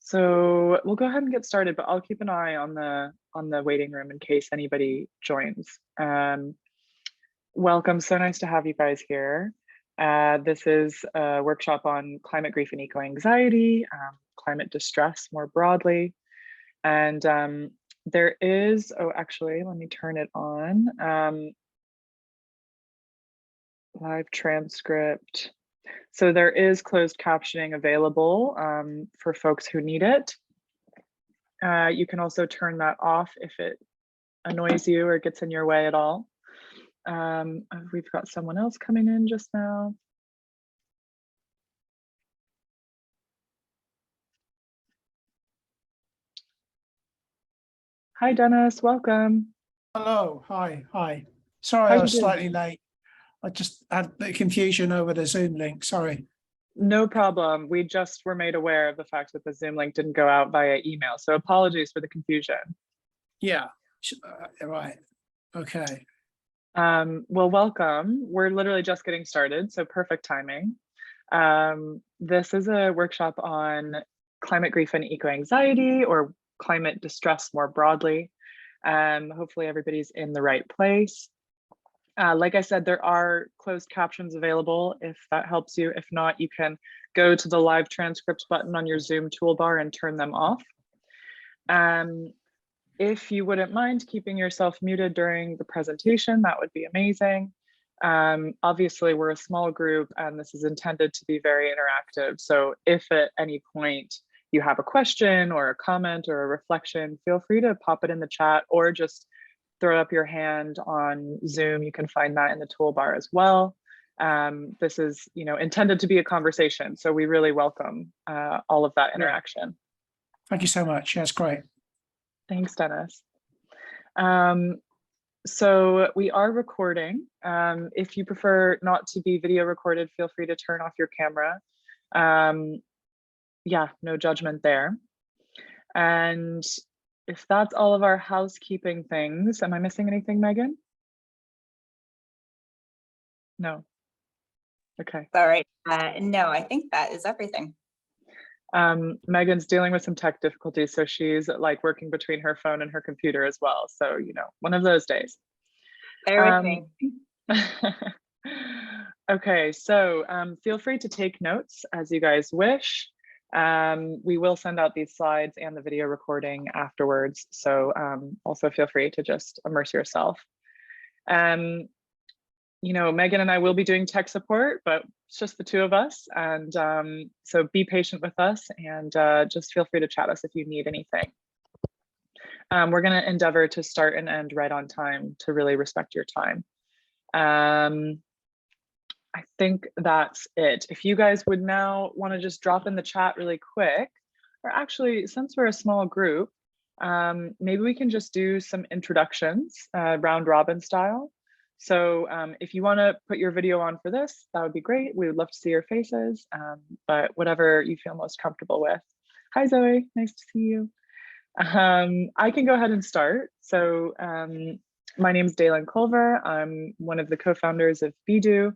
So we'll go ahead and get started, but I'll keep an eye on the waiting room in case anybody joins. Welcome, so nice to have you guys here. This is a workshop on climate grief and eco-anxiety, climate distress more broadly. And there is, oh, actually, let me turn it on. Live transcript. So there is closed captioning available for folks who need it. You can also turn that off if it annoys you or gets in your way at all. We've got someone else coming in just now. Hi, Dennis, welcome. Hello, hi. Sorry, I was slightly late. I just had a bit of confusion over the Zoom link, sorry. No problem. We just were made aware of the fact that the Zoom link didn't go out via email. So apologies for the confusion. Yeah, right, okay. Well, welcome. We're literally just getting started, so perfect timing. This is a workshop on climate grief and eco-anxiety, or climate distress more broadly. Hopefully everybody's in the right place. Like I said, there are closed captions available if that helps you. If not, you can go to the live transcript button on your Zoom toolbar and turn them off. If you wouldn't mind keeping yourself muted during the presentation, that would be amazing. Obviously, we're a small group and this is intended to be very interactive. So if at any point you have a question or a comment or a reflection, feel free to pop it in the chat or just throw up your hand on Zoom. You can find that in the toolbar as well. This is, intended to be a conversation. So we really welcome all of that interaction. Thank you so much. That's great. Thanks, Dennis. So we are recording. If you prefer not to be video recorded, feel free to turn off your camera. Yeah, no judgment there. And if that's all of our housekeeping things, am I missing anything, Megan? No. Okay. All right. No, I think that is everything. Megan's dealing with some tech difficulties, so she's like working between her phone and her computer as well. So, one of those days. Everything. Okay, so feel free to take notes as you guys wish. We will send out these slides and the video recording afterwards. So also feel free to just immerse yourself. Megan and I will be doing tech support, but it's just the two of us. And so be patient with us and just feel free to chat us if you need anything. We're going to endeavor to start and end right on time to really respect your time. I think that's it. If you guys would now want to just drop in the chat really quick, or actually, since we're a small group, maybe we can just do some introductions, round robin style. So if you want to put your video on for this, that would be great. We would love to see your faces, but whatever you feel most comfortable with. Hi, Zoe, nice to see you. I can go ahead and start. So my name is Dalen Culver. I'm one of the co-founders of BeDo.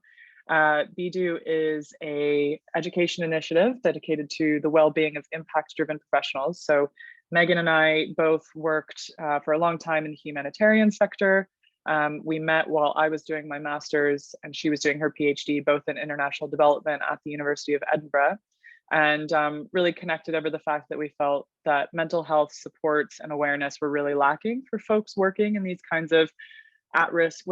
BeDo is an education initiative dedicated to the well-being of impact-driven professionals. So Megan and I both worked for a long time in the humanitarian sector. We met while I was doing my master's and she was doing her PhD, both in international development at the University of Edinburgh, and really connected over the fact that we felt that mental health supports and awareness were really lacking for folks working in these kinds of at-risk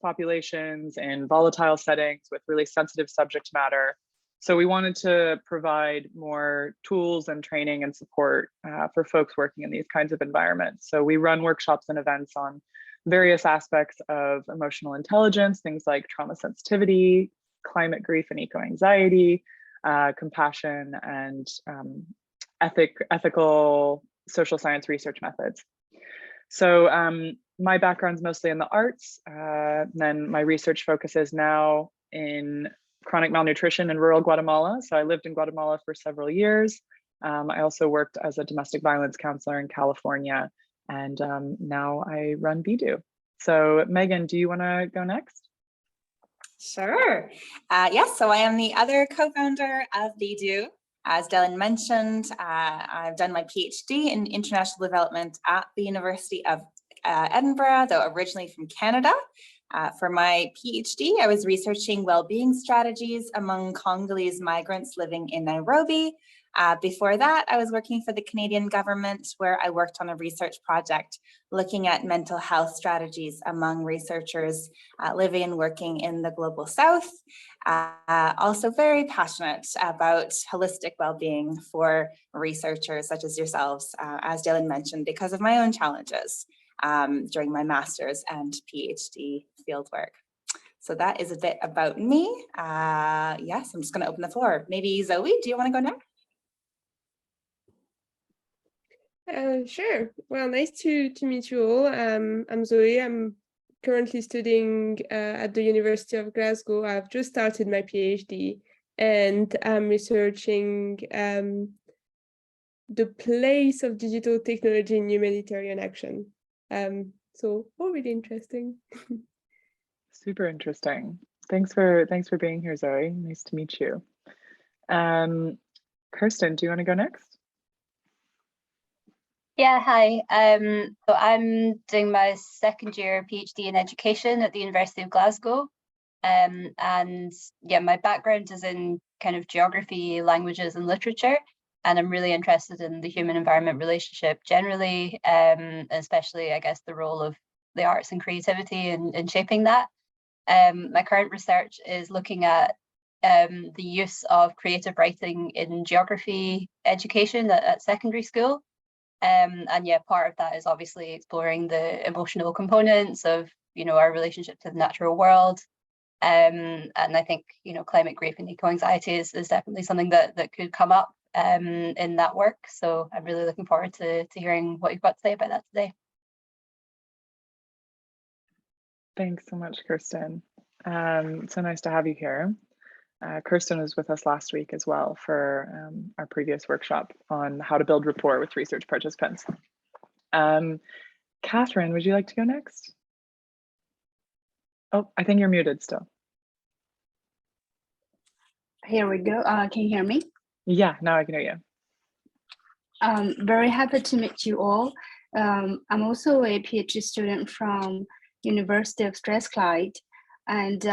populations in volatile settings with really sensitive subject matter. So we wanted to provide more tools and training and support for folks working in these kinds of environments. So we run workshops and events on various aspects of emotional intelligence, things like trauma sensitivity, climate grief and eco-anxiety, compassion, and ethical social science research methods. So my background's mostly in the arts, then my research focuses now in chronic malnutrition in rural Guatemala. So I lived in Guatemala for several years. I also worked as a domestic violence counselor in California, and now I run BeDo. So Megan, do you want to go next? Sure. Yes, so I am the other co-founder of BeDo. As Dylan mentioned, I've done my PhD in international development at the University of Edinburgh, though originally from Canada. For my PhD, I was researching well-being strategies among Congolese migrants living in Nairobi. Before that, I was working for the Canadian government, where I worked on a research project looking at mental health strategies among researchers living and working in the Global South. Also very passionate about holistic well-being for researchers such as yourselves, as Dylan mentioned, because of my own challenges during my master's and PhD fieldwork. So that is a bit about me. Yes, I'm just going to open the floor. Maybe Zoe, do you want to go next? Sure. Well, nice to meet you all. I'm Zoe. I'm currently studying at the University of Glasgow. I've just started my PhD, and I'm researching the place of digital technology in humanitarian action. So all really interesting. Super interesting. Thanks for being here, Zoe. Nice to meet you. Kirsten, do you want to go next? Yeah, hi. So I'm doing my second year PhD in education at the University of Glasgow. And yeah, my background is in kind of geography, languages and literature. And I'm really interested in the human environment relationship generally, especially, I guess, the role of the arts and creativity in shaping that. My current research is looking at the use of creative writing in geography education at secondary school. And yeah, part of that is obviously exploring the emotional components of, our relationship to the natural world. And I think, climate grief and eco-anxiety is definitely something that could come up in that work. So I'm really looking forward to hearing what you've got to say about that today. Thanks so much, Kirsten. So nice to have you here. Kirsten was with us last week as well for our previous workshop on how to build rapport with research participants. Catherine, would you like to go next? Oh, I think you're muted still. Here we go. Can you hear me? Yeah, now I can hear you. Very happy to meet you all. I'm also a PhD student from University of Strathclyde. And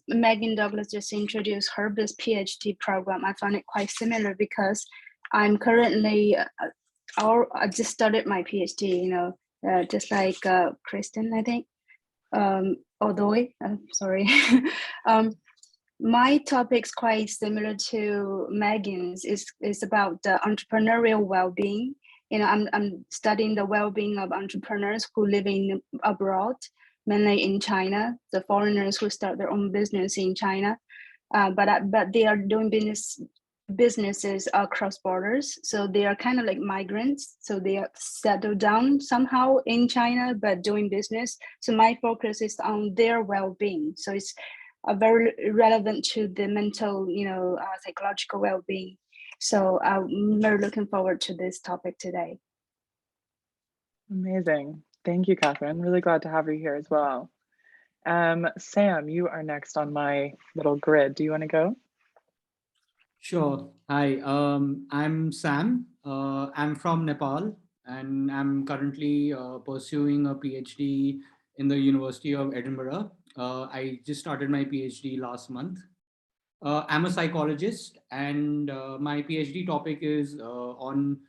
Megan Douglas just introduced her PhD program. I found it quite similar because I'm currently, I just started my PhD, just like Kristen, I think. Although, sorry. My topic's quite similar to Megan's. It's about the entrepreneurial well-being. I'm studying the well-being of entrepreneurs who live abroad, mainly in China, the foreigners who start their own business in China, but they are doing businesses across borders. So they are kind of like migrants. So they are settled down somehow in China, but doing business. So my focus is on their well-being. So it's very relevant to the mental, psychological well-being. So I'm very looking forward to this topic today. Amazing. Thank you, Catherine. Really glad to have you here as well. Sam, you are next on my little grid. Do you want to go? Sure. Hi, I'm Sam. I'm from Nepal, and I'm currently pursuing a PhD in the University of Edinburgh. I just started my PhD last month. I'm a psychologist, and my PhD topic is on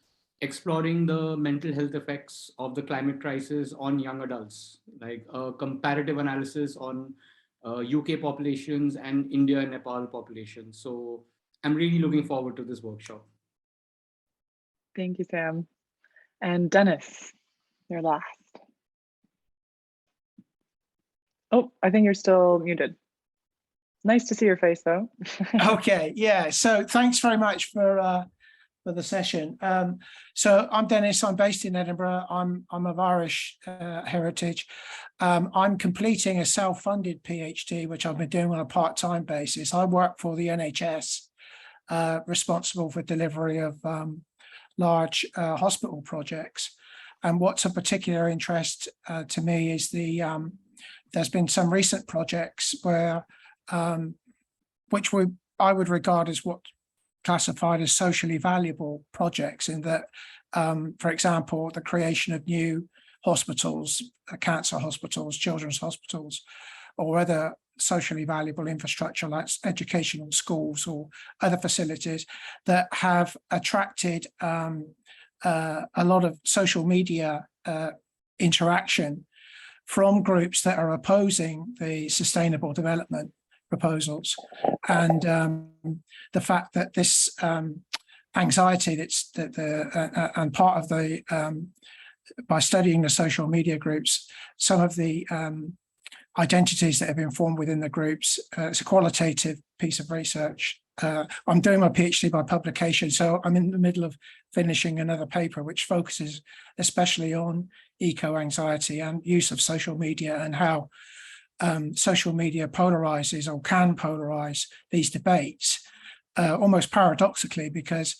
exploring the mental health effects of the climate crisis on young adults, like a comparative analysis on UK populations and India and Nepal populations. So I'm really looking forward to this workshop. Thank you, Sam. And Dennis, you're last. Oh, I think you're still muted. Nice to see your face, though. Okay, yeah. So thanks very much for the session. So I'm Dennis. I'm based in Edinburgh. I'm of Irish heritage. I'm completing a self-funded PhD, which I've been doing on a part-time basis. I work for the NHS, responsible for delivery of large hospital projects. And what's of particular interest to me is there's been some recent projects where which I would regard as what classified as socially valuable projects in that, for example, the creation of new hospitals, cancer hospitals, children's hospitals, or other socially valuable infrastructure like educational schools or other facilities that have attracted a lot of social media interaction from groups that are opposing the sustainable development proposals. And the fact that this anxiety and part of the by studying the social media groups, some of the identities that have been formed within the groups. It's a qualitative piece of research. I'm doing my PhD by publication, so I'm in the middle of finishing another paper which focuses especially on eco-anxiety and use of social media and how social media polarizes or can polarize these debates, almost paradoxically, because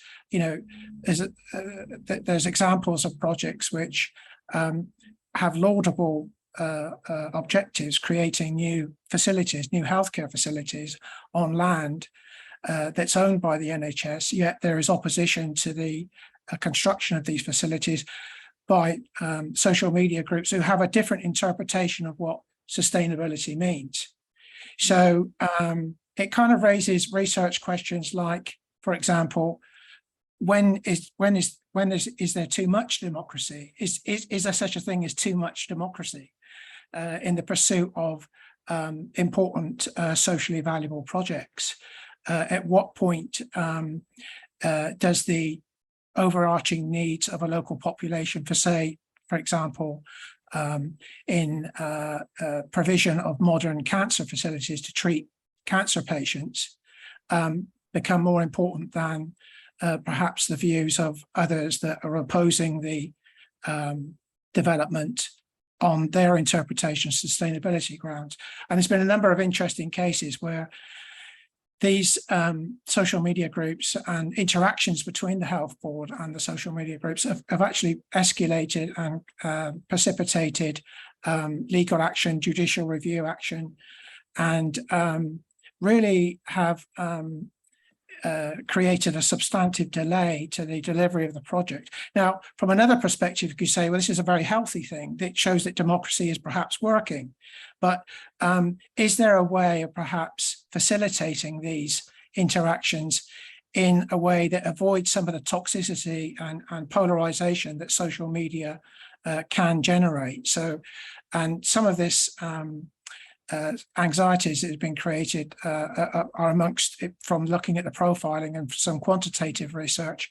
there's examples of projects which have laudable objectives, creating new facilities, new healthcare facilities on land that's owned by the NHS, yet there is opposition to the construction of these facilities by social media groups who have a different interpretation of what sustainability means. So it kind of raises research questions like, for example, is there too much democracy? Is there such a thing as too much democracy in the pursuit of important socially valuable projects? At what point does the overarching needs of a local population for example, in provision of modern cancer facilities to treat cancer patients become more important than perhaps the views of others that are opposing the development on their interpretation of sustainability grounds. And there's been a number of interesting cases where these social media groups and interactions between the health board and the social media groups have actually escalated and precipitated legal action, judicial review action, and really have created a substantive delay to the delivery of the project. Now, from another perspective, you could say, well, this is a very healthy thing that shows that democracy is perhaps working. But is there a way of perhaps facilitating these interactions in a way that avoids some of the toxicity and polarization that social media can generate? So, and some of this anxieties that have been created are amongst it, from looking at the profiling and some quantitative research,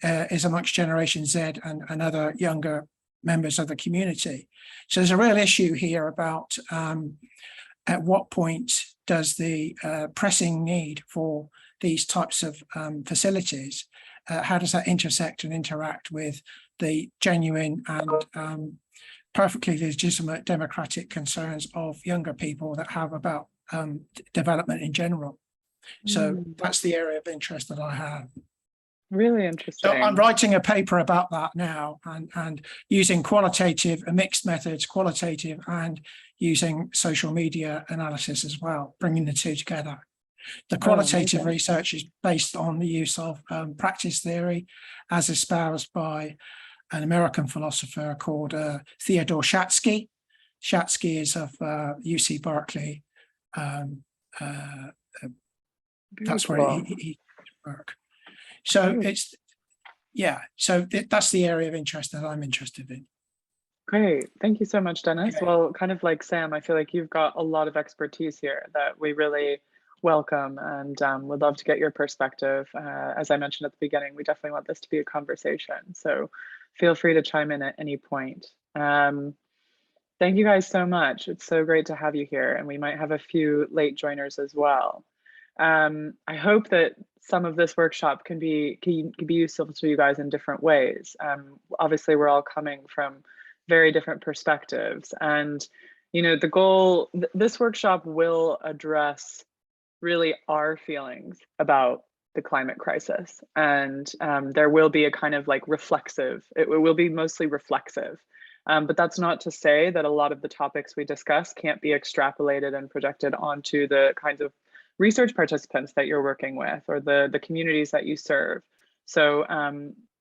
is amongst Generation Z and other younger members of the community. So there's a real issue here about at what point does the pressing need for these types of facilities, how does that intersect and interact with the genuine and perfectly legitimate democratic concerns of younger people that have about development in general. So that's the area of interest that I have. Really interesting. So I'm writing a paper about that now and using qualitative, mixed methods, qualitative and using social media analysis as well, bringing the two together. The qualitative research is based on the use of practice theory as espoused by an American philosopher called Theodore Shatsky. Shatsky is of UC Berkeley. That's where he worked. So it's, yeah, so that's the area of interest that I'm interested in. Great. Thank you so much, Dennis. Okay. Well, kind of like Sam, I feel like you've got a lot of expertise here that we really welcome and would love to get your perspective. As I mentioned at the beginning, we definitely want this to be a conversation. So feel free to chime in at any point. Thank you guys so much. It's so great to have you here, and we might have a few late joiners as well. I hope that some of this workshop can be useful to you guys in different ways. Obviously, we're all coming from very different perspectives, and the goal, this workshop will address really our feelings about the climate crisis, and there will be a kind of like reflexive, it will be mostly reflexive, but that's not to say that a lot of the topics we discuss can't be extrapolated and projected onto the kinds of research participants that you're working with or the communities that you serve. So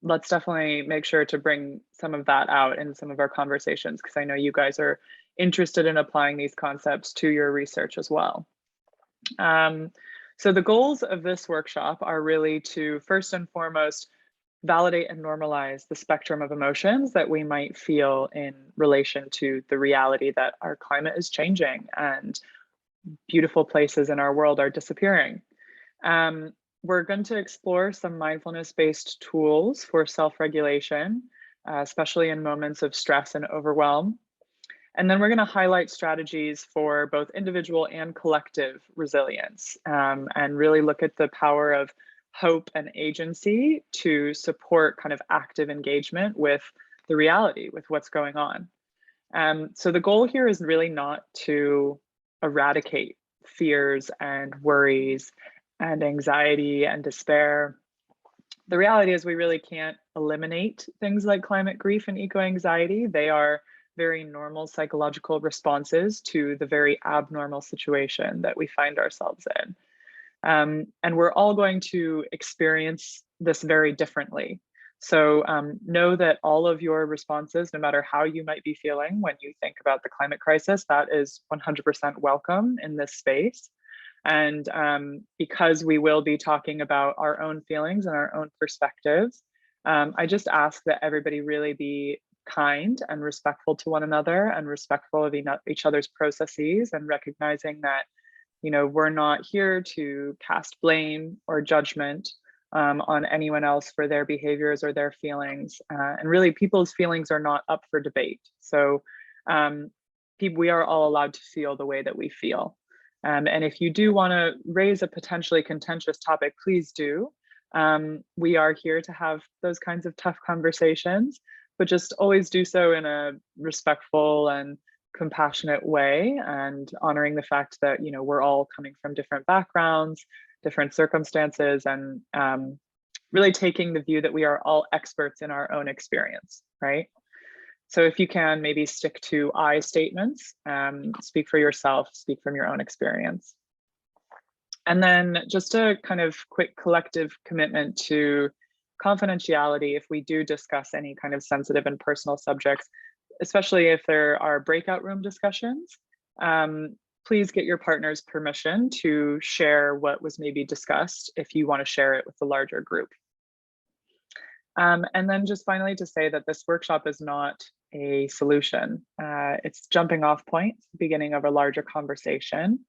let's definitely make sure to bring some of that out in some of our conversations, because I know you guys are interested in applying these concepts to your research as well. So the goals of this workshop are really to, first and foremost, validate and normalize the spectrum of emotions that we might feel in relation to the reality that our climate is changing and beautiful places in our world are disappearing. We're going to explore some mindfulness-based tools for self-regulation, especially in moments of stress and overwhelm. And then we're going to highlight strategies for both individual and collective resilience, and really look at the power of hope and agency to support kind of active engagement with the reality, with what's going on. So the goal here is really not to eradicate fears and worries and anxiety and despair. The reality is we really can't eliminate things like climate grief and eco-anxiety. They are very normal psychological responses to the very abnormal situation that we find ourselves in. And we're all going to experience this very differently. So know that all of your responses, no matter how you might be feeling when you think about the climate crisis, that is 100% welcome in this space. And because we will be talking about our own feelings and our own perspectives, I just ask that everybody really be kind and respectful to one another and respectful of each other's processes, and recognizing that, you know, we're not here to cast blame or judgment on anyone else for their behaviors or their feelings. And really, people's feelings are not up for debate. So we are all allowed to feel the way that we feel. And if you do want to raise a potentially contentious topic, please do. We are here to have those kinds of tough conversations, but just always do so in a respectful and compassionate way, and honoring the fact that, you know, we're all coming from different backgrounds, different circumstances, and really taking the view that we are all experts in our own experience, right? So if you can, maybe stick to I statements, speak for yourself, speak from your own experience. And then just a kind of quick collective commitment to confidentiality if we do discuss any kind of sensitive and personal subjects, especially if there are breakout room discussions. Please get your partner's permission to share what was maybe discussed if you want to share it with the larger group. And then just finally to say that this workshop is not a solution. It's jumping off point, beginning of a larger conversation.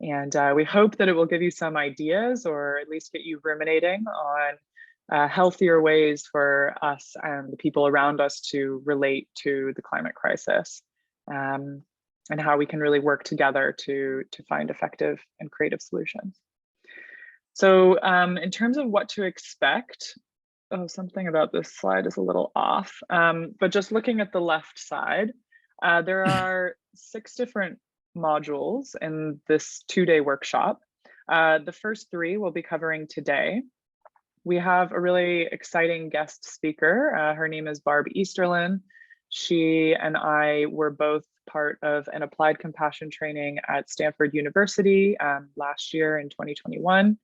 And we hope that it will give you some ideas, or at least get you ruminating on healthier ways for us and the people around us to relate to the climate crisis, and how we can really work together to find effective and creative solutions. So in terms of what to expect, something about this slide is a little off, but just looking at the left side, there are 6 different modules in this 2-day workshop. The first 3 we'll be covering today. We have a really exciting guest speaker. Her name is Barb Easterlin. She and I were both part of an applied compassion training at Stanford University last year in 2021.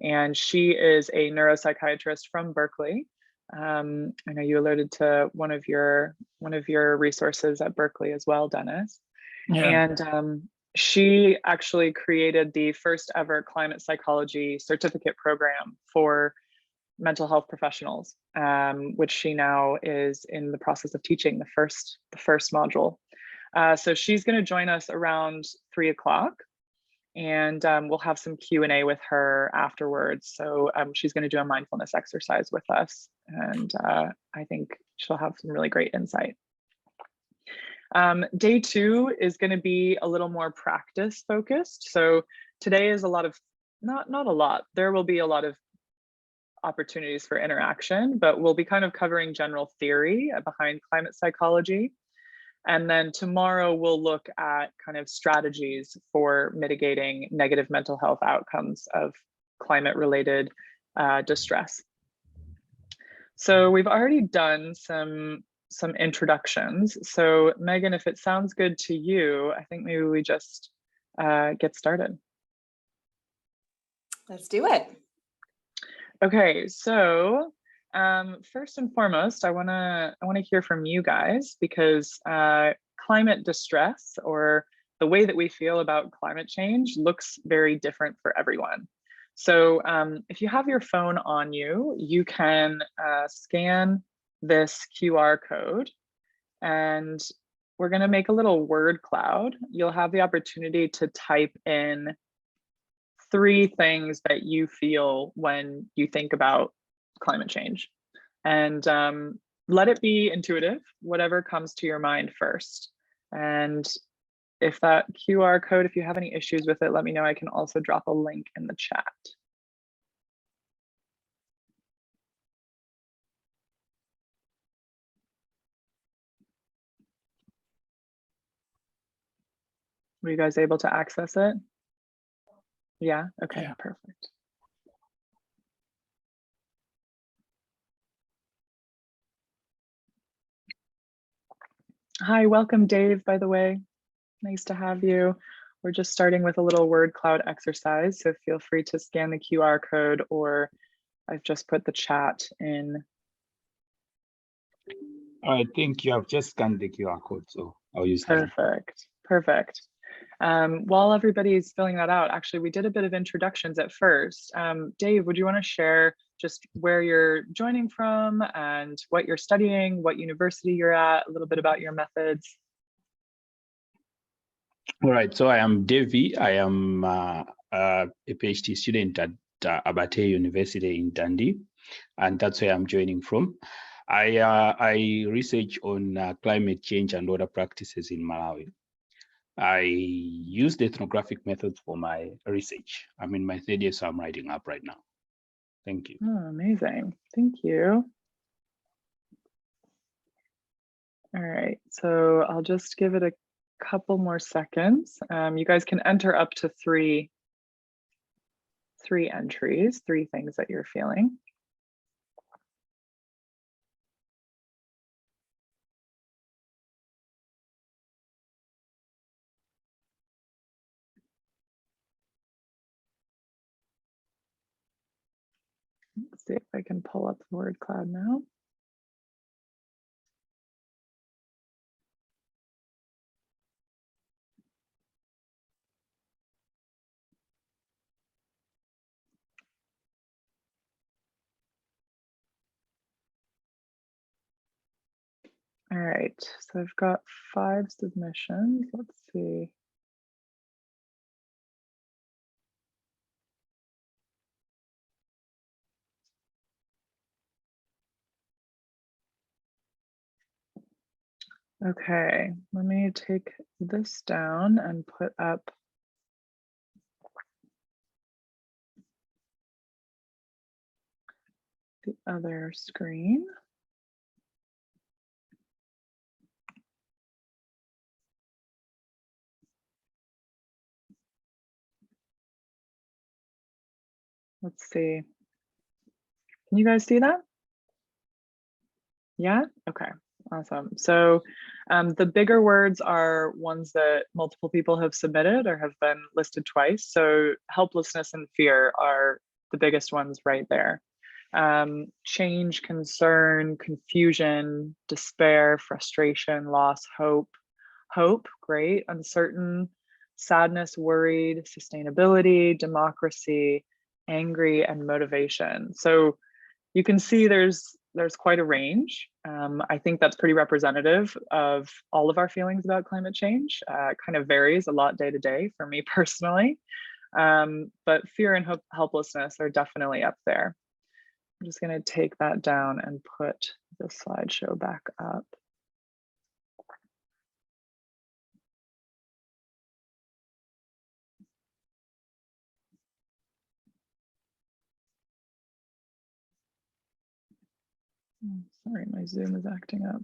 And she is a neuropsychiatrist from Berkeley. I know you alluded to one of your resources at Berkeley as well, Dennis. Yeah. And she actually created the first ever climate psychology certificate program for mental health professionals, which she now is in the process of teaching the first module. So she's going to join us around 3 o'clock, and we'll have some Q&A with her afterwards. So she's going to do a mindfulness exercise with us, and I think she'll have some really great insight. Day 2 is going to be a little more practice focused. So today is a lot of, not a lot, there will be a lot of opportunities for interaction, but we'll be kind of covering general theory behind climate psychology. And then tomorrow we'll look at kind of strategies for mitigating negative mental health outcomes of climate related distress. So we've already done some introductions. So Megan, if it sounds good to you, I think maybe we just get started. Let's do it. Okay, so first and foremost, I wanna hear from you guys because climate distress, or the way that we feel about climate change, looks very different for everyone. So if you have your phone on you, you can scan this QR code, and we're gonna make a little word cloud. You'll have the opportunity to type in 3 things that you feel when you think about climate change. And let it be intuitive, whatever comes to your mind first. And if that QR code, if you have any issues with it, let me know. I can also drop a link in the chat. Were you guys able to access it? Yeah, okay, Yeah. Perfect. Hi, welcome Dave, by the way. Nice to have you. We're just starting with a little word cloud exercise, so feel free to scan the QR code, or I've just put the chat in. I think you have just scanned the QR code, so I'll use that. Perfect. While everybody's filling that out, actually, we did a bit of introductions at first. Dave, would you want to share just where you're joining from and what you're studying, what university you're at, a little bit about your methods? All right, so I am Devi. I am a PhD student at Abate University in Dundee, and that's where I'm joining from. I research on climate change and water practices in Malawi. I use the ethnographic methods for my research. I'm in my 3rd year, so I'm writing up right now. Thank you. Oh, amazing. Thank you. All right, so I'll just give it a couple more seconds. You guys can enter up to three entries, 3 things that you're feeling. Let's see if I can pull up the word cloud now. All right, so I've got 5 submissions. Let's see. Okay, let me take this down and put up the other screen. Let's see. Can you guys see that? Yeah? Okay, awesome. So the bigger words are ones that multiple people have submitted or have been listed twice. So helplessness and fear are the biggest ones right there. Change, concern, confusion, despair, frustration, loss, hope. Hope, great. Uncertain, sadness, worried, sustainability, democracy, angry, and motivation. So you can see there's quite a range. I think that's pretty representative of all of our feelings about climate change. It kind of varies a lot day to day for me personally, but fear and helplessness are definitely up there. I'm just going to take that down and put the slideshow back up. Oh, sorry, my Zoom is acting up.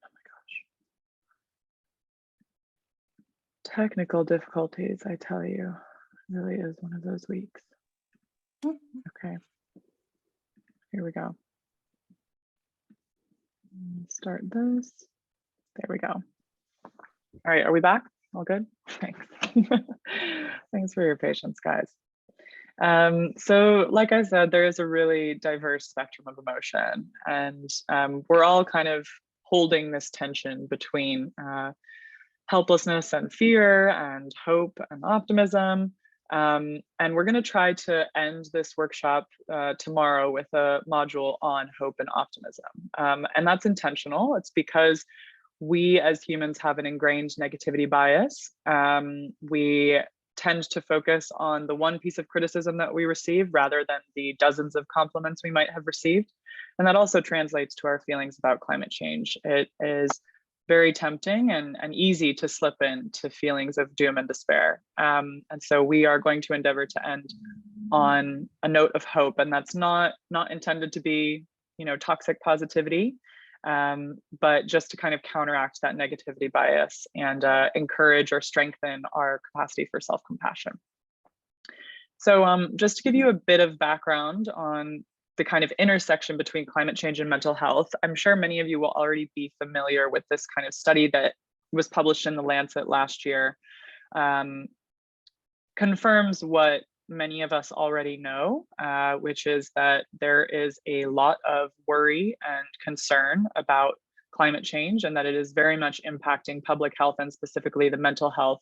Oh my gosh. Technical difficulties, I tell you, really is one of those weeks. Okay, here we go. Start this. There we go. All right, are we back? All good? Thanks. Thanks for your patience, guys. So like I said, there is a really diverse spectrum of emotion, and we're all kind of holding this tension between helplessness and fear and hope and optimism. And we're going to try to end this workshop tomorrow with a module on hope and optimism. And that's intentional. It's because we as humans have an ingrained negativity bias. We tend to focus on the one piece of criticism that we receive rather than the dozens of compliments we might have received. And that also translates to our feelings about climate change. It is very tempting and easy to slip into feelings of doom and despair. And so we are going to endeavor to end on a note of hope, and that's not intended to be, toxic positivity, but just to kind of counteract that negativity bias and encourage or strengthen our capacity for self-compassion. So just to give you a bit of background on the kind of intersection between climate change and mental health, I'm sure many of you will already be familiar with this kind of study that was published in The Lancet last year. Confirms what many of us already know, which is that there is a lot of worry and concern about climate change, and that it is very much impacting public health and specifically the mental health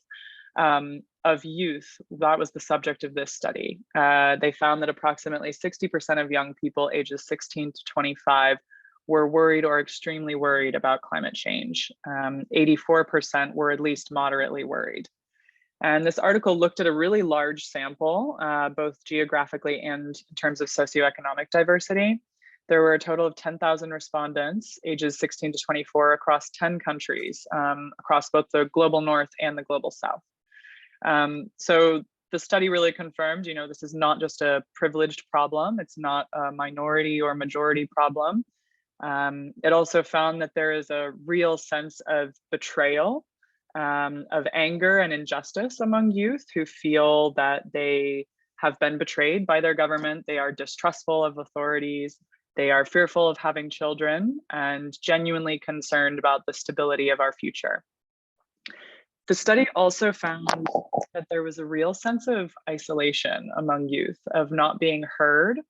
of youth. That was the subject of this study. They found that approximately 60% of young people ages 16 to 25 were worried or extremely worried about climate change. 84% were at least moderately worried. And this article looked at a really large sample, both geographically and in terms of socioeconomic diversity. There were a total of 10,000 respondents, ages 16 to 24, across 10 countries, across both the global north and the global south. So the study really confirmed, this is not just a privileged problem. It's not a minority or majority problem. It also found that there is a real sense of betrayal, of anger and injustice among youth who feel that they have been betrayed by their government. They are distrustful of authorities. They are fearful of having children and genuinely concerned about the stability of our future. The study also found that there was a real sense of isolation among youth, of not being heard,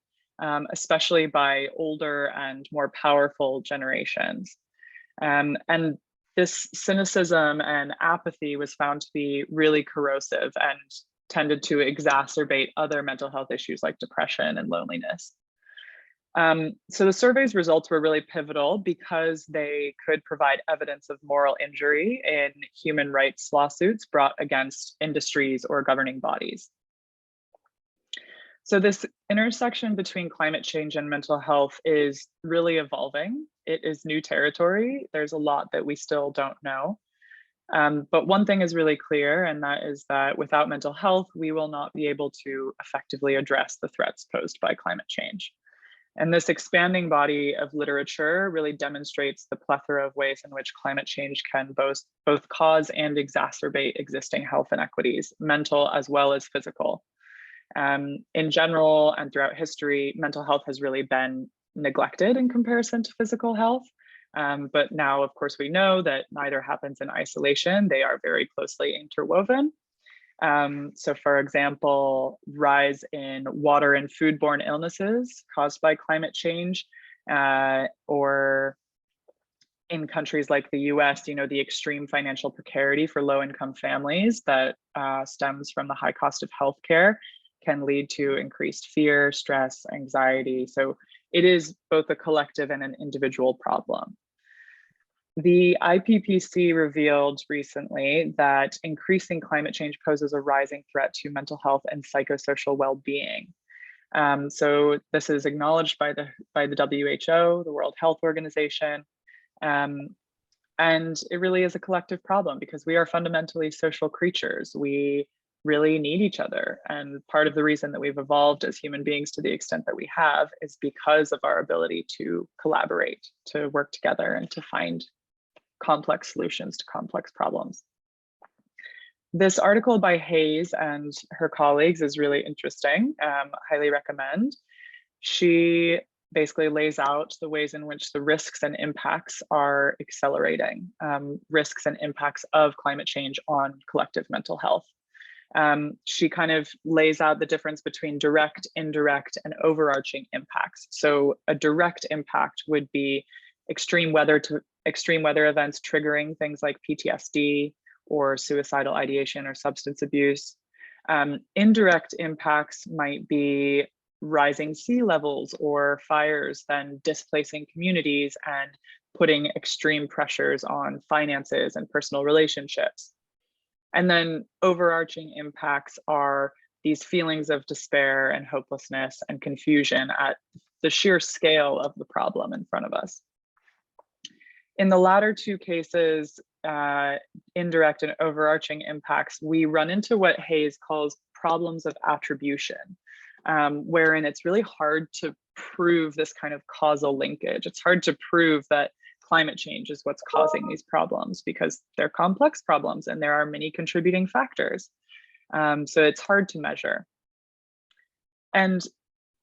especially by older and more powerful generations. And this cynicism and apathy was found to be really corrosive and tended to exacerbate other mental health issues like depression and loneliness. So the survey's results were really pivotal because they could provide evidence of moral injury in human rights lawsuits brought against industries or governing bodies. So this intersection between climate change and mental health is really evolving. It is new territory. There's a lot that we still don't know. But one thing is really clear, and that is that without mental health, we will not be able to effectively address the threats posed by climate change. And this expanding body of literature really demonstrates the plethora of ways in which climate change can both cause and exacerbate existing health inequities, mental as well as physical. In general and throughout history, mental health has really been neglected in comparison to physical health. But now, of course, we know that neither happens in isolation. They are very closely interwoven. So for example, rise in water and foodborne illnesses caused by climate change, or in countries like the US, the extreme financial precarity for low-income families that stems from the high cost of healthcare can lead to increased fear, stress, anxiety. So it is both a collective and an individual problem. The IPCC revealed recently that increasing climate change poses a rising threat to mental health and psychosocial well-being. So this is acknowledged by the WHO, the World Health Organization, and it really is a collective problem because we are fundamentally social creatures. We really need each other. And part of the reason that we've evolved as human beings to the extent that we have is because of our ability to collaborate, to work together, and to find complex solutions to complex problems. This article by Hayes and her colleagues is really interesting. Highly recommend. She basically lays out the ways in which the risks and impacts are accelerating, risks and impacts of climate change on collective mental health. She kind of lays out the difference between direct, indirect, and overarching impacts. So a direct impact would be extreme weather events triggering things like PTSD or suicidal ideation or substance abuse. Indirect impacts might be rising sea levels or fires, then displacing communities and putting extreme pressures on finances and personal relationships. And then overarching impacts are these feelings of despair and hopelessness and confusion at the sheer scale of the problem in front of us. In the latter two cases, indirect and overarching impacts, we run into what Hayes calls problems of attribution, wherein it's really hard to prove this kind of causal linkage. It's hard to prove that climate change is what's causing these problems because they're complex problems and there are many contributing factors. So it's hard to measure. And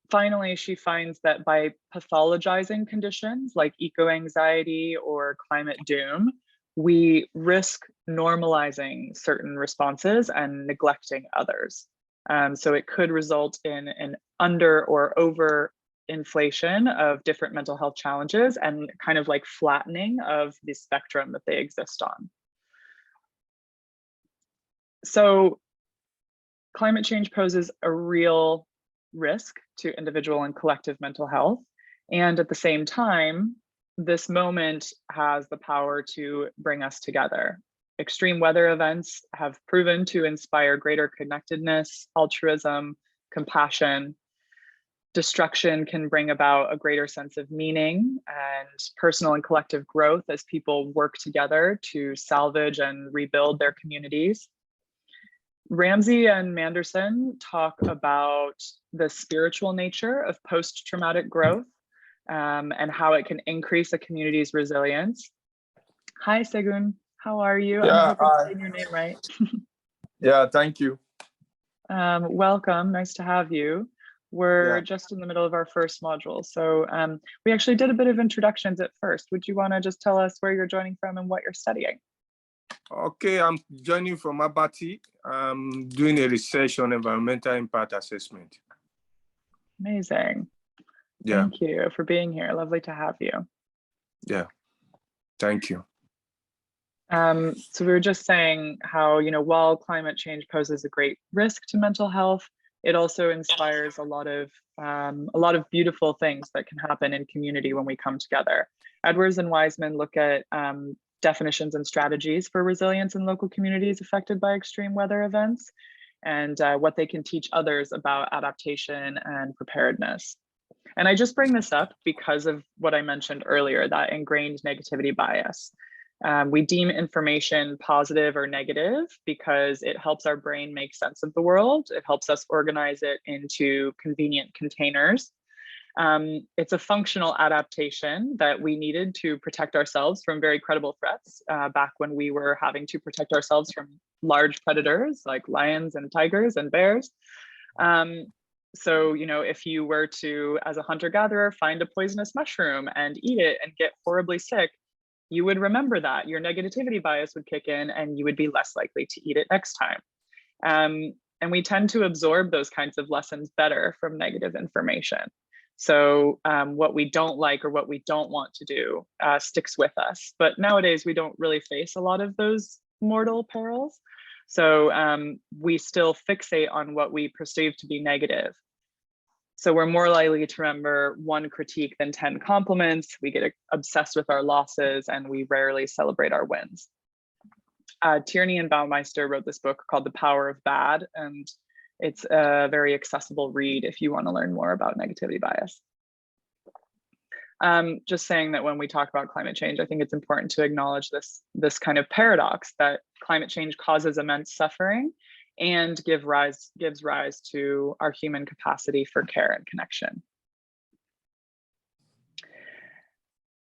finally, she finds that by pathologizing conditions like eco-anxiety or climate doom, we risk normalizing certain responses and neglecting others. So it could result in an under or over inflation of different mental health challenges and kind of like flattening of the spectrum that they exist on. So climate change poses a real risk to individual and collective mental health. And at the same time, this moment has the power to bring us together. Extreme weather events have proven to inspire greater connectedness, altruism, compassion. Destruction can bring about a greater sense of meaning and personal and collective growth as people work together to salvage and rebuild their communities. Ramsey and Manderson talk about the spiritual nature of post-traumatic growth and how it can increase a community's resilience. Hi, Segun. How are you? Yeah, I hope I'm saying your name right. Yeah, thank you. Welcome. Nice to have you. We're just in the middle of our first module. So we actually did a bit of introductions at first. Would you want to just tell us where you're joining from and what you're studying? Okay, I'm joining from Abati. I'm doing a research on environmental impact assessment. Amazing. Yeah. Thank you for being here. Lovely to have you. Yeah, thank you. So we were just saying how, you know, while climate change poses a great risk to mental health, it also inspires a lot of beautiful things that can happen in community when we come together. Edwards and Wiseman look at definitions and strategies for resilience in local communities affected by extreme weather events and what they can teach others about adaptation and preparedness. And I just bring this up because of what I mentioned earlier, that ingrained negativity bias. We deem information positive or negative because it helps our brain make sense of the world. It helps us organize it into convenient containers. It's a functional adaptation that we needed to protect ourselves from very credible threats back when we were having to protect ourselves from large predators like lions and tigers and bears. So, you know, if you were to, as a hunter-gatherer, find a poisonous mushroom and eat it and get horribly sick, you would remember that. Your negativity bias would kick in and you would be less likely to eat it next time. And we tend to absorb those kinds of lessons better from negative information. So what we don't like or what we don't want to do sticks with us. But nowadays, we don't really face a lot of those mortal perils. So we still fixate on what we perceive to be negative. So we're more likely to remember one critique than 10 compliments. We get obsessed with our losses and we rarely celebrate our wins. Tierney and Baumeister wrote this book called The Power of Bad, and it's a very accessible read if you want to learn more about negativity bias. Just saying that when we talk about climate change, I think it's important to acknowledge this kind of paradox that climate change causes immense suffering and gives rise to our human capacity for care and connection.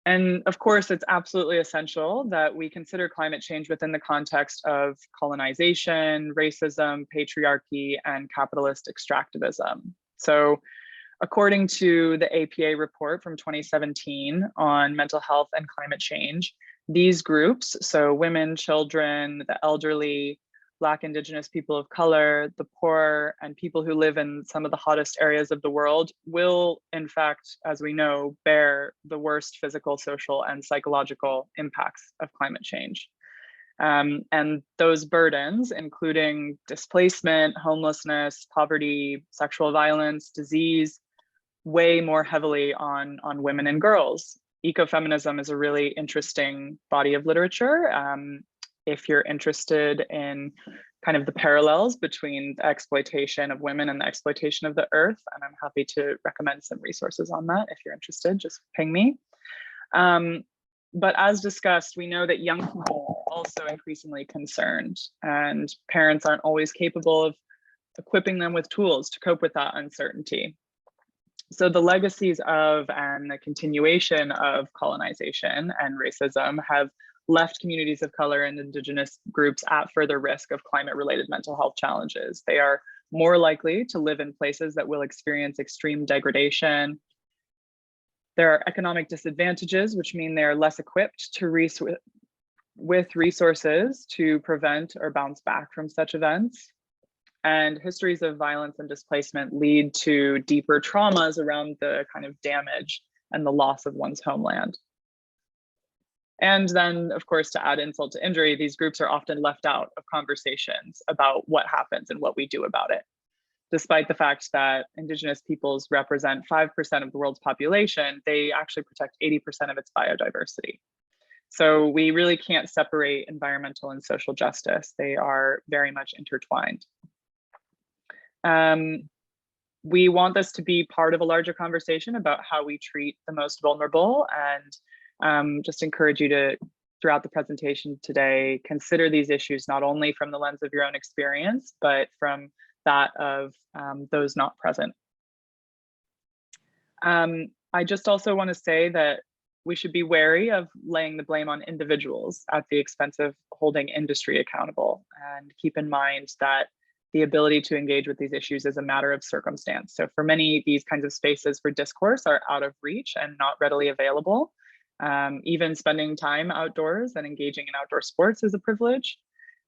And of course, it's absolutely essential that we consider climate change within the context of colonization, racism, patriarchy, and capitalist extractivism. So According to the APA report from 2017 on mental health and climate change, these groups, so women, children, the elderly, Black, Indigenous people of color, the poor, and people who live in some of the hottest areas of the world will, in fact, as we know, bear the worst physical, social, and psychological impacts of climate change. And those burdens, including displacement, homelessness, poverty, sexual violence, disease, weigh more heavily on women and girls. Ecofeminism is a really interesting body of literature. If you're interested in kind of the parallels between the exploitation of women and the exploitation of the earth, and I'm happy to recommend some resources on that. If you're interested, just ping me. But as discussed, we know that young people are also increasingly concerned, and parents aren't always capable of equipping them with tools to cope with that uncertainty. So the legacies of and the continuation of colonization and racism have left communities of color and Indigenous groups at further risk of climate-related mental health challenges. They are more likely to live in places that will experience extreme degradation. There are economic disadvantages, which mean they are less equipped to with resources to prevent or bounce back from such events. And histories of violence and displacement lead to deeper traumas around the kind of damage and the loss of one's homeland. And then, of course, to add insult to injury, these groups are often left out of conversations about what happens and what we do about it. Despite the fact that Indigenous peoples represent 5% of the world's population, they actually protect 80% of its biodiversity. So we really can't separate environmental and social justice. They are very much intertwined. We want this to be part of a larger conversation about how we treat the most vulnerable, and just encourage you to, throughout the presentation today, consider these issues not only from the lens of your own experience, but from that of those not present. I just also want to say that we should be wary of laying the blame on individuals at the expense of holding industry accountable, and keep in mind that the ability to engage with these issues is a matter of circumstance. So for many, these kinds of spaces for discourse are out of reach and not readily available. Even spending time outdoors and engaging in outdoor sports is a privilege.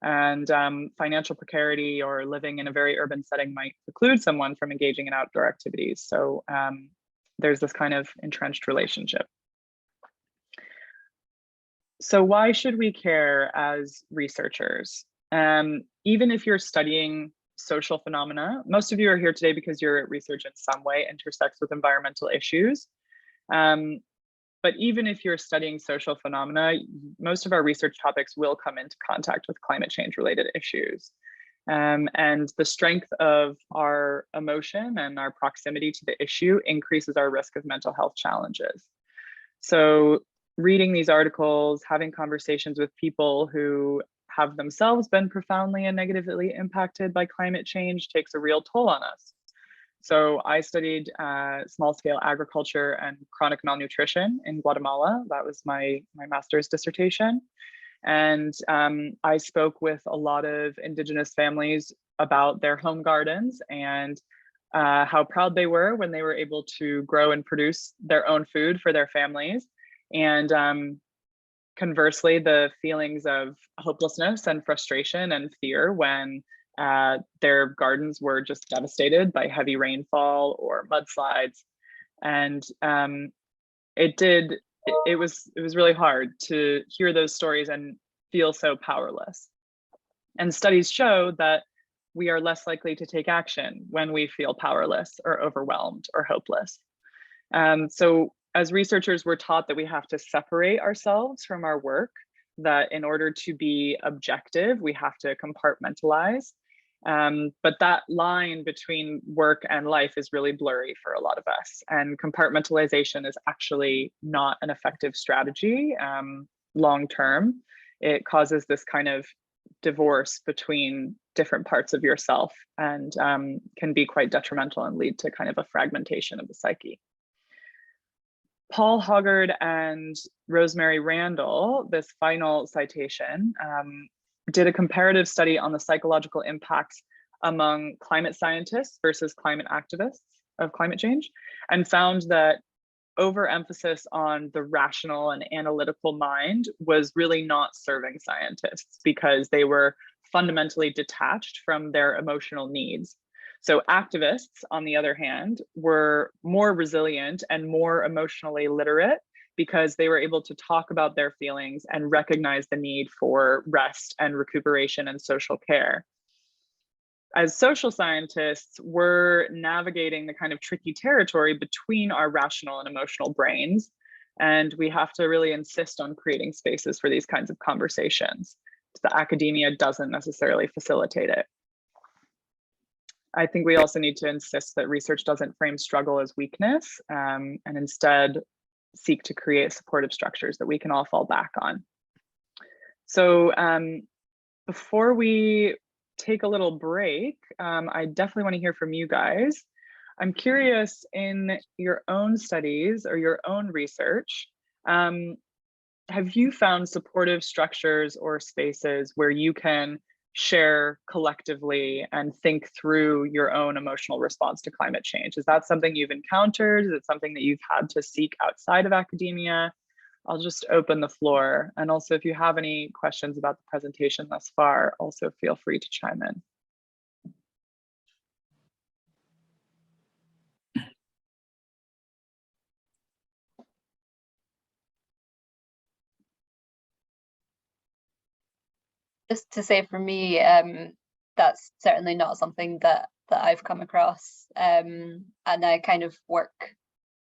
And financial precarity or living in a very urban setting might preclude someone from engaging in outdoor activities. So there's this kind of entrenched relationship. So why should we care as researchers? Even if you're studying social phenomena, most of you are here today because your research in some way intersects with environmental issues. But even if you're studying social phenomena, most of our research topics will come into contact with climate change related issues. And the strength of our emotion and our proximity to the issue increases our risk of mental health challenges. So reading these articles, having conversations with people who have themselves been profoundly and negatively impacted by climate change takes a real toll on us. So I studied small-scale agriculture and chronic malnutrition in Guatemala. That was my master's dissertation. And I spoke with a lot of Indigenous families about their home gardens and how proud they were when they were able to grow and produce their own food for their families. And conversely, the feelings of hopelessness and frustration and fear when their gardens were just devastated by heavy rainfall or mudslides. And it was really hard to hear those stories and feel so powerless. And studies show that we are less likely to take action when we feel powerless or overwhelmed or hopeless. So as researchers, we're taught that we have to separate ourselves from our work, that in order to be objective, we have to compartmentalize. But that line between work and life is really blurry for a lot of us. And compartmentalization is actually not an effective strategy long-term. It causes this kind of divorce between different parts of yourself and can be quite detrimental and lead to kind of a fragmentation of the psyche. Paul Hoggard and Rosemary Randall, this final citation, did a comparative study on the psychological impacts among climate scientists versus climate activists. of climate change, and found that overemphasis on the rational and analytical mind was really not serving scientists because they were fundamentally detached from their emotional needs. So activists, on the other hand, were more resilient and more emotionally literate because they were able to talk about their feelings and recognize the need for rest and recuperation and social care. As social scientists, we're navigating the kind of tricky territory between our rational and emotional brains. And we have to really insist on creating spaces for these kinds of conversations. The academia doesn't necessarily facilitate it. I think we also need to insist that research doesn't frame struggle as weakness, and instead seek to create supportive structures that we can all fall back on. So before we take a little break, I definitely want to hear from you guys. I'm curious, in your own studies or your own research, have you found supportive structures or spaces where you can share collectively and think through your own emotional response to climate change? Is that something you've encountered? Is it something that you've had to seek outside of academia? I'll just open the floor. And also, if you have any questions about the presentation thus far, also feel free to chime in. Just to say, for me, that's certainly not something that I've come across, and I kind of work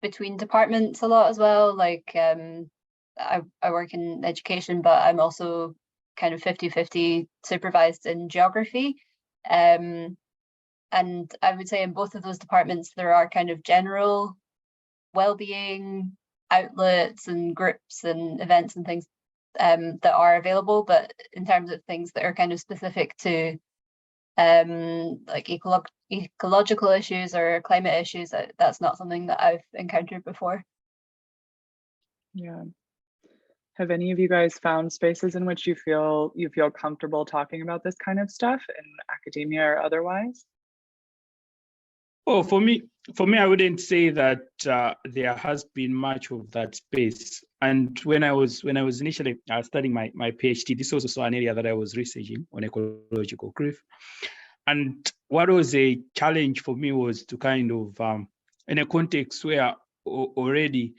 between departments a lot as well. Like I work in education, but I'm also kind of 50-50 supervised in geography, and I would say in both of those departments there are kind of general well-being outlets and groups and events and things that are available, but in terms of things that are kind of specific to like ecological issues or climate issues, that's not something that I've encountered before. Yeah. Have any of you guys found spaces in which you feel comfortable talking about this kind of stuff in academia or otherwise? Oh, for me, I wouldn't say that there has been much of that space. And when I was initially studying my PhD, this was also an area that I was researching on ecological grief. And what was a challenge for me was to kind of, in a context where already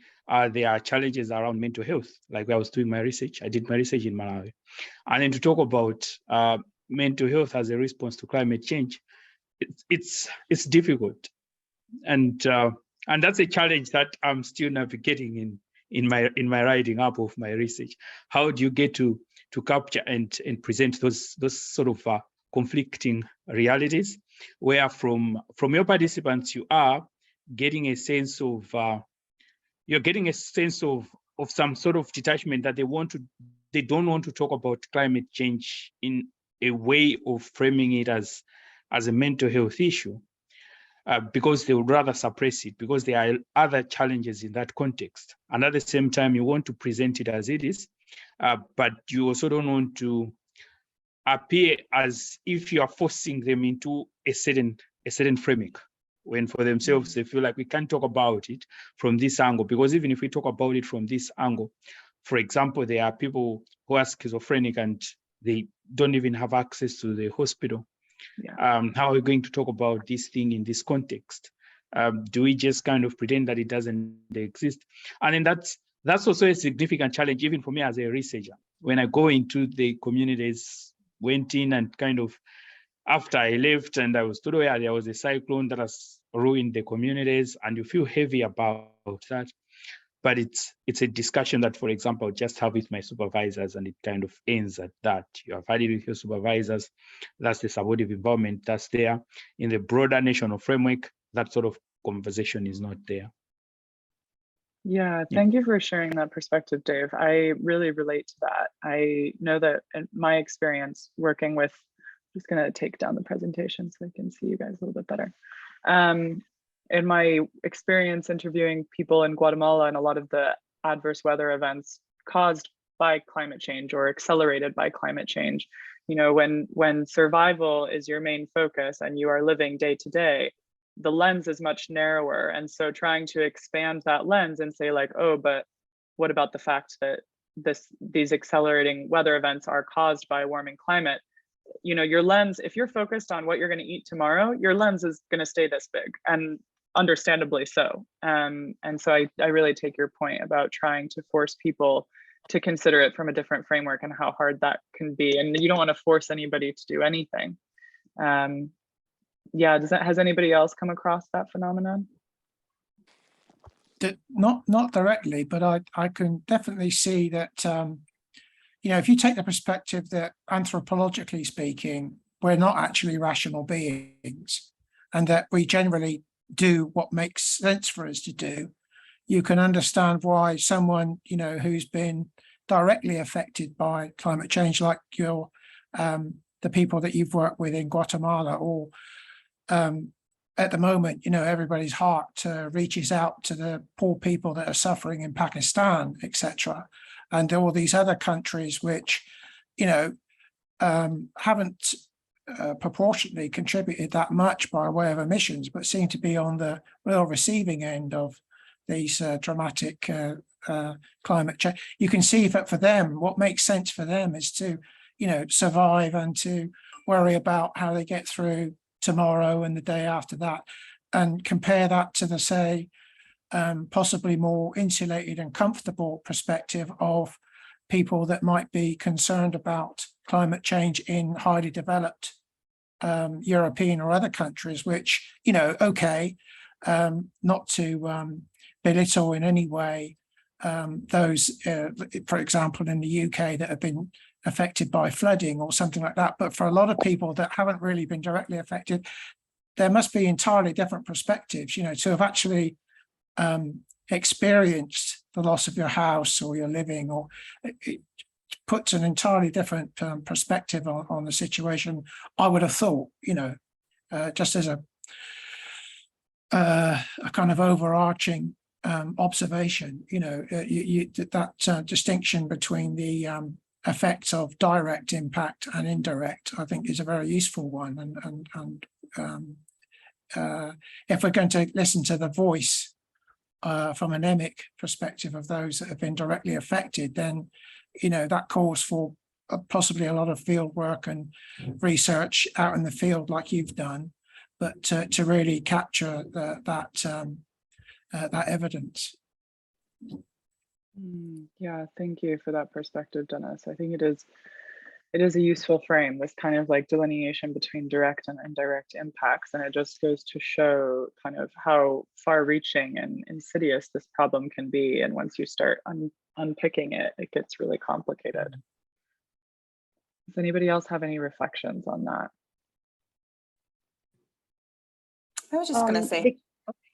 there are challenges around mental health. Like when I was doing my research, I did my research in Malawi. And then to talk about mental health as a response to climate change, it's difficult, and that's a challenge that I'm still navigating in my writing up of my research. How do you get to capture and present those sort of conflicting realities, where from your participants you are getting a sense of some sort of detachment that they don't want to talk about climate change in a way of framing it as a mental health issue, because they would rather suppress it because there are other challenges in that context. And at the same time, you want to present it as it is, but you also don't want to appear as if you are forcing them into a certain framework, when for themselves they feel like we can't talk about it from this angle, because even if we talk about it from this angle, for example, there are people who are schizophrenic and they don't even have access to the hospital. Yeah. How are we going to talk about this thing in this context? Do we just kind of pretend that it doesn't exist? And then that's also a significant challenge, even for me as a researcher. When I go into the communities, went in and kind of, after I left and I was told where there was a cyclone that has ruined the communities, and you feel heavy about that. But it's a discussion that, for example, I'll just have with my supervisors, and it kind of ends at that. You have had it with your supervisors. That's the supportive environment that's there. In the broader national framework, that sort of conversation is not there. Yeah, thank you for sharing that perspective, Dave. I really relate to that. I know that in my experience working with, I'm just going to take down the presentation so I can see you guys a little bit better. In my experience interviewing people in Guatemala, and a lot of the adverse weather events caused by climate change or accelerated by climate change, you know, when survival is your main focus and you are living day to day, the lens is much narrower. And so trying to expand that lens and say like, oh, but what about the fact that these accelerating weather events are caused by a warming climate? You know, your lens, if you're focused on what you're going to eat tomorrow, your lens is going to stay this big, and understandably so. And so I really take your point about trying to force people to consider it from a different framework and how hard that can be. And you don't want to force anybody to do anything. Yeah, has anybody else come across that phenomenon? Not directly, but I can definitely see that, you know, if you take the perspective that anthropologically speaking, we're not actually rational beings, and that we generally do what makes sense for us to do, you can understand why someone, you know, who's been directly affected by climate change, like your the people that you've worked with in Guatemala, or at the moment, you know, everybody's heart reaches out to the poor people that are suffering in Pakistan, etc., and all these other countries which, you know, haven't proportionately contributed that much by way of emissions, but seem to be on the real receiving end of these dramatic climate change. You can see that for them, what makes sense for them is to, you know, survive and to worry about how they get through tomorrow and the day after that, and compare that to the, say, possibly more insulated and comfortable perspective of people that might be concerned about climate change in highly developed European or other countries, which, you know, okay, not to belittle in any way those, for example, in the UK that have been affected by flooding or something like that. But for a lot of people that haven't really been directly affected, there must be entirely different perspectives, you know, to have actually experienced the loss of your house or your living, or it puts an entirely different perspective on the situation, I would have thought, you know, just as a kind of overarching observation, you know, that distinction between the effects of direct impact and indirect, I think, is a very useful one. And if we're going to listen to the voice from an emic perspective of those that have been directly affected, then, you know, that calls for possibly a lot of field work and research out in the field like you've done, but to really capture that evidence. Yeah, thank you for that perspective, Dennis. I think it is a useful frame, this kind of like delineation between direct and indirect impacts, and it just goes to show kind of how far-reaching and insidious this problem can be. And once you start unpicking it, it gets really complicated. Does anybody else have any reflections on that? I was just going to say,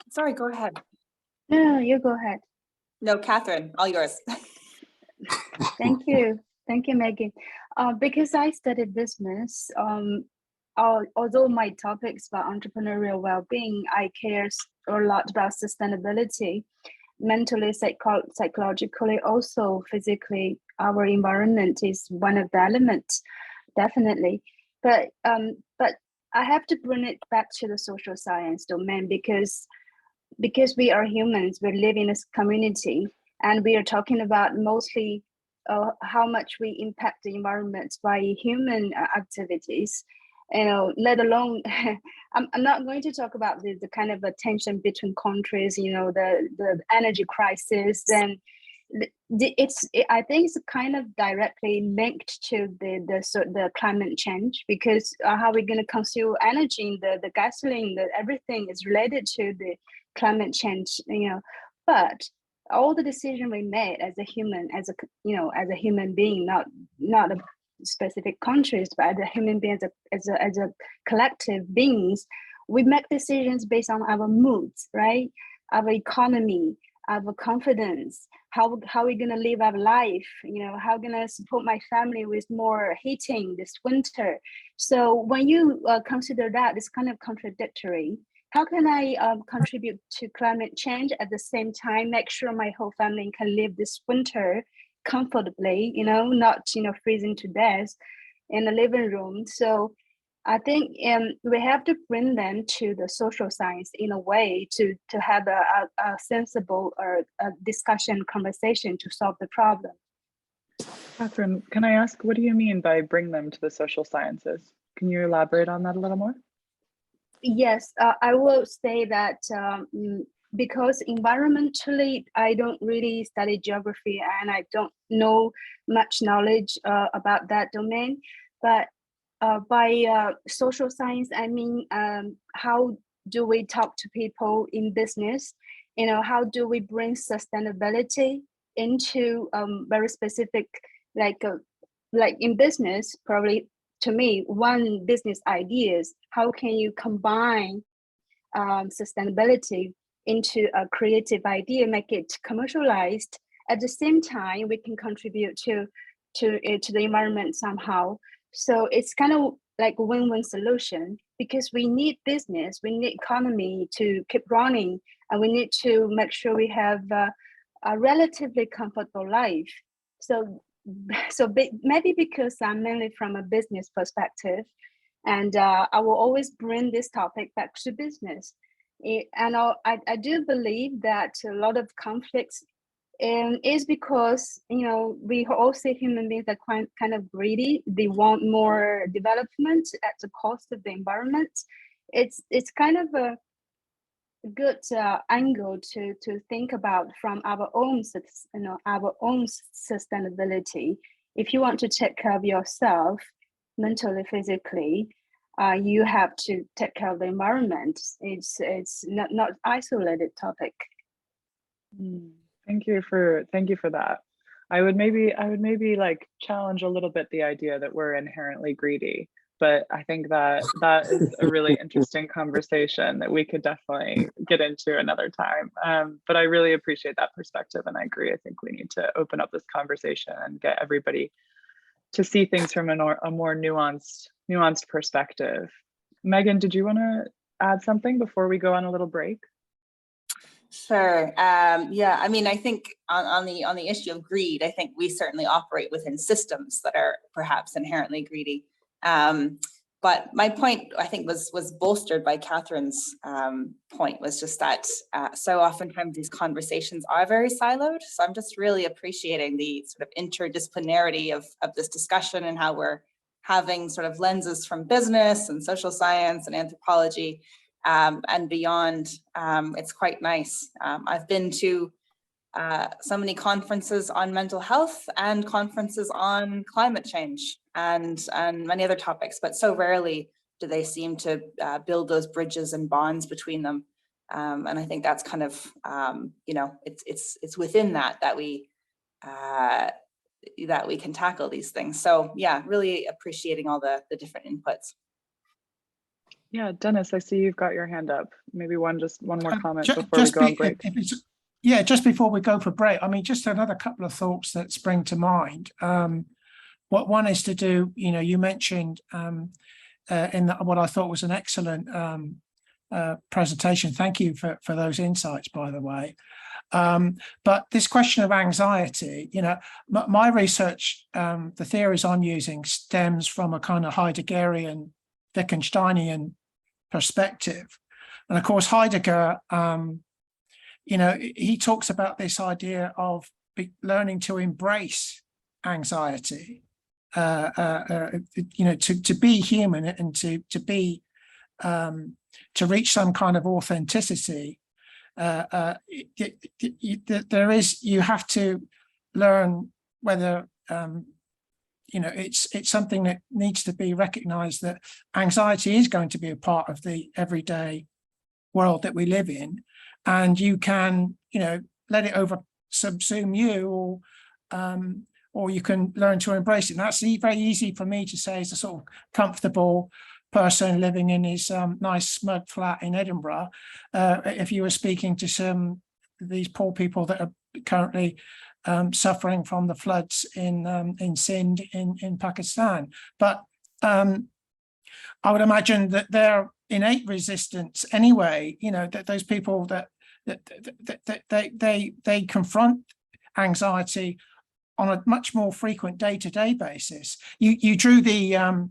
sorry, go ahead. No, you go ahead. No, Catherine, all yours. Thank you. Thank you, Maggie. Because I studied business, although my topics about entrepreneurial well-being, I care a lot about sustainability, mentally, psychologically, also physically. Our environment is one of the elements, definitely. But I have to bring it back to the social science domain, because we are humans, we live in a community, and we are talking about mostly how much we impact the environment by human activities, you know, let alone, I'm not going to talk about the kind of a tension between countries, you know, the energy crisis, and I think it's kind of directly linked to the climate change, because how we're going to consume energy, the gasoline, everything is related to the climate change, you know. But all the decision we made as a human, as a human being, not a specific countries, but as a human being, as a collective beings, we make decisions based on our moods, right? Our economy, our confidence, how we're gonna live our life, you know, how gonna support my family with more heating this winter. So when you consider that, it's kind of contradictory. How can I contribute to climate change at the same time, make sure my whole family can live this winter comfortably, you know, not, you know, freezing to death in the living room? So I think we have to bring them to the social science in a way to have a sensible or a discussion conversation to solve the problem. Catherine, can I ask, what do you mean by bring them to the social sciences? Can you elaborate on that a little more? Yes, I will say that because environmentally, I don't really study geography and I don't know much knowledge about that domain, but by social science, I mean, how do we talk to people in business? You know, how do we bring sustainability into very specific, like in business, probably to me, one business idea is how can you combine sustainability into a creative idea, make it commercialized. At the same time, we can contribute to the environment somehow. So it's kind of like a win-win solution because we need business, we need economy to keep running, and we need to make sure we have a relatively comfortable life. So maybe because I'm mainly from a business perspective, and I will always bring this topic back to business. And I do believe that a lot of conflicts is because, you know, we all see human beings are kind of greedy. They want more development at the cost of the environment. It's kind of a good angle to think about from our own, our own sustainability. If you want to take care of yourself mentally, physically, you have to take care of the environment. It's not isolated topic. Thank you for that. I would maybe like challenge a little bit the idea that we're inherently greedy, but I think that is a really interesting conversation that we could definitely get into another time. But I really appreciate that perspective, and I agree. I think we need to open up this conversation and get everybody to see things from a more nuanced perspective. Megan, did you want to add something before we go on a little break? Sure. Yeah, I mean, I think on the issue of greed, I think we certainly operate within systems that are perhaps inherently greedy. But my point, I think, was bolstered by Catherine's point, was just that so oftentimes these conversations are very siloed. So I'm just really appreciating the sort of interdisciplinarity of this discussion and how we're having sort of lenses from business and social science and anthropology and beyond. It's quite nice. I've been to so many conferences on mental health and conferences on climate change and many other topics, but so rarely do they seem to build those bridges and bonds between them. And I think that's kind of, you know, it's within that we can tackle these things. So yeah, really appreciating all the different inputs. Yeah, Dennis, I see you've got your hand up. One more comment before we go on break. Yeah, just before we go for break, I mean, just another couple of thoughts that spring to mind. What one is to do, you know, you mentioned what I thought was an excellent presentation. Thank you for those insights, by the way. But this question of anxiety, you know, my research, the theories I'm using stems from a kind of Heideggerian, Wittgensteinian perspective. And of course, Heidegger, you know, he talks about this idea of learning to embrace anxiety, you know, to be human and to reach some kind of authenticity. You have to learn whether, you know, it's something that needs to be recognized, that anxiety is going to be a part of the everyday world that we live in, and you can, you know, let it subsume you, or you can learn to embrace it. And that's very easy for me to say as a sort of comfortable person living in his nice smug flat in Edinburgh. If you were speaking to these poor people that are currently suffering from the floods in Sindh in Pakistan. But I would imagine that their innate resistance anyway, you know, that those people that they confront anxiety on a much more frequent day-to-day basis. You drew the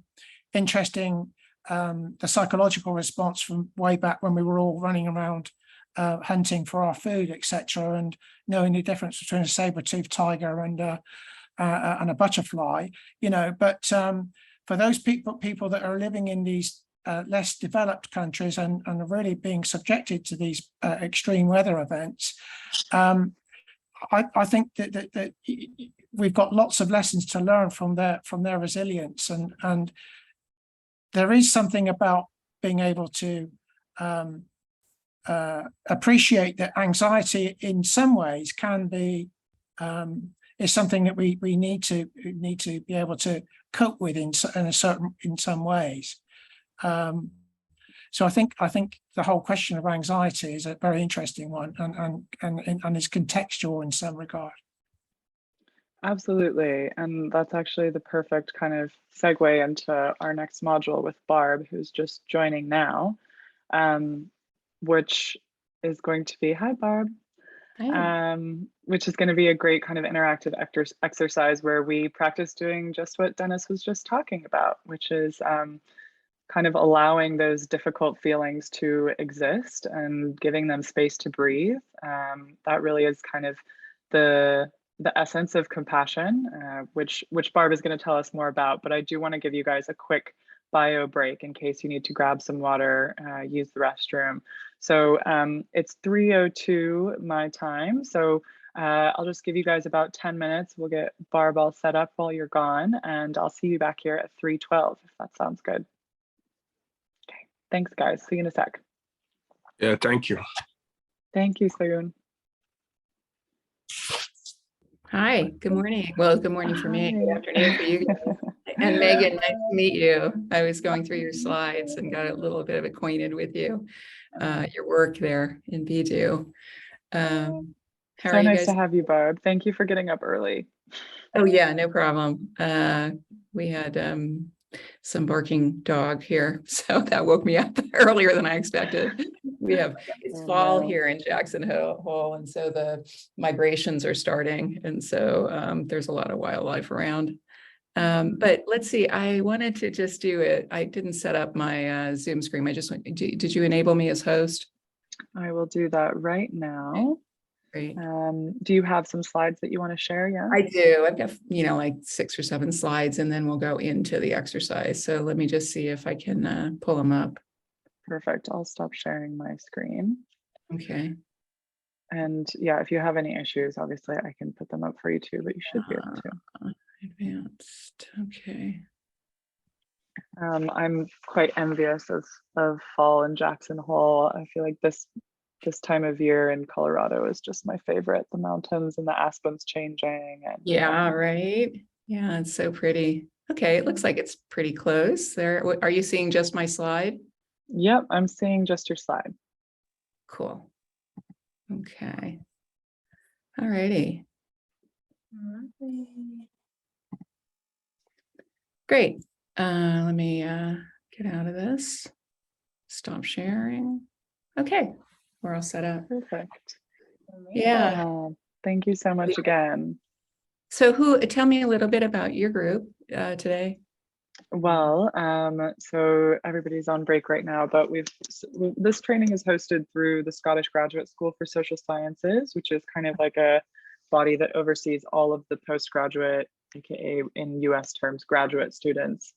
interesting the psychological response from way back when we were all running around hunting for our food, etc., and knowing the difference between a saber-toothed tiger and a butterfly, you know. But for those people that are living in these less developed countries and are really being subjected to these extreme weather events, I think that we've got lots of lessons to learn from their resilience, and there is something about being able to appreciate that anxiety in some ways can be is something that we need to be able to cope with in some ways. So I think the whole question of anxiety is a very interesting one, and is contextual in some regard. Absolutely, and that's actually the perfect kind of segue into our next module with Barb, who's just joining now, which is going to be, hi Barb, which is going to be a great kind of interactive exercise where we practice doing just what Dennis was just talking about, which is kind of allowing those difficult feelings to exist and giving them space to breathe. That really is kind of the essence of compassion, which Barb is going to tell us more about, but I do want to give you guys a quick bio break in case you need to grab some water, use the restroom. So it's 3:02 my time, so I'll just give you guys about 10 minutes. We'll get Barb all set up while you're gone, and I'll see you back here at 3:12 if that sounds good. Okay, thanks guys, see you in a sec. Yeah, thank you. Thank you, Sayun. Hi, good morning. Well, good morning for me, good afternoon for you. And Megan, nice to meet you. I was going through your slides and got a little bit acquainted with you, your work there in BeDo. How So are you nice guys? to have you, Barb. Thank you for getting up early. Oh yeah, no problem. We had some barking dog here, so that woke me up earlier than I expected. It's fall here in Jackson Hole, and so the migrations are starting, and so there's a lot of wildlife around. But let's see, I wanted to just do it. I didn't set up my Zoom screen. I just went, did you enable me as host? I will do that right now. Great. Do you have some slides that you want to share? Yeah, I do. I've got, like 6 or 7 slides, and then we'll go into the exercise. So let me just see if I can pull them up. Perfect. I'll stop sharing my screen. Okay. And yeah, if you have any issues, obviously I can put them up for you too, but you should be able to. Advanced. Okay. I'm quite envious of fall in Jackson Hole. I feel like this time of year in Colorado is just my favorite. The mountains and the aspens changing. And, yeah, right. Yeah, it's so pretty. Okay, it looks like it's pretty close there. Are you seeing just my slide? Yep, I'm seeing just your slide. Cool. Okay. All righty. Great. Let me get out of this. Stop sharing. Okay, we're all set up. Perfect. Yeah. Thank you so much again. So tell me a little bit about your group today. Well, so everybody's on break right now, but this training is hosted through the Scottish Graduate School for Social Sciences, which is kind of like a body that oversees all of the postgraduate, aka in US terms, graduate students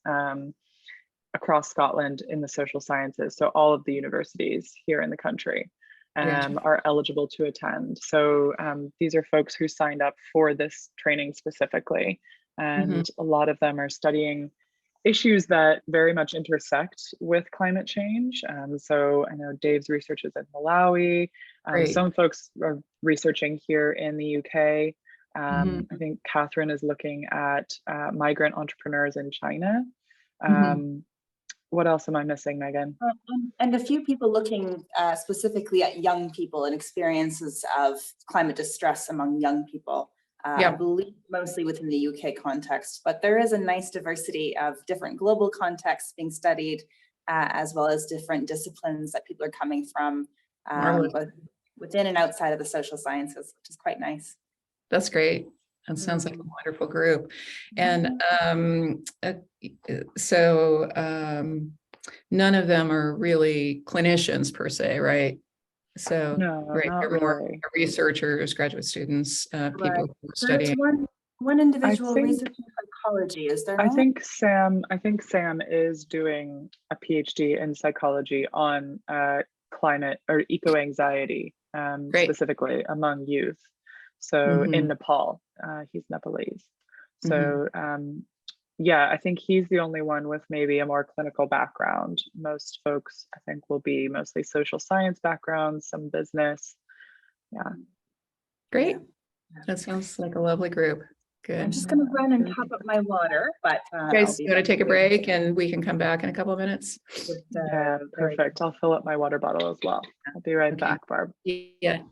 across Scotland in the social sciences. So all of the universities here in the country are eligible to attend. So these are folks who signed up for this training specifically, and a lot of them are studying issues that very much intersect with climate change. So I know Dave's research is in Malawi. Some folks are researching here in the UK. I think Catherine is looking at migrant entrepreneurs in China. What else am I missing, Megan? And a few people looking specifically at young people and experiences of climate distress among young people. I believe mostly within the UK context, but there is a nice diversity of different global contexts being studied, as well as different disciplines that people are coming from, both within and outside of the social sciences, which is quite nice. That's great. That sounds like a wonderful group. And none of them are really clinicians per se, right? So, No, right, not they're more really. researchers, graduate students, people Right. who are There's studying. one individual think- researching psychology, is there I not? think Sam is doing a PhD in psychology on climate or eco-anxiety, Great. specifically among youth. So in Mhm. Nepal, he's Nepalese. So yeah, I think he's the only one with maybe a more clinical background. Most folks, I think, will be mostly social science backgrounds, some business. Yeah. Great. That sounds like a lovely group. Good. I'm just gonna run and top up my water, but Guys, you want to take a break and we can come back in a couple of minutes? Yeah, perfect. I'll fill up my water bottle as well. I'll be right Okay. back, Barb. Yeah.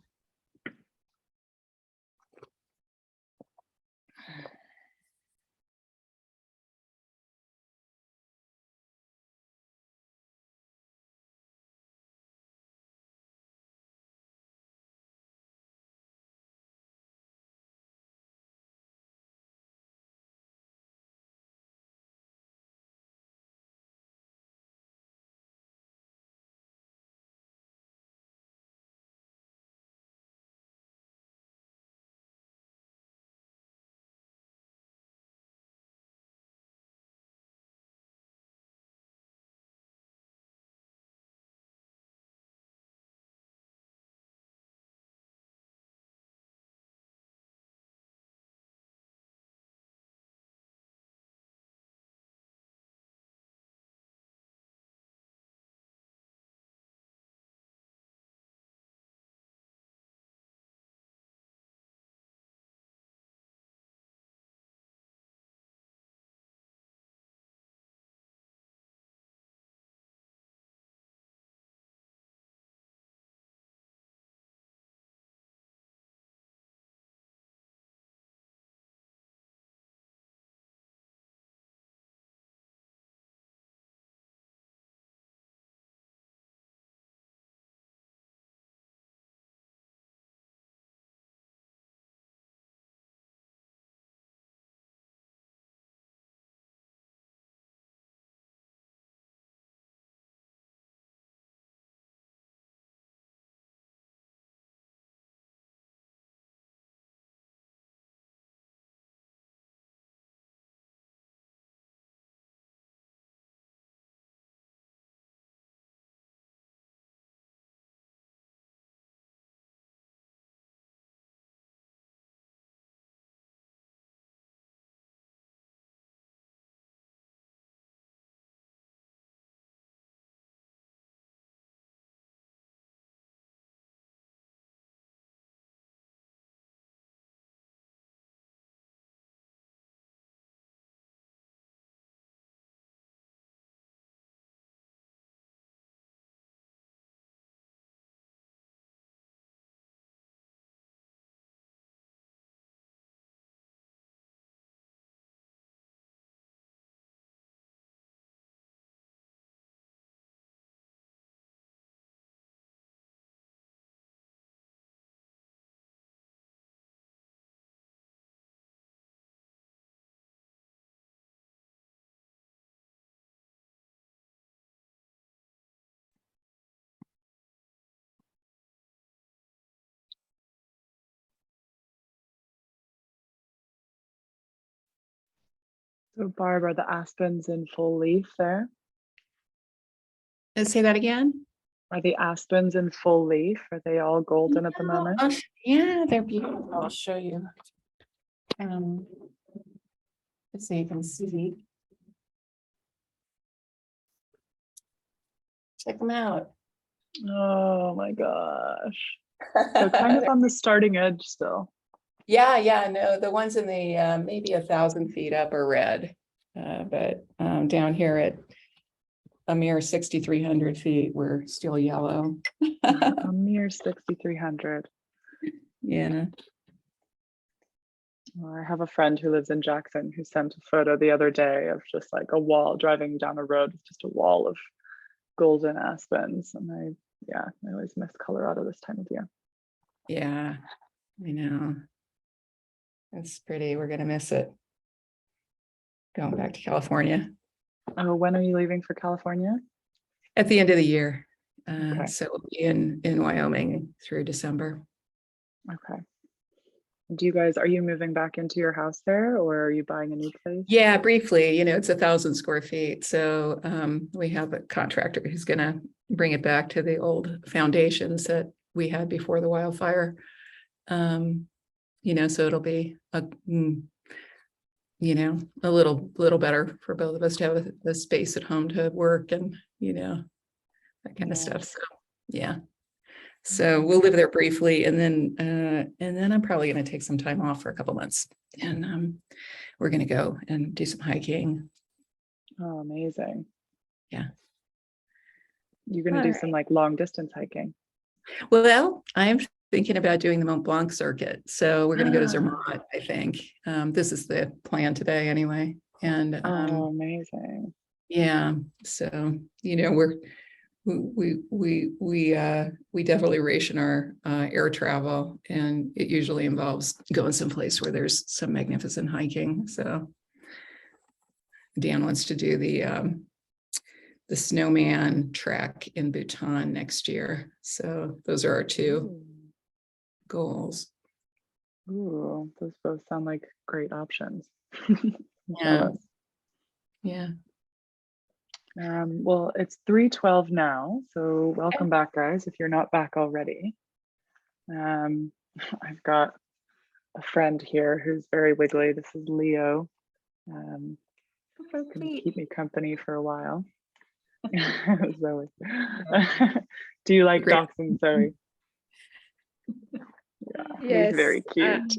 So Barb, are the aspens in full leaf there? Let's say that again. Are the aspens in full leaf? Are they all golden at the moment? Yeah, they're beautiful. I'll show you. Let's see, you can see. Check them out. Oh my gosh. So kind of on the starting edge still. Yeah, no, the ones in the maybe 1,000 feet up are red, but down here at a mere 6,300 feet, we're still yellow. A mere 6,300. Yeah. Well, I have a friend who lives in Jackson who sent a photo the other day of just like a wall, driving down a road with just a wall of golden aspens. And I always miss Colorado this time of year. Yeah, I know. It's pretty. We're gonna miss it. Going back to California. Oh, when are you leaving for California? at the end of the year. Okay. So we'll be in Wyoming through December. Okay. Do you guys, are you moving back into your house there, or are you buying a new place? Yeah, briefly, it's 1,000 square feet. So we have a contractor who's going to bring it back to the old foundations that we had before the wildfire. So it'll be a little better for both of us to have a space at home to work and, that kind of stuff. So, yeah. So we'll live there briefly, and then I'm probably going to take some time off for a couple months, and we're going to go and do some hiking. Oh, amazing. Yeah. You're going to do some like long distance hiking. Well, I'm thinking about doing the Mont Blanc circuit. So we're going to go to Zermatt, I think. This is the plan today anyway. And amazing. Yeah. So, we definitely ration our air travel, and it usually involves going someplace where there's some magnificent hiking. So Dan wants to do the snowman trek in Bhutan next year. So those are our two goals. Ooh, those both sound like great options. Yeah. Yeah. Well, it's 3:12 now, so welcome back, guys, if you're not back already. I've got a friend here who's very wiggly. This is Leo. Can keep me company for a while. Zoe. Do you like dachshunds, Zoe? Yeah, Yes, he's very cute.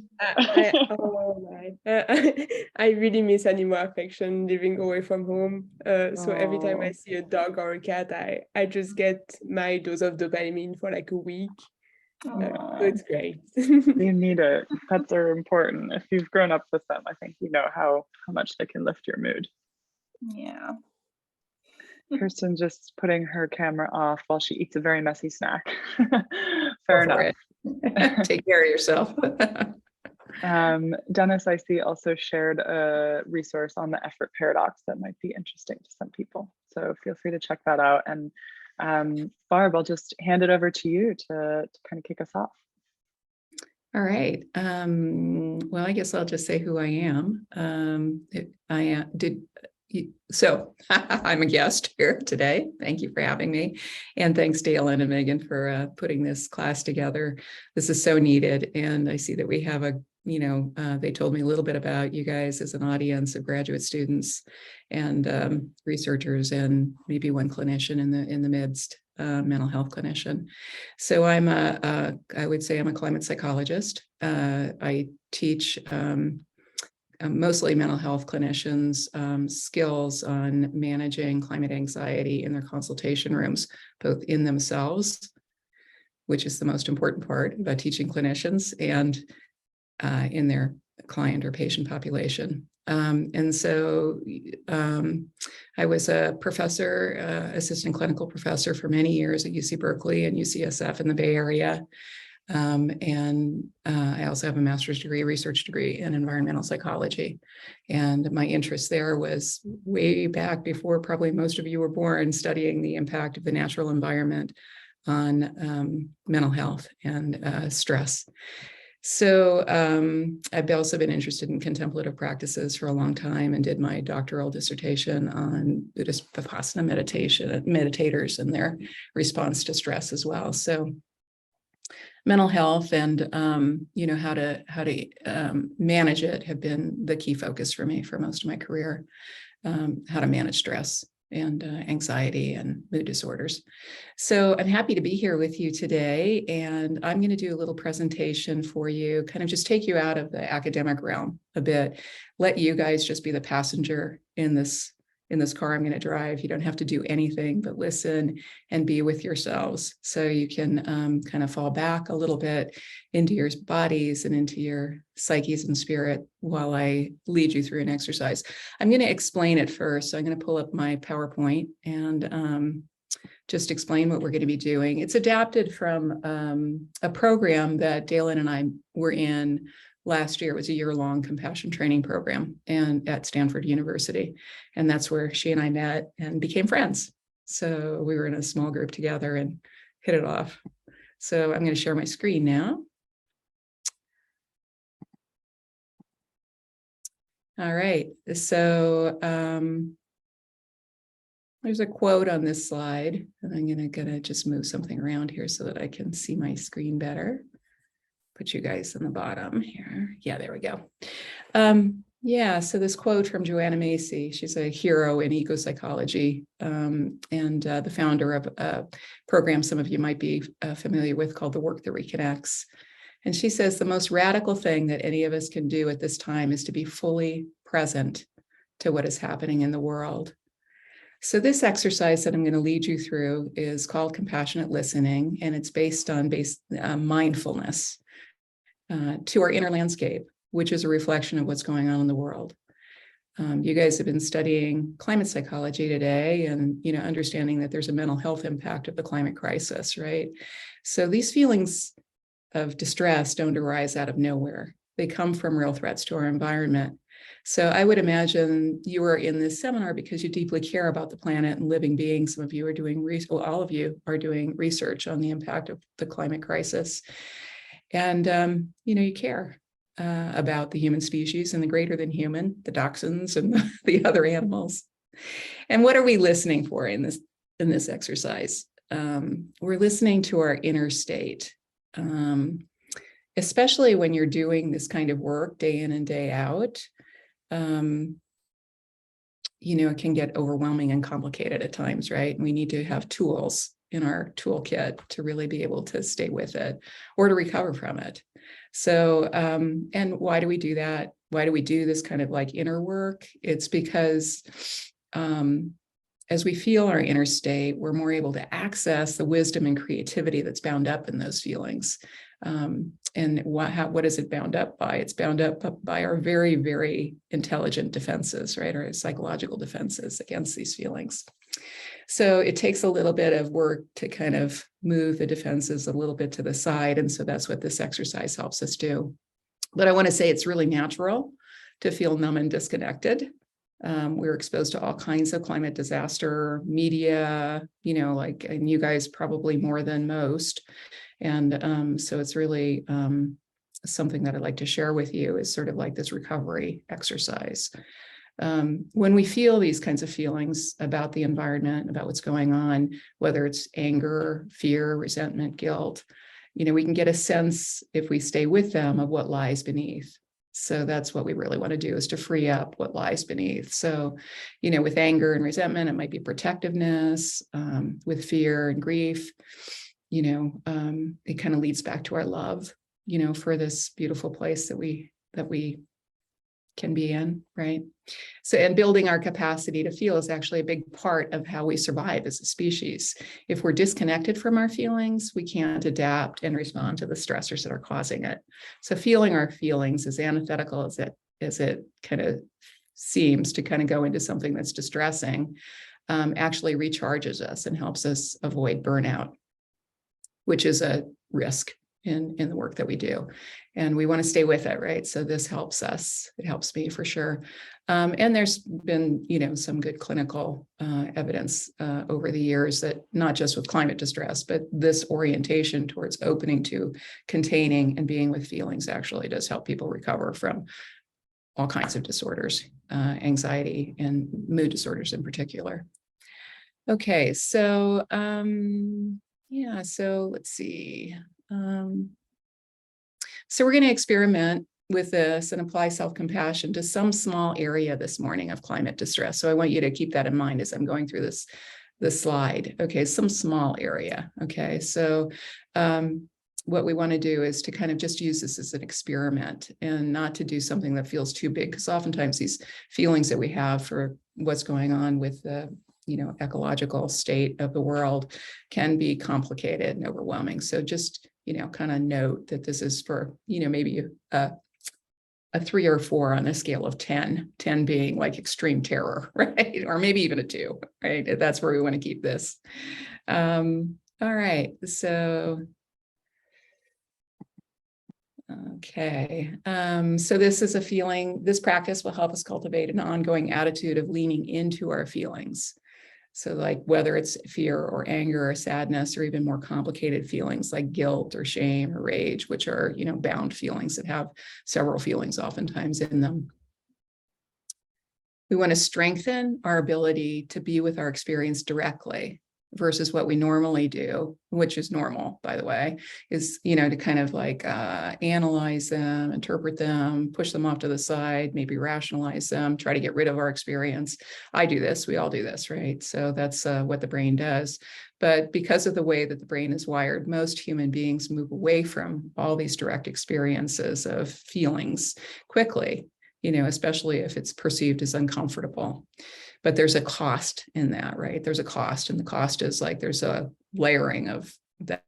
I really miss animal affection living away from home. So every time I see a dog or a cat, I just get my dose of dopamine for like a week. So it's great. You need it. Pets are important. If you've grown up with them, I think you know how much they can lift your mood. Yeah. Kirsten just putting her camera off while she eats a very messy snack. Fair enough. Take care of yourself. Dennis, I see, also shared a resource on the effort paradox that might be interesting to some people. So feel free to check that out. And Barb, I'll just hand it over to you to kind of kick us off. All right. Well, I guess I'll just say who I am. So I'm a guest here today. Thank you for having me. And thanks, Dalen and Megan, for putting this class together. This is so needed. And I see that we have they told me a little bit about you guys as an audience of graduate students and researchers, and maybe one clinician in the midst, mental health clinician. So I would say I'm a climate psychologist. I teach mostly mental health clinicians skills on managing climate anxiety in their consultation rooms, both in themselves, which is the most important part about teaching clinicians, and in their client or patient population. And so I was a professor, assistant clinical professor for many years at UC Berkeley and UCSF in the Bay Area. And I also have a master's degree, research degree in environmental psychology. And my interest there was way back before probably most of you were born, studying the impact of the natural environment on mental health and stress. So I've also been interested in contemplative practices for a long time, and did my doctoral dissertation on Buddhist Vipassana meditators and their response to stress as well. So mental health and how to manage it have been the key focus for me for most of my career. How to manage stress and anxiety and mood disorders. So I'm happy to be here with you today, and I'm going to do a little presentation for you, kind of just take you out of the academic realm a bit, let you guys just be the passenger in this car I'm going to drive. You don't have to do anything but listen and be with yourselves, so you can kind of fall back a little bit into your bodies and into your psyches and spirit while I lead you through an exercise. I'm going to explain it first. So I'm going to pull up my PowerPoint and just explain what we're going to be doing. It's adapted from a program that Dalen and I were in last year. It was a year-long compassion training program and at Stanford University. And that's where she and I met and became friends. So we were in a small group together and hit it off. So I'm going to share my screen now. All right, so there's a quote on this slide, and I'm gonna just move something around here so that I can see my screen better. Put you guys on the bottom here. Yeah, there we go. Yeah, so this quote from Joanna Macy, she's a hero in eco-psychology, and the founder of a program some of you might be familiar with called The Work That Reconnects. And she says the most radical thing that any of us can do at this time is to be fully present to what is happening in the world. So this exercise that I'm going to lead you through is called compassionate listening, and it's based on mindfulness to our inner landscape, which is a reflection of what's going on in the world. You guys have been studying climate psychology today, and understanding that there's a mental health impact of the climate crisis, right? So these feelings of distress don't arise out of nowhere. They come from real threats to our environment. So I would imagine you are in this seminar because you deeply care about the planet and living beings. Some of you are doing, all of you are doing research on the impact of the climate crisis. And, you care about the human species and the greater than human, the dachshunds and the other animals. And what are we listening for in this exercise? We're listening to our inner state. Especially when you're doing this kind of work day in and day out, it can get overwhelming and complicated at times, right? We need to have tools in our toolkit to really be able to stay with it or to recover from it. So, and why do we do that? Why do we do this kind of like inner work? It's because as we feel our inner state, we're more able to access the wisdom and creativity that's bound up in those feelings. And what is it bound up by? It's bound up by our very, very intelligent defenses, right? Our psychological defenses against these feelings. So it takes a little bit of work to kind of move the defenses a little bit to the side. And so that's what this exercise helps us do. But I want to say it's really natural to feel numb and disconnected. We're exposed to all kinds of climate disaster, media, and you guys probably more than most. And so it's really something that I'd like to share with you is sort of like this recovery exercise. When we feel these kinds of feelings about the environment, about what's going on, whether it's anger, fear, resentment, guilt, we can get a sense if we stay with them of what lies beneath. So that's what we really want to do, is to free up what lies beneath. So, with anger and resentment, it might be protectiveness. With fear and grief, it kind of leads back to our love, for this beautiful place that we can be in, right? So, and building our capacity to feel is actually a big part of how we survive as a species. If we're disconnected from our feelings, we can't adapt and respond to the stressors that are causing it. So feeling our feelings, as antithetical as it kind of seems to kind of go into something that's distressing, actually recharges us and helps us avoid burnout, which is a risk in the work that we do. And we want to stay with it, right? So this helps us. It helps me for sure. And there's been, some good clinical evidence over the years that not just with climate distress, but this orientation towards opening to containing and being with feelings actually does help people recover from all kinds of disorders, anxiety and mood disorders in particular. Okay, so yeah, so let's see. So we're going to experiment with this and apply self-compassion to some small area this morning of climate distress. So I want you to keep that in mind as I'm going through this slide. Okay, some small area. Okay, so what we want to do is to kind of just use this as an experiment and not to do something that feels too big, because oftentimes these feelings that we have for what's going on with the ecological state of the world can be complicated and overwhelming. So just, kind of note that this is for, maybe a 3 or 4 on a scale of 10, 10 being like extreme terror, right? Or maybe even a 2, right? That's where we want to keep this. All right, so okay, so this is a feeling, this practice will help us cultivate an ongoing attitude of leaning into our feelings. So like whether it's fear or anger or sadness, or even more complicated feelings like guilt or shame or rage, which are, bound feelings that have several feelings oftentimes in them. We want to strengthen our ability to be with our experience directly versus what we normally do, which is normal, by the way, is, to kind of like analyze them, interpret them, push them off to the side, maybe rationalize them, try to get rid of our experience. I do this, we all do this, right? So that's what the brain does. But because of the way that the brain is wired, most human beings move away from all these direct experiences of feelings quickly, especially if it's perceived as uncomfortable. But there's a cost in that, right? There's a cost, and the cost is like there's a layering of that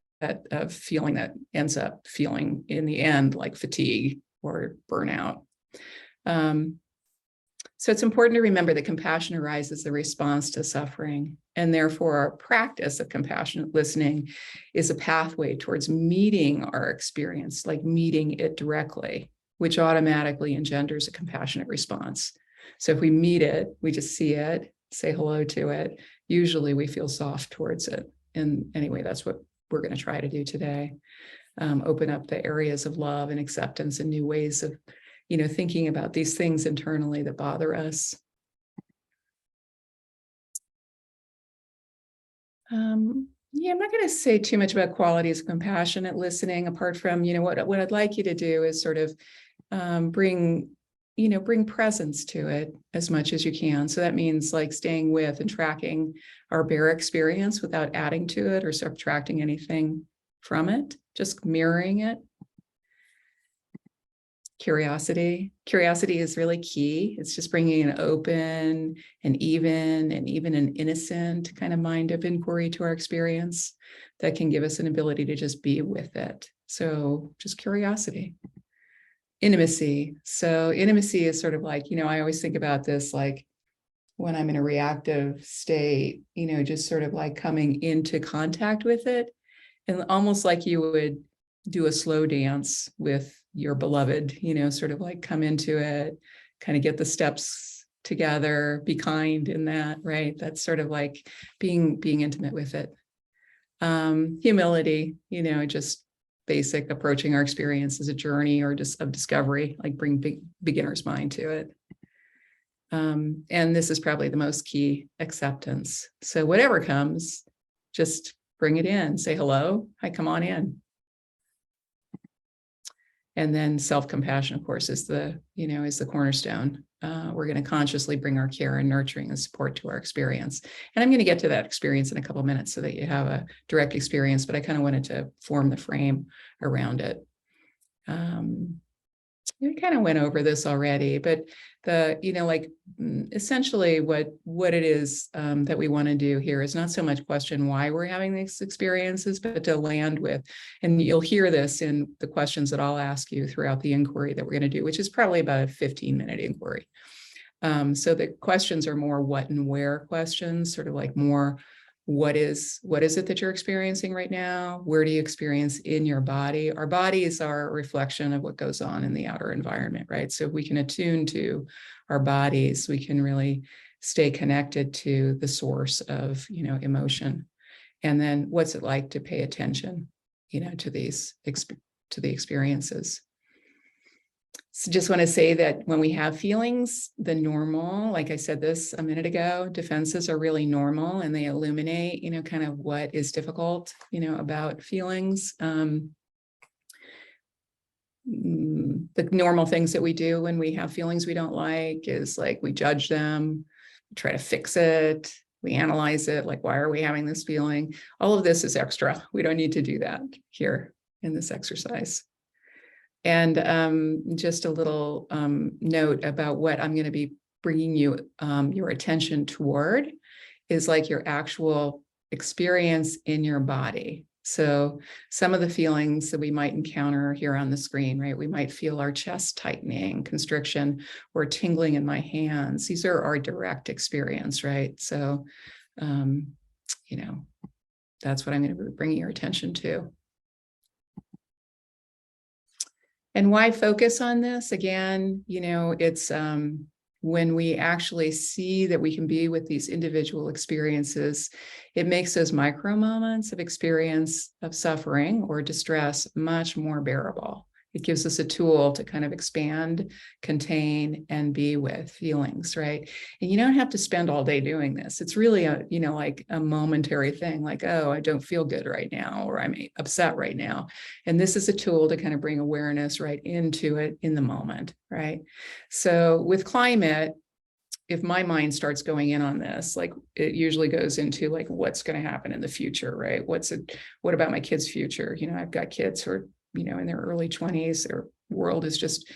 of feeling that ends up feeling in the end like fatigue or burnout. So it's important to remember that compassion arises as a response to suffering, and therefore our practice of compassionate listening is a pathway towards meeting our experience, like meeting it directly, which automatically engenders a compassionate response. So if we meet it, we just see it, say hello to it, usually we feel soft towards it. And anyway, that's what we're going to try to do today. Open up the areas of love and acceptance and new ways of, thinking about these things internally that bother us. Yeah, I'm not going to say too much about qualities of compassionate listening, apart from, what I'd like you to do is sort of bring presence to it as much as you can. So that means like staying with and tracking our bare experience without adding to it or subtracting anything from it, just mirroring it. Curiosity is really key. It's just bringing an open and even an innocent kind of mind of inquiry to our experience that can give us an ability to just be with it. So just curiosity. Intimacy. So intimacy is sort of like, I always think about this like when I'm in a reactive state, just sort of like coming into contact with it, and almost like you would do a slow dance with your beloved, sort of like come into it, kind of get the steps together, be kind in that, right? That's sort of like being intimate with it. Humility, just basic approaching our experience as a journey or just of discovery, like bring beginner's mind to it. And this is probably the most key, acceptance. So whatever comes, just bring it in, say hello, hi, come on in. And then self-compassion, of course, is the cornerstone. We're going to consciously bring our care and nurturing and support to our experience. And I'm going to get to that experience in a couple of minutes so that you have a direct experience, but I kind of wanted to form the frame around it. We kind of went over this already, but essentially what it is that we want to do here is not so much question why we're having these experiences, but to land with, and you'll hear this in the questions that I'll ask you throughout the inquiry that we're going to do, which is probably about a 15-minute inquiry. So the questions are more what and where questions, sort of like more what is it that you're experiencing right now? Where do you experience in your body? Our bodies are a reflection of what goes on in the outer environment, right? So if we can attune to our bodies, we can really stay connected to the source of, emotion. And then what's it like to pay attention, to the experiences. So just want to say that when we have feelings, the normal, like I said this a minute ago, defenses are really normal, and they illuminate, kind of what is difficult, about feelings. The normal things that we do when we have feelings we don't like is like we judge them, try to fix it, we analyze it, like why are we having this feeling? All of this is extra. We don't need to do that here in this exercise. And just a little note about what I'm going to be bringing you your attention toward is like your actual experience in your body. So some of the feelings that we might encounter here on the screen, right? We might feel our chest tightening, constriction, or tingling in my hands. These are our direct experience, right? So, that's what I'm going to be bringing your attention to. And why focus on this? Again, it's when we actually see that we can be with these individual experiences, it makes those micro moments of experience of suffering or distress much more bearable. It gives us a tool to kind of expand, contain, and be with feelings, right? And you don't have to spend all day doing this. It's really a, like a momentary thing, like, oh, I don't feel good right now, or I'm upset right now. And this is a tool to kind of bring awareness right into it in the moment, right? So with climate, if my mind starts going in on this, like it usually goes into like, what's going to happen in the future, right? What about my kids' future? I've got kids who are, in their early 20s, their world is just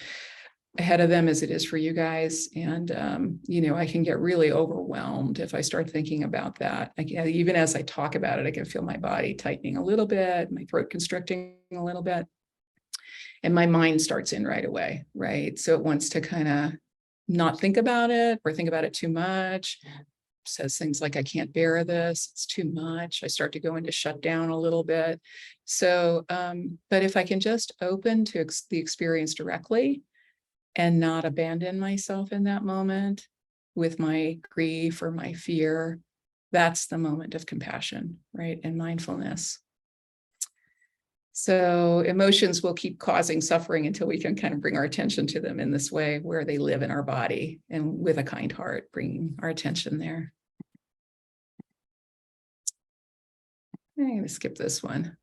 ahead of them as it is for you guys. And, I can get really overwhelmed if I start thinking about that. Even as I talk about it, I can feel my body tightening a little bit, my throat constricting a little bit. And my mind starts in right away, right? So it wants to kind of not think about it or think about it too much. Says things like, I can't bear this, it's too much. I start to go into shutdown a little bit. So, but if I can just open to the experience directly and not abandon myself in that moment with my grief or my fear, that's the moment of compassion, right? And mindfulness. So emotions will keep causing suffering until we can kind of bring our attention to them in this way where they live in our body, and with a kind heart, bringing our attention there. I'm going to skip this one.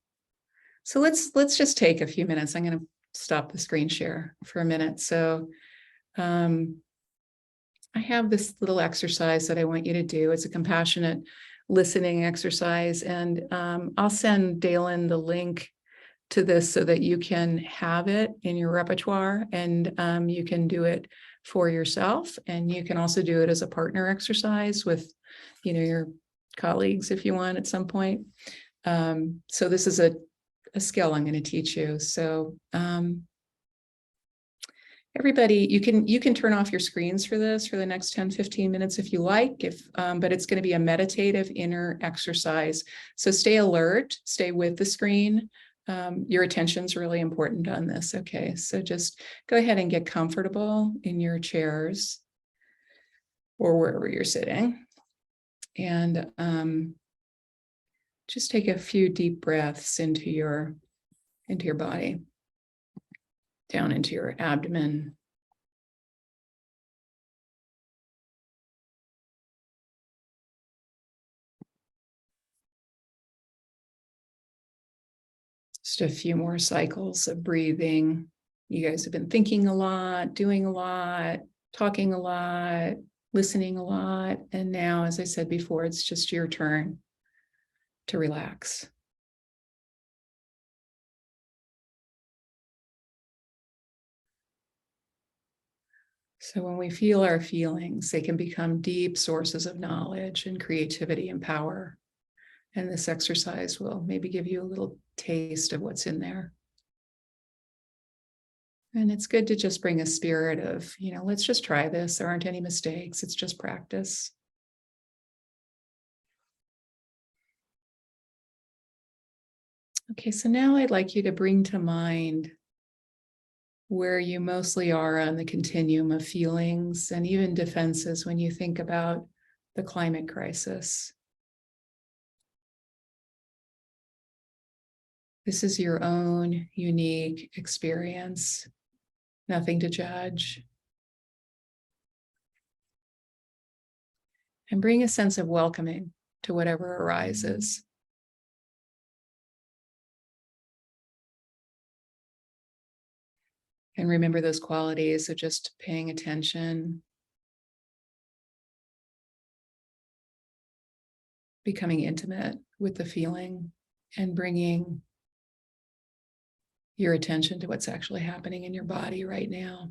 So let's just take a few minutes. I'm going to stop the screen share for a minute. So I have this little exercise that I want you to do. It's a compassionate listening exercise. And I'll send Dalen the link to this so that you can have it in your repertoire, and you can do it for yourself. And you can also do it as a partner exercise with, your colleagues if you want at some point. So this is a skill I'm going to teach you. So everybody, you can turn off your screens for this for the next 10-15 minutes if you like, but it's going to be a meditative inner exercise. So stay alert, stay with the screen. Your attention is really important on this. Okay, so just go ahead and get comfortable in your chairs or wherever you're sitting. And just take a few deep breaths into your body, down into your abdomen. Just a few more cycles of breathing. You guys have been thinking a lot, doing a lot, talking a lot, listening a lot. And now, as I said before, it's just your turn to relax. So when we feel our feelings, they can become deep sources of knowledge and creativity and power. And this exercise will maybe give you a little taste of what's in there. And it's good to just bring a spirit of, let's just try this. There aren't any mistakes. It's just practice. Okay, so now I'd like you to bring to mind where you mostly are on the continuum of feelings and even defenses when you think about the climate crisis. This is your own unique experience, nothing to judge. And bring a sense of welcoming to whatever arises. And remember those qualities of just paying attention, becoming intimate with the feeling, and bringing your attention to what's actually happening in your body right now.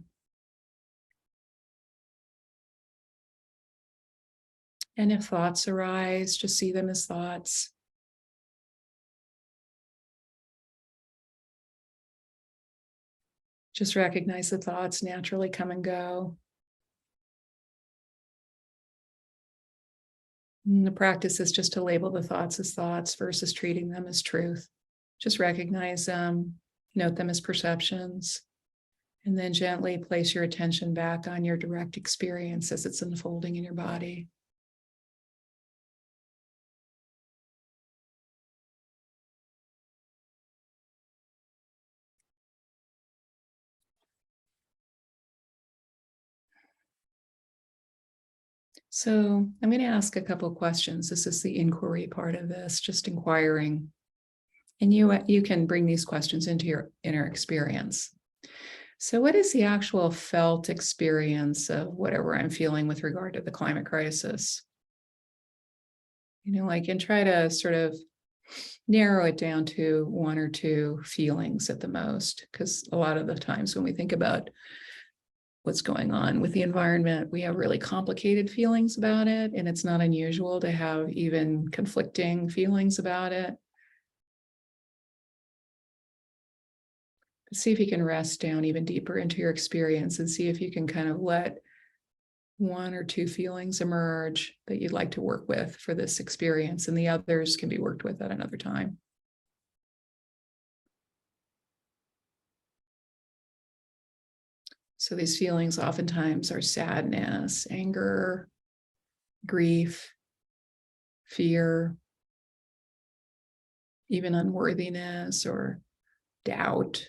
And if thoughts arise, just see them as thoughts. Just recognize the thoughts naturally come and go. And the practice is just to label the thoughts as thoughts versus treating them as truth. Just recognize them, note them as perceptions, And then gently place your attention back on your direct experience as it's unfolding in your body. So I'm going to ask a couple of questions. This is the inquiry part of this, just inquiring. And you can bring these questions into your inner experience. So what is the actual felt experience of whatever I'm feeling with regard to the climate crisis? And try to sort of narrow it down to one or two feelings at the most, because a lot of the times when we think about what's going on with the environment, we have really complicated feelings about it, and it's not unusual to have even conflicting feelings about it. See if you can rest down even deeper into your experience and see if you can kind of let one or two feelings emerge that you'd like to work with for this experience, and the others can be worked with at another time. So these feelings oftentimes are sadness, anger, grief, fear, even unworthiness or doubt.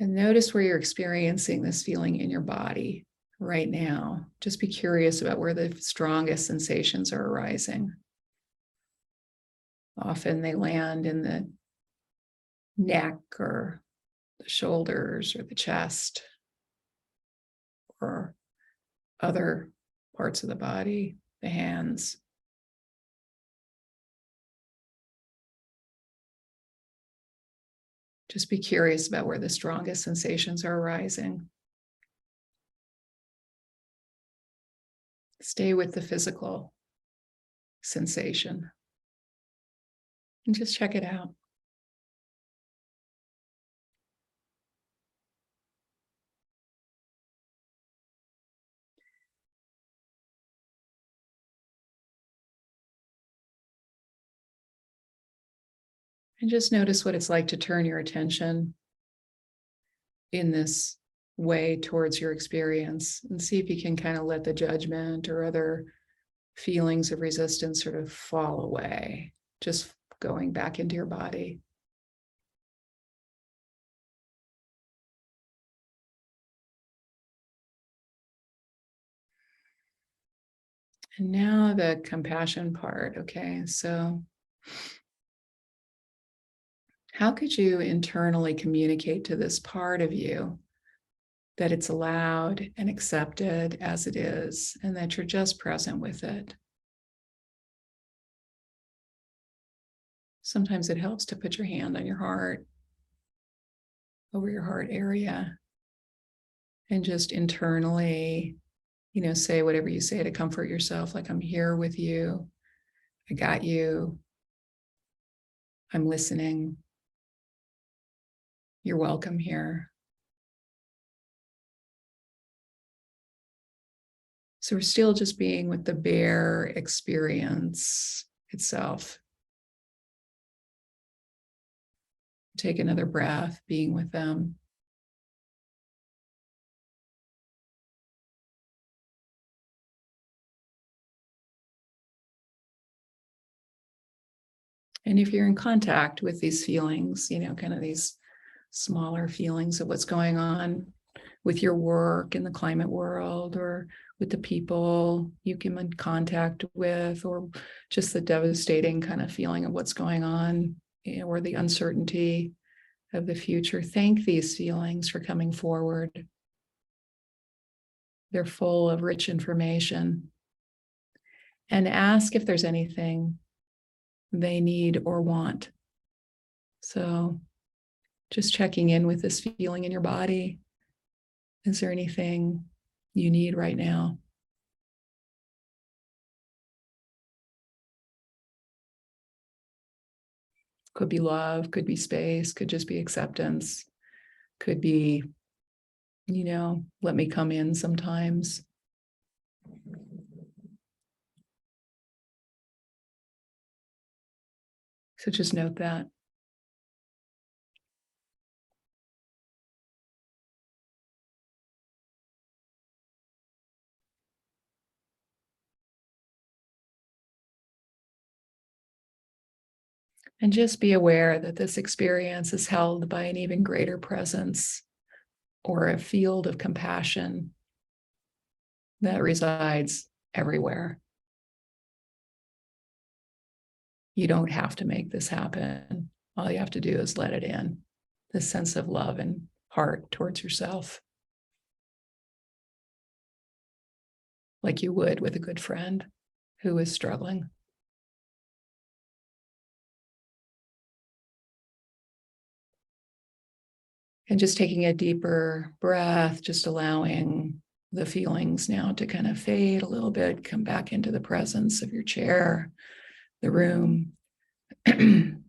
And notice where you're experiencing this feeling in your body right now. Just be curious about where the strongest sensations are arising. Often they land in the neck or the shoulders or the chest or other parts of the body, the hands. Just be curious about where the strongest sensations are arising. Stay with the physical sensation and just check it out. And just notice what it's like to turn your attention in this way towards your experience, and see if you can kind of let the judgment or other feelings of resistance sort of fall away, just going back into your body. And now the compassion part. Okay, so how could you internally communicate to this part of you that it's allowed and accepted as it is, and that you're just present with it? Sometimes it helps to put your hand on your heart, over your heart area, and just internally, say whatever you say to comfort yourself, like, I'm here with you, I got you, I'm listening, you're welcome here. So we're still just being with the bare experience itself. Take another breath, being with them. And if you're in contact with these feelings, kind of these smaller feelings of what's going on with your work in the climate world, or with the people you come in contact with, or just the devastating kind of feeling of what's going on, or the uncertainty of the future, thank these feelings for coming forward. They're full of rich information. And ask if there's anything they need or want. So just checking in with this feeling in your body. Is there anything you need right now? Could be love, could be space, could just be acceptance, could be, let me come in sometimes. So just note that. And just be aware that this experience is held by an even greater presence or a field of compassion that resides everywhere. You don't have to make this happen. All you have to do is let it in, this sense of love and heart towards yourself, like you would with a good friend who is struggling. And just taking a deeper breath, just allowing the feelings now to kind of fade a little bit, come back into the presence of your chair, the room. And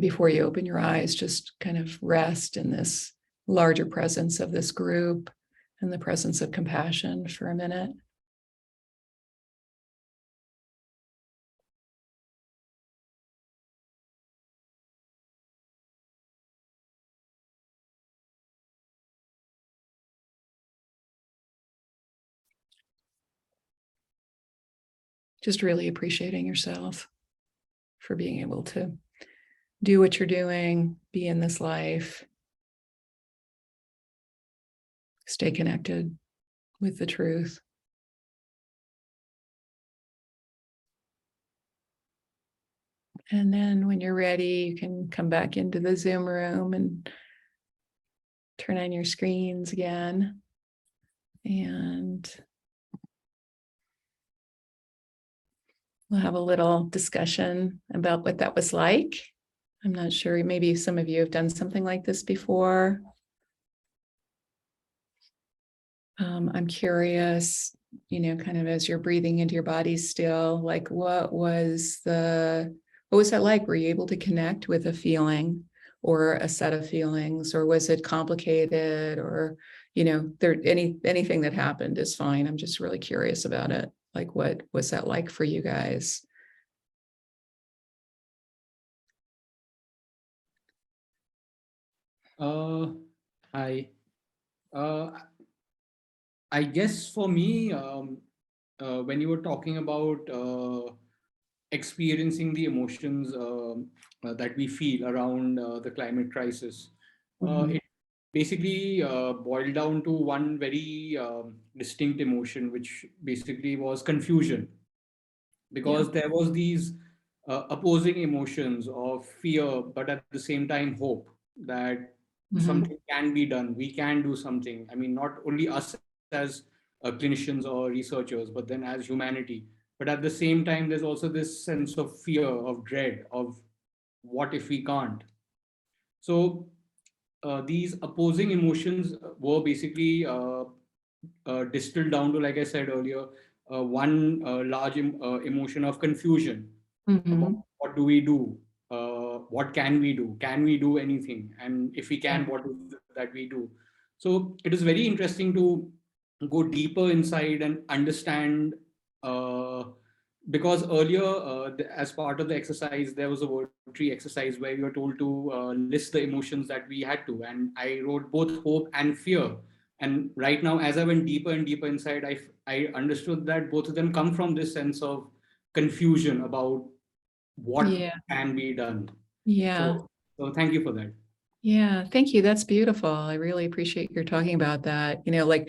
before you open your eyes, just kind of rest in this larger presence of this group and the presence of compassion for a minute. Just really appreciating yourself for being able to do what you're doing, be in this life, stay connected with the truth. And then when you're ready, you can come back into the Zoom room and turn on your screens again. And we'll have a little discussion about what that was like. I'm not sure, maybe some of you have done something like this before. I'm curious, kind of as you're breathing into your body still, like what was that like? Were you able to connect with a feeling or a set of feelings, or was it complicated, or, anything that happened is fine. I'm just really curious about it. Like, what was that like for you guys? Hi. I guess for me, when you were talking about experiencing the emotions that we feel around the climate crisis, it basically boiled down to one very distinct emotion, which basically was confusion, because there was these opposing emotions of fear, but at the same time hope that something can be done. We can do something. I mean, not only us as clinicians or researchers, but then as humanity. But at the same time, there's also this sense of fear, of dread, of what if we can't. So these opposing emotions were basically distilled down to, like I said earlier, one large emotion of confusion. About what do we do? What can we do? Can we do anything? And if we can, what is it that we do? So it is very interesting to go deeper inside and understand, because earlier, as part of the exercise, there was a word tree exercise where we were told to list the emotions that we had to. And I wrote both hope and fear. And right now, as I went deeper and deeper inside, I understood that both of them come from this sense of confusion about what can be done. Yeah. So thank you for that. Yeah, thank you. That's beautiful. I really appreciate your talking about that. I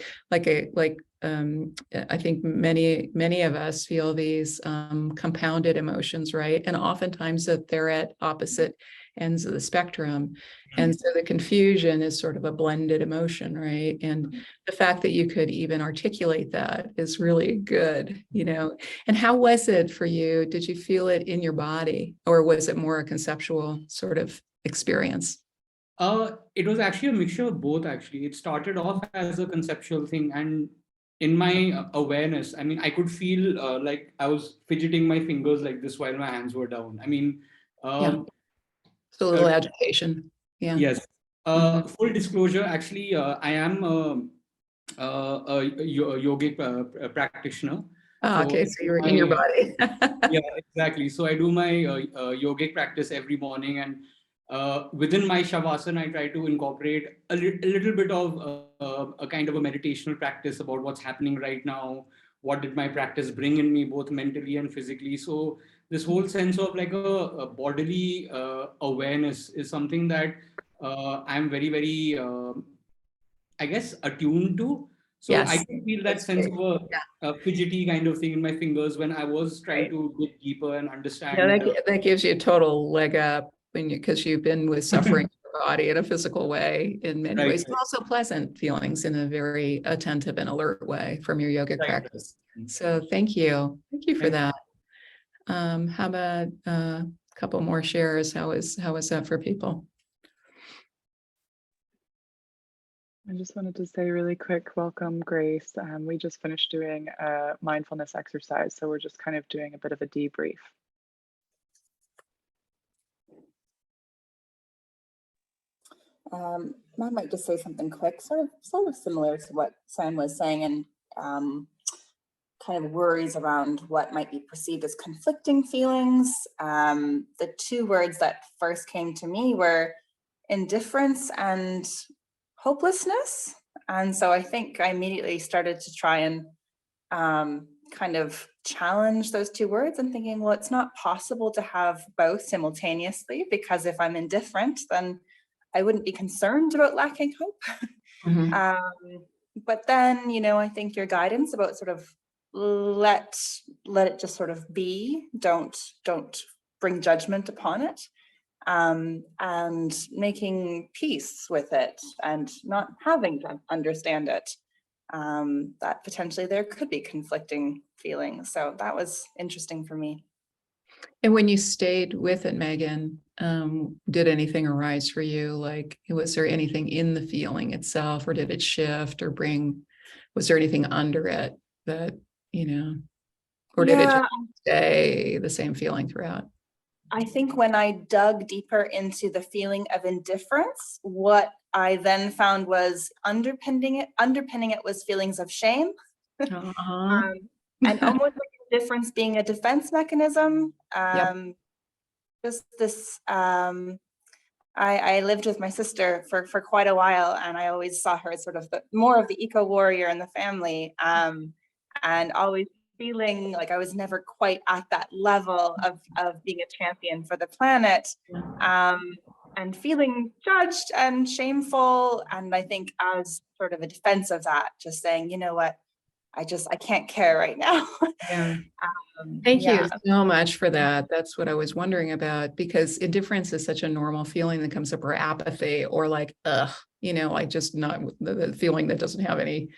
think many of us feel these compounded emotions, right? And oftentimes that they're at opposite ends of the spectrum. And so the confusion is sort of a blended emotion, right? And the fact that you could even articulate that is really good, And how was it for you? Did you feel it in your body, or was it more a conceptual sort of experience? It was actually a mixture of both, actually. It started off as a conceptual thing, and in my awareness, I mean, I could feel like I was fidgeting my fingers like this while my hands were down. I mean, So a little agitation. Yeah. Yes. Full disclosure, actually, I am a yogic practitioner. Okay, so you're in your body. Yeah, exactly. So I do my yogic practice every morning, and within my shavasana, I try to incorporate a little bit of a kind of a meditational practice about what's happening right now, what did my practice bring in me, both mentally and physically. So this whole sense of like a bodily awareness is something that I'm very, very, I guess, attuned to. So I Yes. can feel that That's sense great. of a fidgety kind of thing in my fingers when I was trying to dig deeper and understand. Yeah, that gives you a total leg up when because you've been with suffering in your body in a physical way in many ways. It's also pleasant feelings in a very attentive and alert way from your yogic practice. So thank you for that. How about a couple more shares? How is that for people? I just wanted to say really quick, welcome, Grace. We just finished doing a mindfulness exercise, so we're just kind of doing a bit of a debrief. I might just say something quick, sort of similar to what Sam was saying, and kind of worries around what might be perceived as conflicting feelings. The two words that first came to me were indifference and hopelessness. And so I think I immediately started to try and kind of challenge those two words and thinking, well, it's not possible to have both simultaneously, because if I'm indifferent, then I wouldn't be concerned about lacking hope. But then, you know, I think your guidance about sort of let it just sort of be, don't bring judgment upon it, and making peace with it and not having to understand it, that potentially there could be conflicting feelings. So that was interesting for me. And when you stayed with it, Megan, did anything arise for you? Like, was there anything in the feeling itself, or did it shift or was there anything under it that, you know, or did it just stay the same feeling throughout? I think when I dug deeper into the feeling of indifference, what I then found was underpinning it was feelings of shame. And almost like indifference being a defense mechanism. Just this, I lived with my sister for quite a while, and I always saw her as sort of more of the eco warrior in the family, and always feeling like I was never quite at that level of being a champion for the planet, and feeling judged and shameful. And I think as sort of a defense of that, just saying, you know what, I can't care right now. Thank you so much for that. That's what I was wondering about, because indifference is such a normal feeling that comes up, or apathy, or like, you know, like just not the feeling that doesn't have any,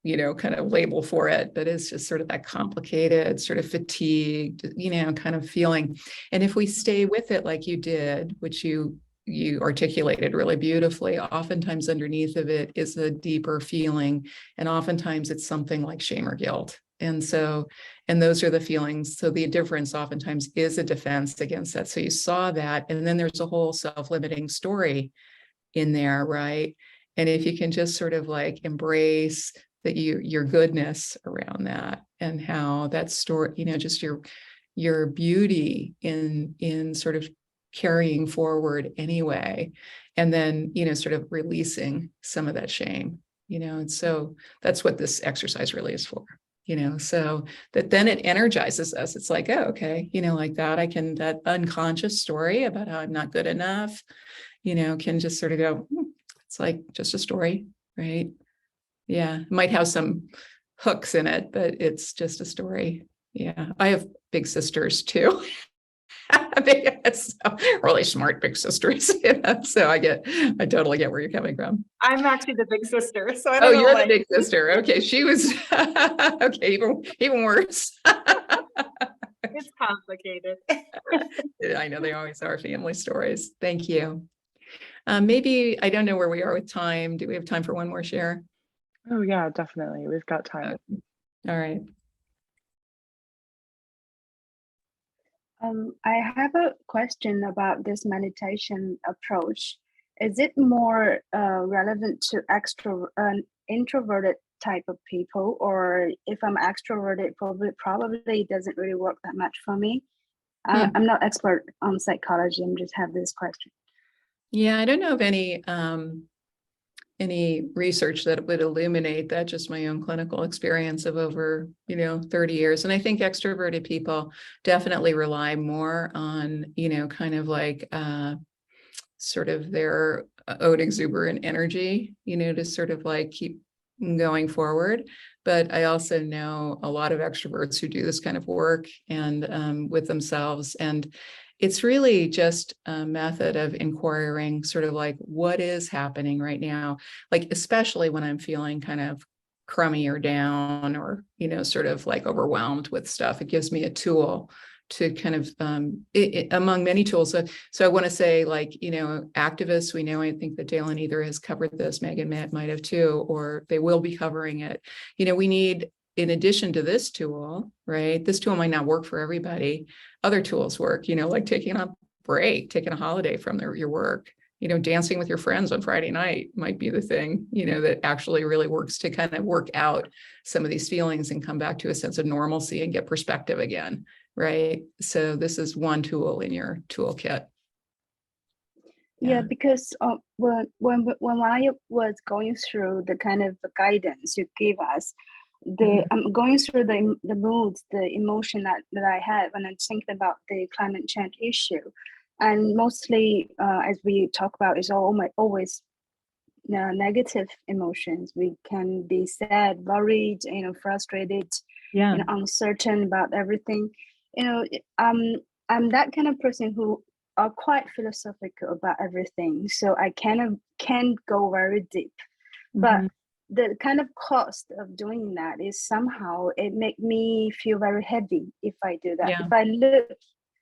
you know, kind of label for it, but it's just sort of that complicated, sort of fatigued, you know, kind of feeling. And if we stay with it like you did, which you articulated really beautifully, oftentimes underneath of it is a deeper feeling. And oftentimes it's something like shame or guilt. And those are the feelings. So the indifference oftentimes is a defense against that. So you saw that, and then there's a whole self-limiting story in there, right? And if you can just sort of like embrace that your goodness around that, and how that story, you know, just your beauty in sort of carrying forward anyway, and then, you know, sort of releasing some of that shame, you know. And so that's what this exercise really is for, you know, so that then it energizes us. It's like, oh, okay, you know, like that that unconscious story about how I'm not good enough, you know, can just sort of go, it's like just a story, right? Yeah, it might have some hooks in it, but it's just a story. Yeah, I have big sisters too. Really smart big sisters. You know? So I totally get where you're coming from. I'm actually the big sister, so I don't know. You're the big sister. Okay, she was okay, even worse. It's complicated. I know they always are, family stories. Thank you. Maybe, I don't know where we are with time. Do we have time for one more share? Oh yeah, definitely. We've got time. All right. I have a question about this meditation approach. Is it more relevant to introverted type of people, or if I'm extroverted, probably it doesn't really work that much for me? I'm not expert on psychology. I'm just have this question. Yeah, I don't know of any any research that would illuminate that, just my own clinical experience of over, 30 years. And I think extroverted people definitely rely more on, kind of like sort of their own exuberant energy, to sort of like keep going forward. But I also know a lot of extroverts who do this kind of work and with themselves. And it's really just a method of inquiring sort of like what is happening right now, like especially when I'm feeling kind of crummy or down or, sort of like overwhelmed with stuff. It gives me a tool to kind of among many tools. So I want to say, like, activists, we know, I think that Dalen either has covered this, Megan might have too, or they will be covering it. We need, in addition to this tool, right? This tool might not work for everybody. Other tools work, like taking a break, taking a holiday from your work, dancing with your friends on Friday night might be the thing, that actually really works to kind of work out some of these feelings and come back to a sense of normalcy and get perspective again, right? So this is one tool in your toolkit. Yeah, because when I was going through the kind of guidance you gave us, I'm going through the moods, the emotion that I have when I'm thinking about the climate change issue, and mostly as we talk about, is always negative emotions. We can be sad, worried, frustrated, uncertain about everything. I'm that kind of person who are quite philosophical about everything, so I kind of can't go very deep, but the kind of cost of doing that is somehow it make me feel very heavy if I do that.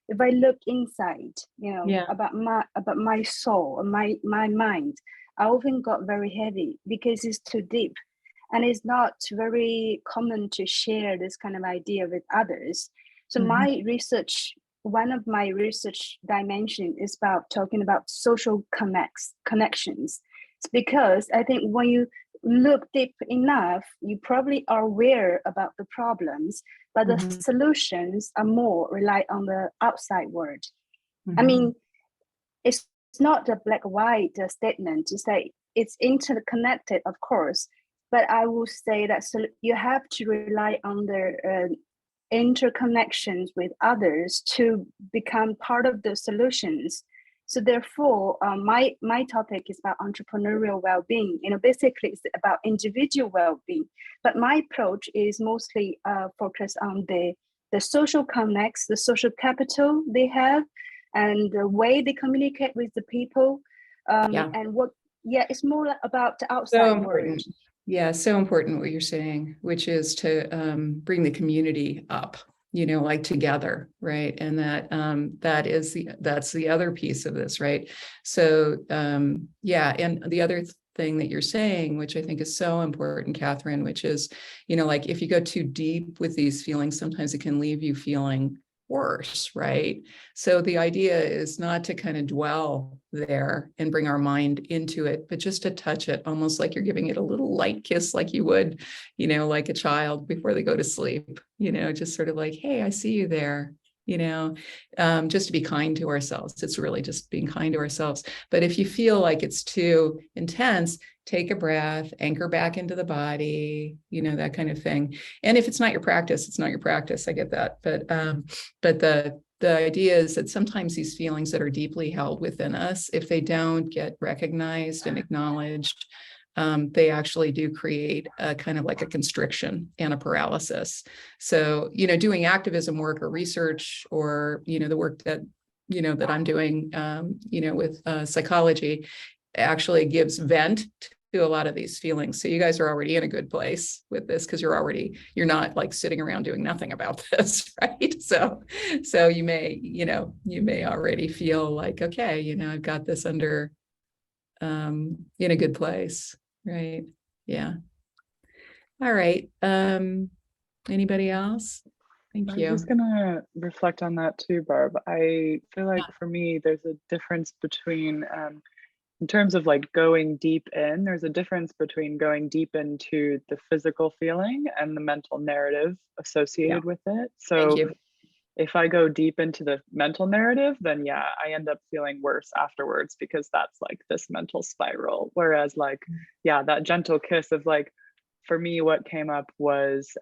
If I look inside, about my soul and my mind, I often got very heavy because it's too deep, and it's not very common to share this kind of idea with others. So my research, one of my research dimension is about talking about social connections. It's because I think when you look deep enough, you probably are aware about the problems, but the solutions are more rely on the outside world. I mean, it's not a black white statement to say it's interconnected, of course, but I will say that you have to rely on the interconnections with others to become part of the solutions. So therefore, my topic is about entrepreneurial well-being. Basically it's about individual well-being, but my approach is mostly focused on the social connects, the social capital they have, and the way they communicate with the people, and what. Yeah, it's more about the outside world. Yeah, so important what you're saying, which is to bring the community up, like together, right? And that's the other piece of this, right? So and the other thing that you're saying, which I think is so important, Catherine, which is, like if you go too deep with these feelings, sometimes it can leave you feeling worse, right? So the idea is not to kind of dwell there and bring our mind into it, but just to touch it, almost like you're giving it a little light kiss, like you would, like a child before they go to sleep, just sort of like, hey, I see you there, just to be kind to ourselves. It's really just being kind to ourselves. But if you feel like it's too intense, take a breath, anchor back into the body, that kind of thing. And if it's not your practice, it's not your practice. I get that. But the idea is that sometimes these feelings that are deeply held within us, if they don't get recognized and acknowledged, they actually do create a kind of like a constriction and a paralysis. So, doing activism work or research or, the work that, that I'm doing, with psychology actually gives vent to a lot of these feelings. So you guys are already in a good place with this because you're not like sitting around doing nothing about this, right? So you may already feel like, okay, I've got this under in a good place, right? Yeah. All right. Anybody else? Thank you. I was just gonna reflect on that too, Barb. I feel like for me, there's a difference between in terms of like going deep in, there's a difference between going deep into the physical feeling and the mental narrative associated with it. So if I go deep into the mental narrative, then yeah, I end up feeling worse afterwards because that's like this mental spiral. Whereas like, yeah, that gentle kiss of like, for me, what came up was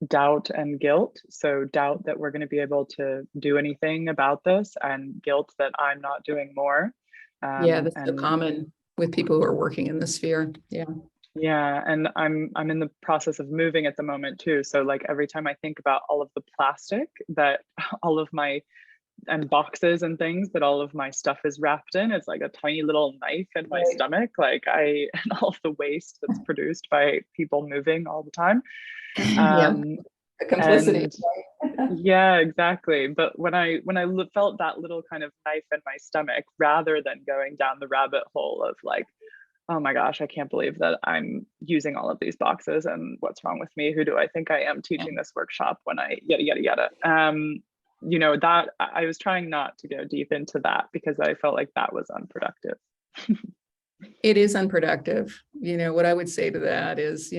doubt and guilt. So doubt that we're going to be able to do anything about this, and guilt that I'm not doing more. Yeah, that's so common with people who are working in the sphere. Yeah. Yeah, and I'm in the process of moving at the moment too. So like every time I think about all of the plastic that all of my and boxes and things that all of my stuff is wrapped in, it's like a tiny little knife in my stomach. Like and all of the waste that's produced by people moving all the time. The complicity. Yeah, exactly. But when I felt that little kind of knife in my stomach, rather than going down the rabbit hole of like, oh my gosh, I can't believe that I'm using all of these boxes and what's wrong with me? Who do I think I am teaching this workshop when I yada. You know, that I was trying not to go deep into that because I felt like that was unproductive. It is unproductive. You know, what I would say to that is,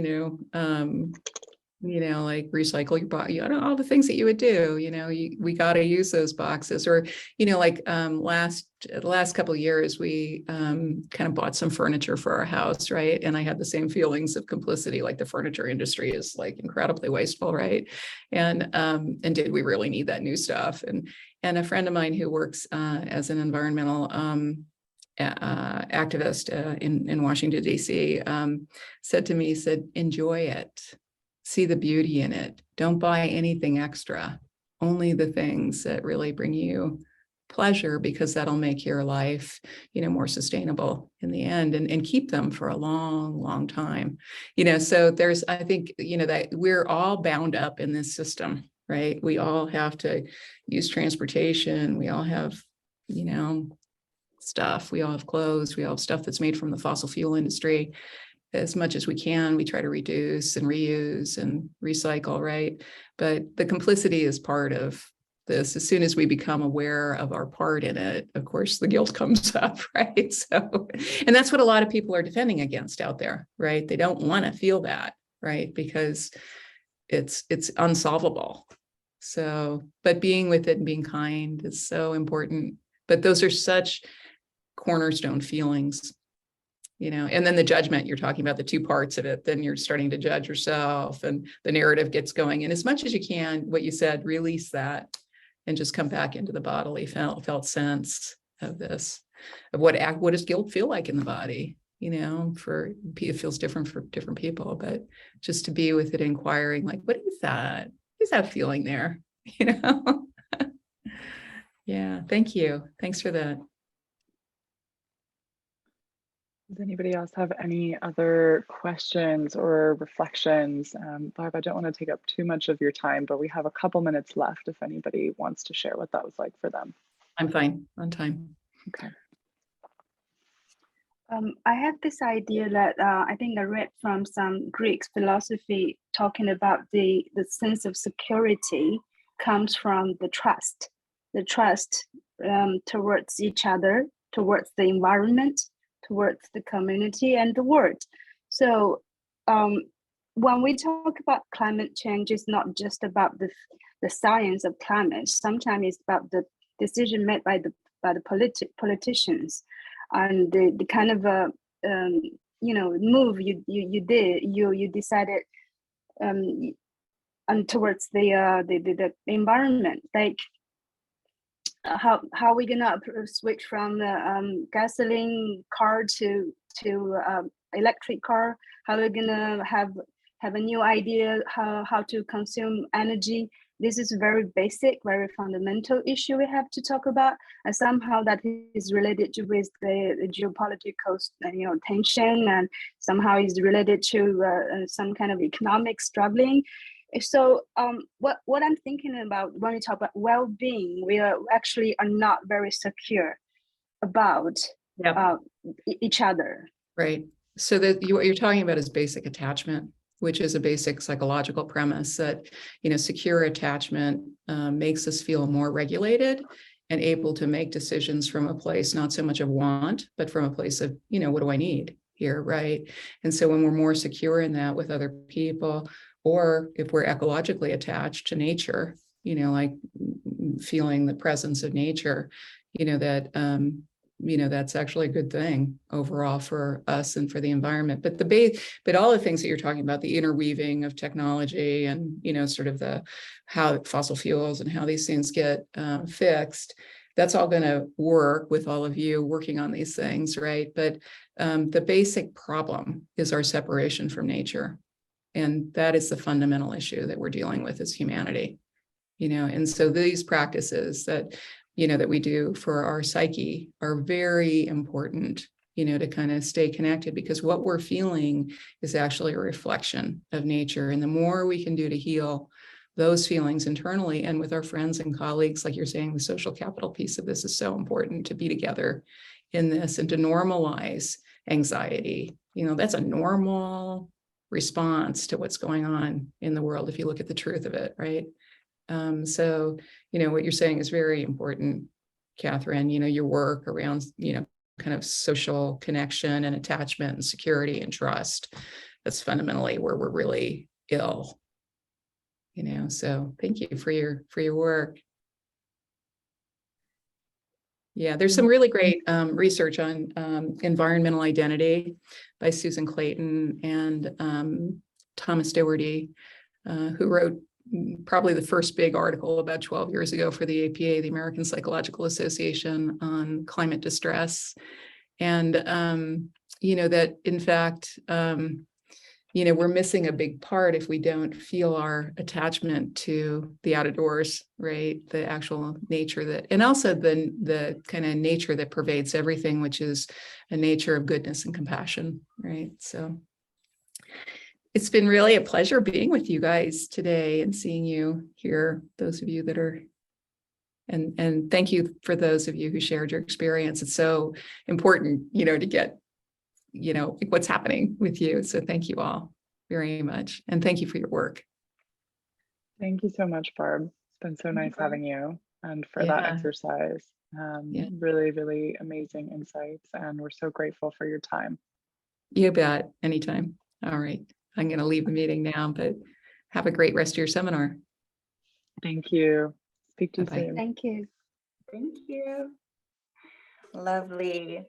like recycle your body, all the things that you would do, we got to use those boxes. Or, like the last couple of years, we kind of bought some furniture for our house, right? And I had the same feelings of complicity, like the furniture industry is like incredibly wasteful, right? And did we really need that new stuff? And a friend of mine who works as an environmental activist in Washington, D.C., said to me, enjoy it. See the beauty in it. Don't buy anything extra, only the things that really bring you pleasure, because that'll make your life, more sustainable in the end, and keep them for a long, long time. So there's, I think, that we're all bound up in this system, right? We all have to use transportation. We all have, stuff. We all have clothes. We all have stuff that's made from the fossil fuel industry. As much as we can, we try to reduce and reuse and recycle, right? But the complicity is part of this. As soon as we become aware of our part in it, of course, the guilt comes up, right? So, and that's what a lot of people are defending against out there, right? They don't want to feel that, right? Because it's unsolvable. So, but being with it and being kind is so important. But those are such cornerstone feelings. And then the judgment, you're talking about the two parts of it, then you're starting to judge yourself and the narrative gets going. And as much as you can, what you said, release that and just come back into the bodily felt sense of this, of what does guilt feel like in the body? It feels different for different people, but just to be with it, inquiring, like, what is that? What is that feeling there? Yeah, thank you. Thanks for that. Does anybody else have any other questions or reflections? Barb, I don't want to take up too much of your time, but we have a couple minutes left if anybody wants to share what that was like for them. I'm fine, on time. Okay. I have this idea that I think I read from some Greek philosophy talking about the sense of security comes from the trust towards each other, towards the environment, towards the community and the world. So when we talk about climate change, it's not just about the science of climate. Sometimes it's about the decision made by the politicians and the kind of move you decided and towards the environment, like how are we gonna switch from the gasoline car to electric car? How are we gonna have a new idea how to consume energy? This is very basic, very fundamental issue we have to talk about, and somehow that is related with the geopolitical tension, and somehow is related to some kind of economic struggling. So what I'm thinking about when we talk about well-being, we are not very secure about each other. Right. So what you're talking about is basic attachment, which is a basic psychological premise that, secure attachment makes us feel more regulated and able to make decisions from a place, not so much of want, but from a place of, what do I need here, right? And so when we're more secure in that with other people, or if we're ecologically attached to nature, like feeling the presence of nature, that, that's actually a good thing overall for us and for the environment. But all the things that you're talking about, the interweaving of technology and, sort of how fossil fuels and how these things get fixed, that's all going to work with all of you working on these things, right? But the basic problem is our separation from nature. And that is the fundamental issue that we're dealing with as humanity, and so these practices that, that we do for our psyche are very important, to kind of stay connected, because what we're feeling is actually a reflection of nature. And the more we can do to heal those feelings internally and with our friends and colleagues, like you're saying, the social capital piece of this is so important, to be together in this and to normalize anxiety. That's a normal response to what's going on in the world, if you look at the truth of it, right? So, what you're saying is very important, Catherine, your work around, kind of social connection and attachment and security and trust. That's fundamentally where we're really ill, so thank you for your work. Yeah, there's some really great research on environmental identity by Susan Clayton and Thomas Doherty, who wrote probably the first big article about 12 years ago for the APA, the American Psychological Association, on climate distress. And, that in fact, we're missing a big part if we don't feel our attachment to the outdoors, right? The actual nature and also the kind of nature that pervades everything, which is a nature of goodness and compassion, right? So it's been really a pleasure being with you guys today and seeing you here, those of you that are, and thank you for those of you who shared your experience. It's so important, to get, what's happening with you. So thank you all very much. And thank you for your work. Thank you so much, Barb. It's been so nice having you and for that exercise. Really, really amazing insights. And we're so grateful for your time. You bet. Anytime. All right. I'm going to leave the meeting now, but have a great rest of your seminar. Thank you. Speak to you Bye-bye. soon. Thank you. Thank you. Lovely.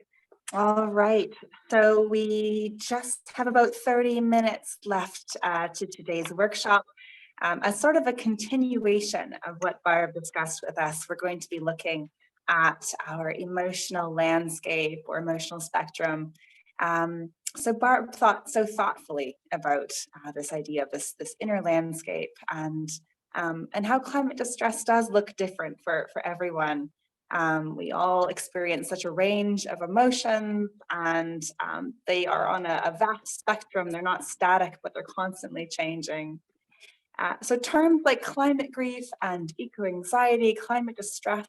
All right. So we just have about 30 minutes left to today's workshop. As sort of a continuation of what Barb discussed with us, we're going to be looking at our emotional landscape or emotional spectrum. So Barb thought so thoughtfully about this idea of this inner landscape and how climate distress does look different for everyone. We all experience such a range of emotions, and they are on a vast spectrum. They're not static, but they're constantly changing. So terms like climate grief and eco-anxiety, climate distress,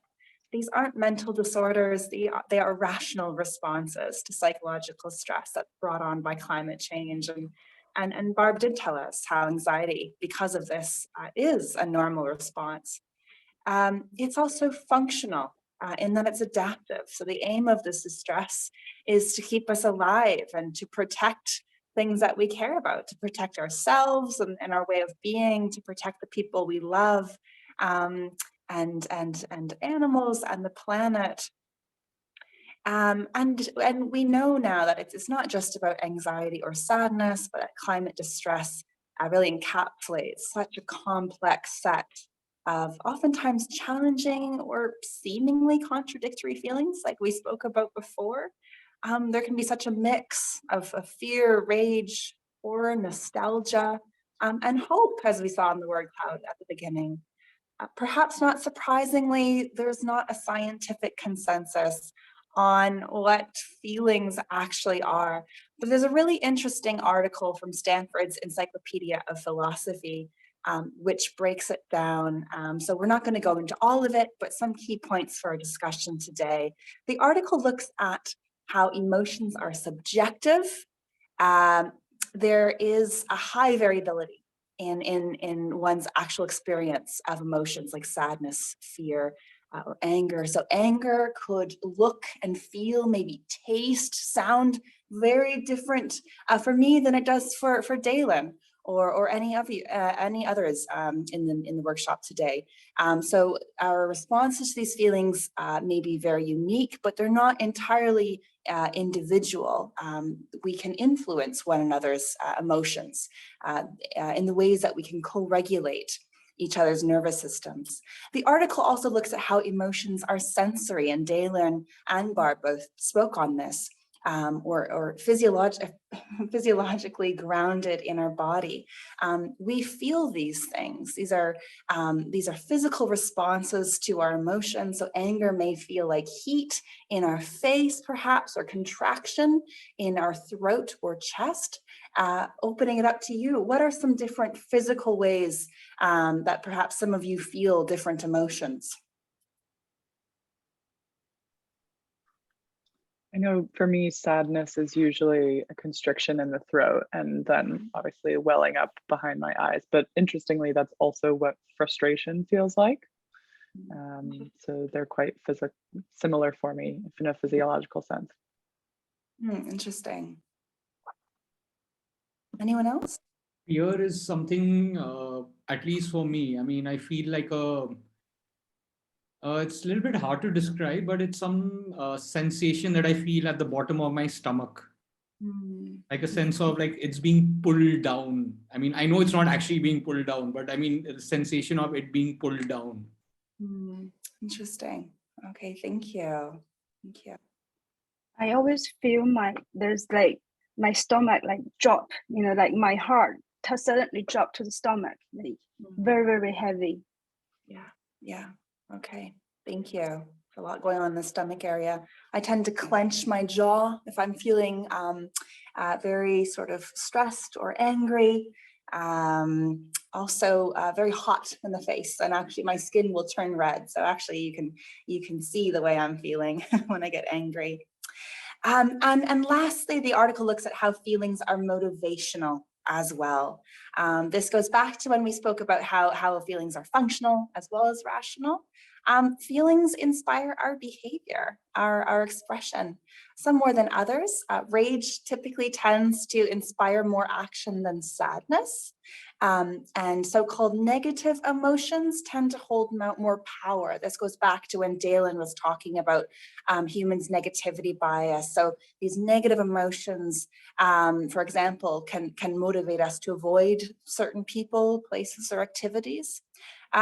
these aren't mental disorders. They are rational responses to psychological stress that's brought on by climate change. And Barb did tell us how anxiety, because of this, is a normal response. It's also functional in that it's adaptive. So the aim of this distress is to keep us alive and to protect things that we care about, to protect ourselves and our way of being, to protect the people we love, and animals and the planet. And we know now that it's not just about anxiety or sadness, but climate distress really encapsulates such a complex set of oftentimes challenging or seemingly contradictory feelings, like we spoke about before. There can be such a mix of fear, rage, horror, nostalgia, and hope, as we saw in the word cloud at the beginning. Perhaps not surprisingly, there's not a scientific consensus on what feelings actually are. But there's a really interesting article from Stanford's Encyclopedia of Philosophy, which breaks it down. So we're not going to go into all of it, but some key points for our discussion today. The article looks at how emotions are subjective. There is a high variability in one's actual experience of emotions like sadness, fear, or anger. So anger could look and feel, maybe taste, sound very different for me than it does for Dalen, or any of you, any others in the workshop today. So our responses to these feelings may be very unique, but they're not entirely individual. We can influence one another's emotions in the ways that we can co-regulate each other's nervous systems. The article also looks at how emotions are sensory, and Dalen and Barb both spoke on this, or physiologically grounded in our body. We feel these things. These are physical responses to our emotions. So anger may feel like heat in our face, perhaps, or contraction in our throat or chest. Opening it up to you, what are some different physical ways that perhaps some of you feel different emotions? I know for me, sadness is usually a constriction in the throat and then obviously welling up behind my eyes. But interestingly, that's also what frustration feels like. So they're quite similar for me in a physiological sense. Interesting. Anyone else? Fear is something, at least for me, I mean, I feel like it's a little bit hard to describe, but it's some sensation that I feel at the bottom of my stomach. Like a sense of like it's being pulled down. I mean, I know it's not actually being pulled down, but I mean, the sensation of it being pulled down. Interesting. Okay, thank you. Thank you. I always feel there's like my stomach like drop, like my heart suddenly drop to the stomach, like very, very heavy. Yeah. Okay. Thank you. A lot going on in the stomach area. I tend to clench my jaw if I'm feeling very sort of stressed or angry. Also very hot in the face, and actually my skin will turn red. So actually you can see the way I'm feeling when I get angry. And lastly, the article looks at how feelings are motivational as well. This goes back to when we spoke about how feelings are functional as well as rational. Feelings inspire our behavior, our expression, some more than others. Rage typically tends to inspire more action than sadness. And so-called negative emotions tend to hold more power. This goes back to when Dalen was talking about humans' negativity bias. So these negative emotions, for example, can motivate us to avoid certain people, places, or activities.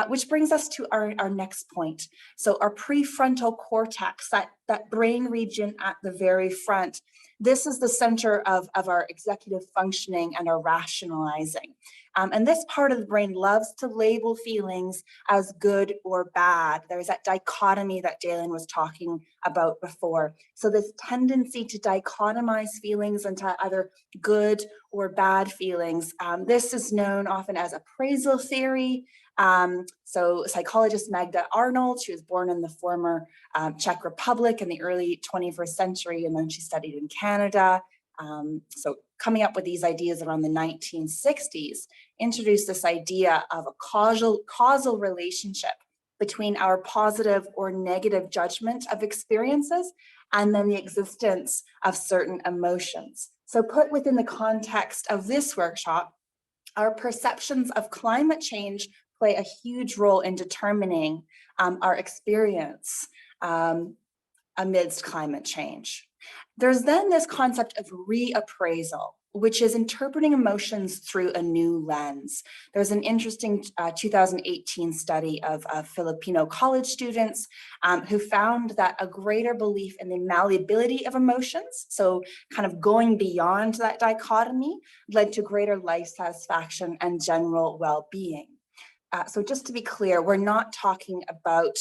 Which brings us to our next point. So our prefrontal cortex, that brain region at the very front, this is the center of our executive functioning and our rationalizing. And this part of the brain loves to label feelings as good or bad. There's that dichotomy that Dalen was talking about before. So this tendency to dichotomize feelings into either good or bad feelings. This is known often as appraisal theory. So psychologist Magda Arnold, she was born in the former Czech Republic in the early 21st century, and then she studied in Canada. So coming up with these ideas around the 1960s, introduced this idea of a causal relationship between our positive or negative judgment of experiences and then the existence of certain emotions. So put within the context of this workshop, our perceptions of climate change play a huge role in determining our experience amidst climate change. There's then this concept of reappraisal, which is interpreting emotions through a new lens. There's an interesting 2018 study of Filipino college students who found that a greater belief in the malleability of emotions, so kind of going beyond that dichotomy, led to greater life satisfaction and general well-being. So just to be clear, we're not talking about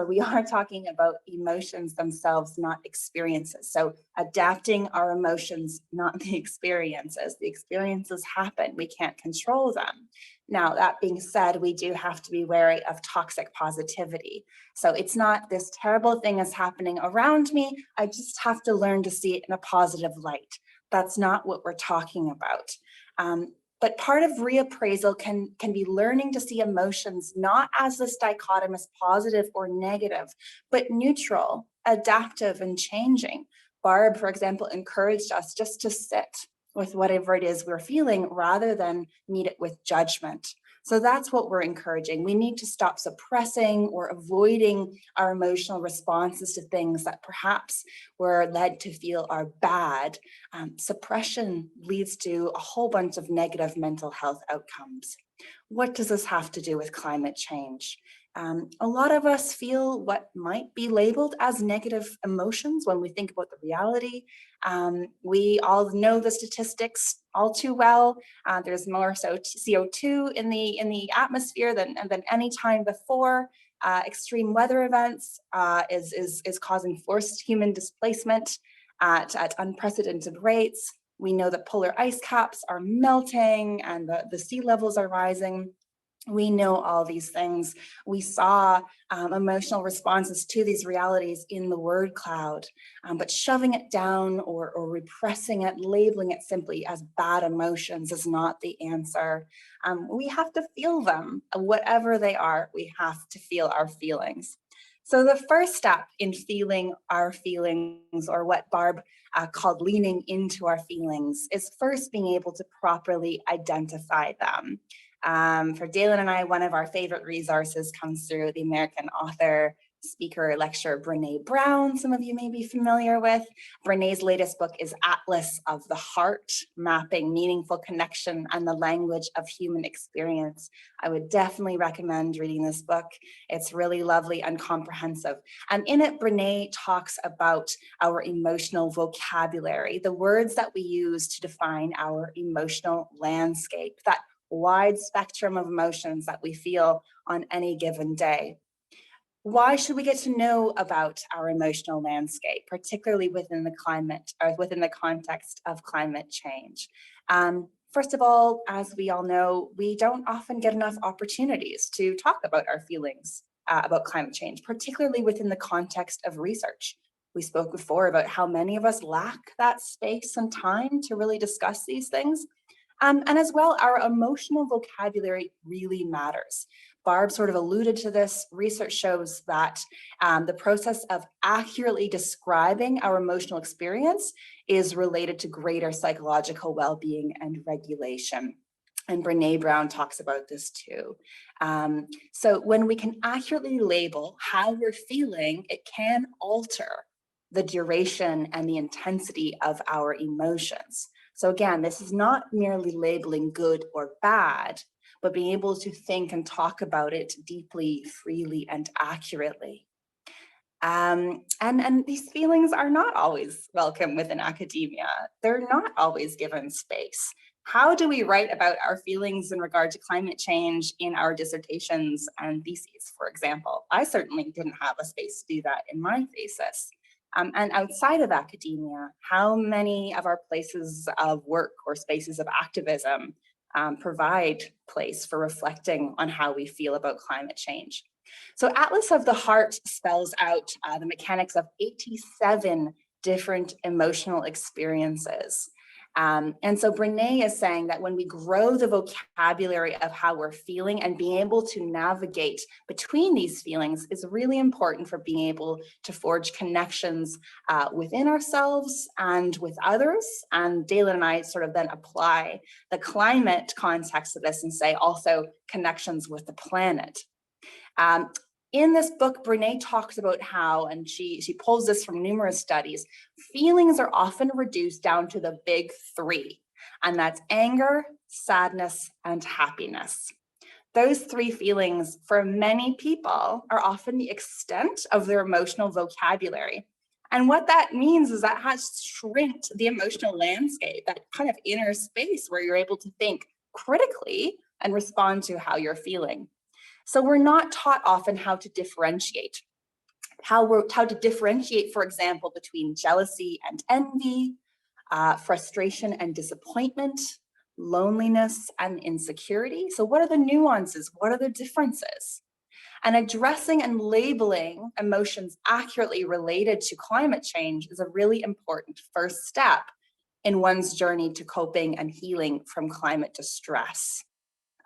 we are talking about emotions themselves, not experiences. So adapting our emotions, not the experiences. The experiences happen, we can't control them. Now, that being said, we do have to be wary of toxic positivity. So it's not this terrible thing is happening around me, I just have to learn to see it in a positive light. That's not what we're talking about. But part of reappraisal can be learning to see emotions not as this dichotomous positive or negative, but neutral, adaptive, and changing. Barb, for example, encouraged us just to sit with whatever it is we're feeling rather than meet it with judgment. So that's what we're encouraging. We need to stop suppressing or avoiding our emotional responses to things that perhaps we're led to feel are bad. Suppression leads to a whole bunch of negative mental health outcomes. What does this have to do with climate change? A lot of us feel what might be labeled as negative emotions when we think about the reality. We all know the statistics all too well. There's more CO2 in the atmosphere than any time before. Extreme weather events is causing forced human displacement at unprecedented rates. We know that polar ice caps are melting and the sea levels are rising. We know all these things. We saw emotional responses to these realities in the word cloud, but shoving it down or repressing it, labeling it simply as bad emotions is not the answer. We have to feel them, whatever they are. We have to feel our feelings. So the first step in feeling our feelings, or what Barb called leaning into our feelings, is first being able to properly identify them. For Dalen and I, one of our favorite resources comes through the American author, speaker, lecturer, Brene Brown. Some of you may be familiar with. Brene's latest book is Atlas of the Heart, Mapping Meaningful Connection and the Language of Human Experience. I would definitely recommend reading this book. It's really lovely and comprehensive. And in it, Brene talks about our emotional vocabulary, the words that we use to define our emotional landscape, that wide spectrum of emotions that we feel on any given day. Why should we get to know about our emotional landscape, particularly within the climate or within the context of climate change? First of all, as we all know, we don't often get enough opportunities to talk about our feelings about climate change, particularly within the context of research. We spoke before about how many of us lack that space and time to really discuss these things. And as well, our emotional vocabulary really matters. Barb sort of alluded to this. Research shows that the process of accurately describing our emotional experience is related to greater psychological well-being and regulation. And Brene Brown talks about this too. So when we can accurately label how we're feeling, it can alter the duration and the intensity of our emotions. So again, this is not merely labeling good or bad, but being able to think and talk about it deeply, freely, and accurately. And these feelings are not always welcome within academia. They're not always given space. How do we write about our feelings in regard to climate change in our dissertations and theses, for example? I certainly didn't have a space to do that in my thesis. And outside of academia, how many of our places of work or spaces of activism provide place for reflecting on how we feel about climate change? So Atlas of the Heart spells out the mechanics of 87 different emotional experiences. And so Brene is saying that when we grow the vocabulary of how we're feeling and being able to navigate between these feelings is really important for being able to forge connections within ourselves and with others. And Dalen and I sort of then apply the climate context of this and say also connections with the planet. In this book, Brene talks about how, and she pulls this from numerous studies, feelings are often reduced down to the big three, and that's anger, sadness, and happiness. Those three feelings, for many people, are often the extent of their emotional vocabulary. And what that means is that has shrinked the emotional landscape, that kind of inner space where you're able to think critically and respond to how you're feeling. So we're not taught often how to differentiate, how to differentiate, for example, between jealousy and envy, frustration and disappointment, loneliness and insecurity. So what are the nuances? What are the differences? And addressing and labeling emotions accurately related to climate change is a really important first step in one's journey to coping and healing from climate distress.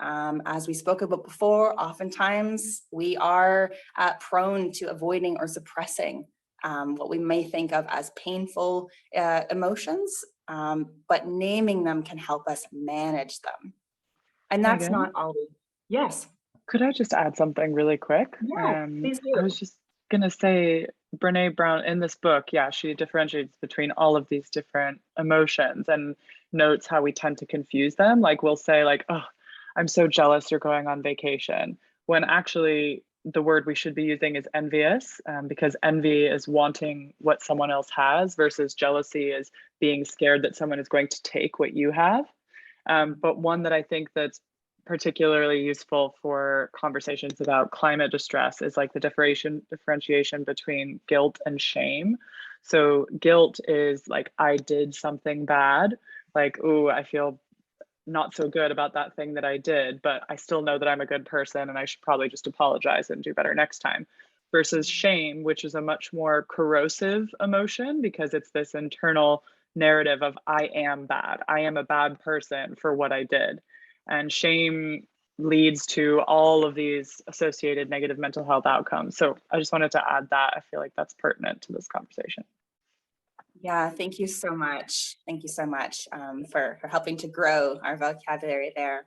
As we spoke about before, oftentimes we are prone to avoiding or suppressing what we may think of as painful emotions. but naming them can help us manage them. And that's Megan? not always, yes. Could I just add something really quick? Yeah, please do. I was just gonna say, Brene Brown in this book, yeah, she differentiates between all of these different emotions and notes how we tend to confuse them. Like we'll say like, oh, I'm so jealous you're going on vacation, when actually the word we should be using is envious, because envy is wanting what someone else has versus jealousy is being scared that someone is going to take what you have. But one that I think that's particularly useful for conversations about climate distress is like the differentiation between guilt and shame. So guilt is like, I did something bad, like, oh, I feel not so good about that thing that I did, but I still know that I'm a good person and I should probably just apologize and do better next time. Versus shame, which is a much more corrosive emotion because it's this internal narrative of I am bad. I am a bad person for what I did. And shame leads to all of these associated negative mental health outcomes. So I just wanted to add that. I feel like that's pertinent to this conversation. Yeah, thank you so much. Thank you so much for helping to grow our vocabulary there.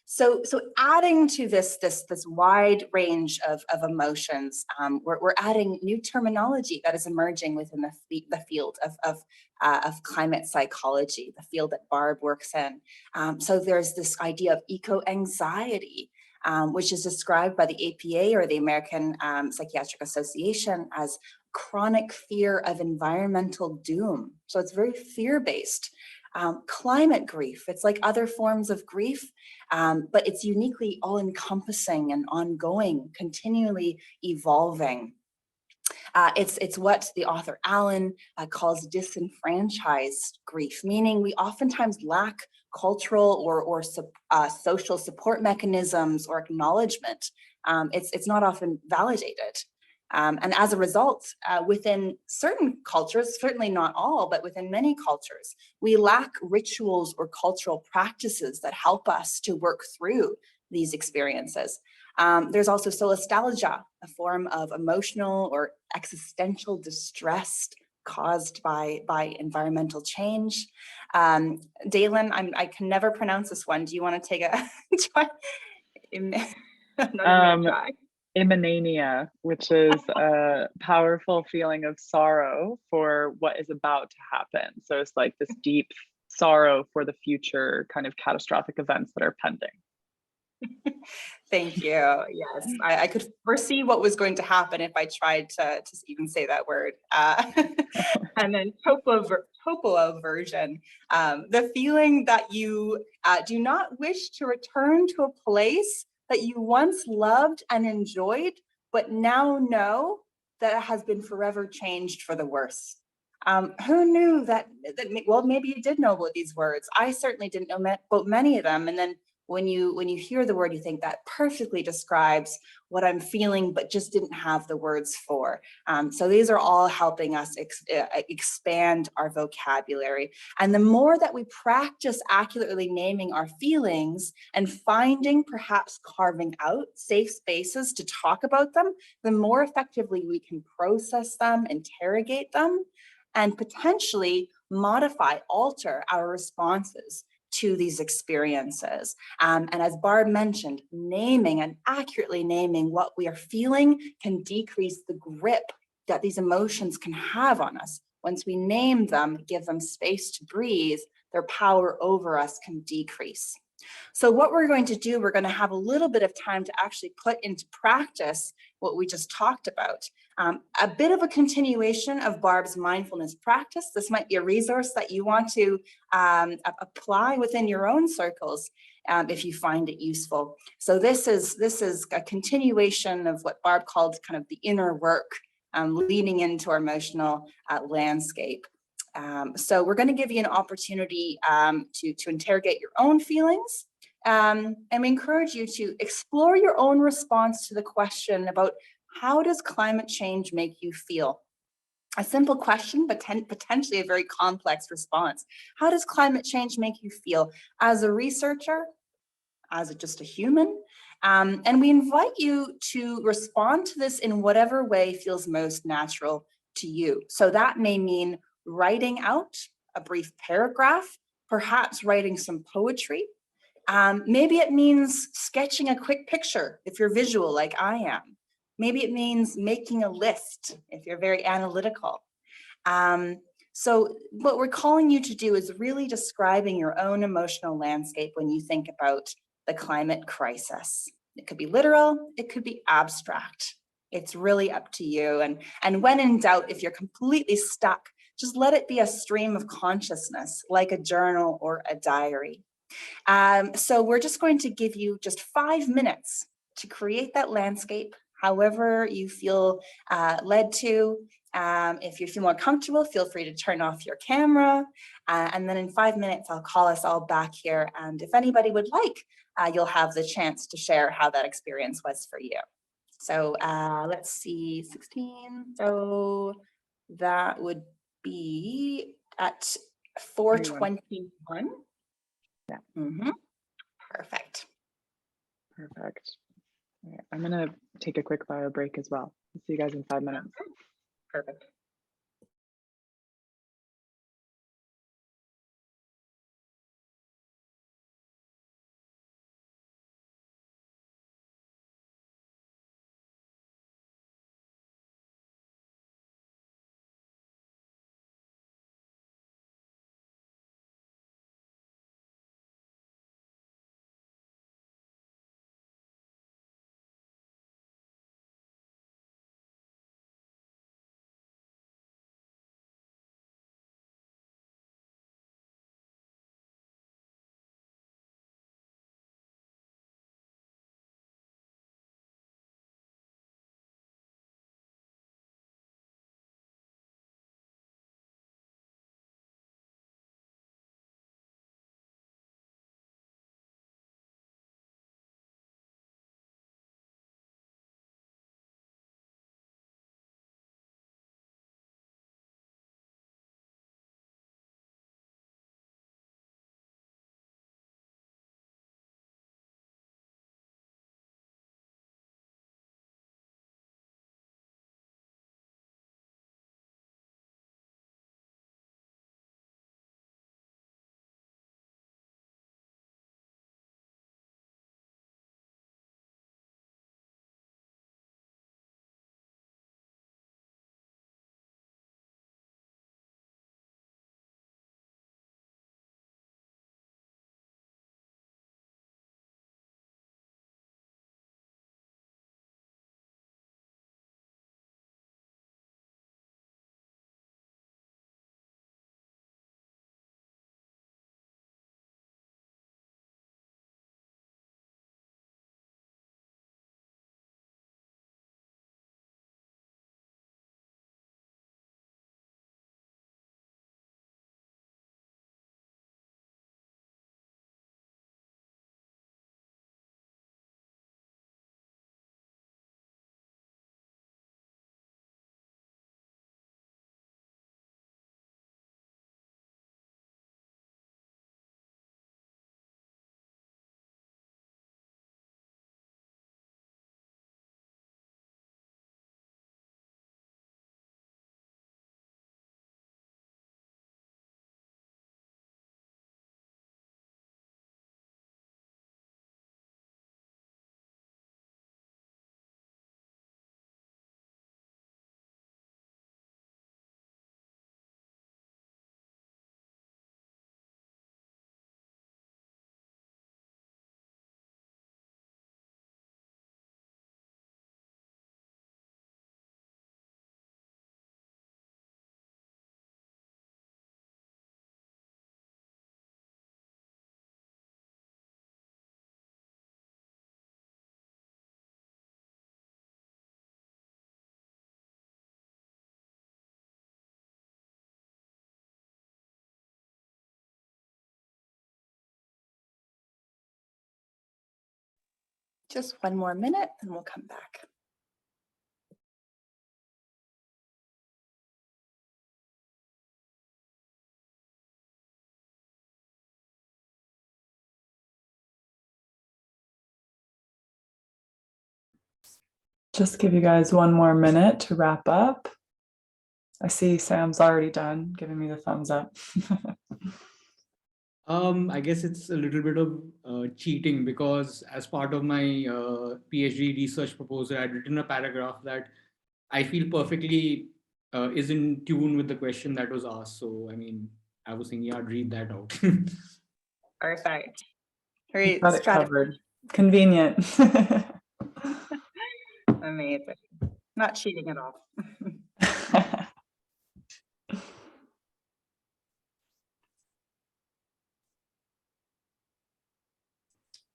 So adding to this wide range of emotions, we're adding new terminology that is emerging within the field of climate psychology, the field that Barb works in. So there's this idea of eco-anxiety, which is described by the APA, or the American Psychiatric Association, as chronic fear of environmental doom. So it's very fear-based. Climate grief, it's like other forms of grief, but it's uniquely all-encompassing and ongoing, continually evolving. It's what the author Allen calls disenfranchised grief, meaning we oftentimes lack cultural or social support mechanisms or acknowledgement. It's not often validated. And as a result, within certain cultures, certainly not all, but within many cultures, we lack rituals or cultural practices that help us to work through these experiences. There's also solastalgia, a form of emotional or existential distress caused by environmental change. Dalen, I can never pronounce this one. Do you want to take a try? I'm not gonna try. Imanania, which is a powerful feeling of sorrow for what is about to happen. So it's like this deep sorrow for the future kind of catastrophic events that are pending. Thank you. Yes, I could foresee what was going to happen if I tried to even say that word. And then topo version, the feeling that you do not wish to return to a place that you once loved and enjoyed, but now know that it has been forever changed for the worse. Who knew that, well, maybe you did know about these words. I certainly didn't know about many of them. And then when you hear the word, you think that perfectly describes what I'm feeling, but just didn't have the words for. So these are all helping us expand our vocabulary. And the more that we practice accurately naming our feelings and finding, perhaps carving out safe spaces to talk about them, the more effectively we can process them, interrogate them, and potentially modify, alter our responses to these experiences. And as Barb mentioned, naming and accurately naming what we are feeling can decrease the grip that these emotions can have on us. Once we name them, give them space to breathe, their power over us can decrease. So what we're going to do, we're going to have a little bit of time to actually put into practice what we just talked about. A bit of a continuation of Barb's mindfulness practice. This might be a resource that you want to apply within your own circles if you find it useful. So this is a continuation of what Barb called kind of the inner work, leading into our emotional landscape. So we're going to give you an opportunity to interrogate your own feelings, and we encourage you to explore your own response to the question about how does climate change make you feel? A simple question, but potentially a very complex response. How does climate change make you feel as a researcher, as just a human? And we invite you to respond to this in whatever way feels most natural to you. So that may mean writing out a brief paragraph, perhaps writing some poetry. Maybe it means sketching a quick picture if you're visual like I am. Maybe it means making a list if you're very analytical. So what we're calling you to do is really describing your own emotional landscape when you think about the climate crisis. It could be literal, it could be abstract. It's really up to you. And when in doubt, if you're completely stuck, just let it be a stream of consciousness, like a journal or a diary. So we're just going to give you just 5 minutes to create that landscape, however you feel led to. If you feel more comfortable, feel free to turn off your camera. And then in 5 minutes, I'll call us all back here. And if anybody would like, you'll have the chance to share how that experience was for you. So let's see, 16. So that would be at 4:21. Yeah. Perfect. Perfect. All right, I'm gonna take a quick bio break as well. See you guys in 5 minutes. Perfect. Just 1 more minute and we'll come back. Just give you guys 1 more minute to wrap up. I see Sam's already done, giving me the thumbs up. I guess it's a little bit of cheating, because as part of my PhD research proposal, I'd written a paragraph that I feel perfectly is in tune with the question that was asked. So, I mean, I was thinking I'd read that out. Perfect. You've Great. got it covered. Convenient. Amazing. Not cheating at all.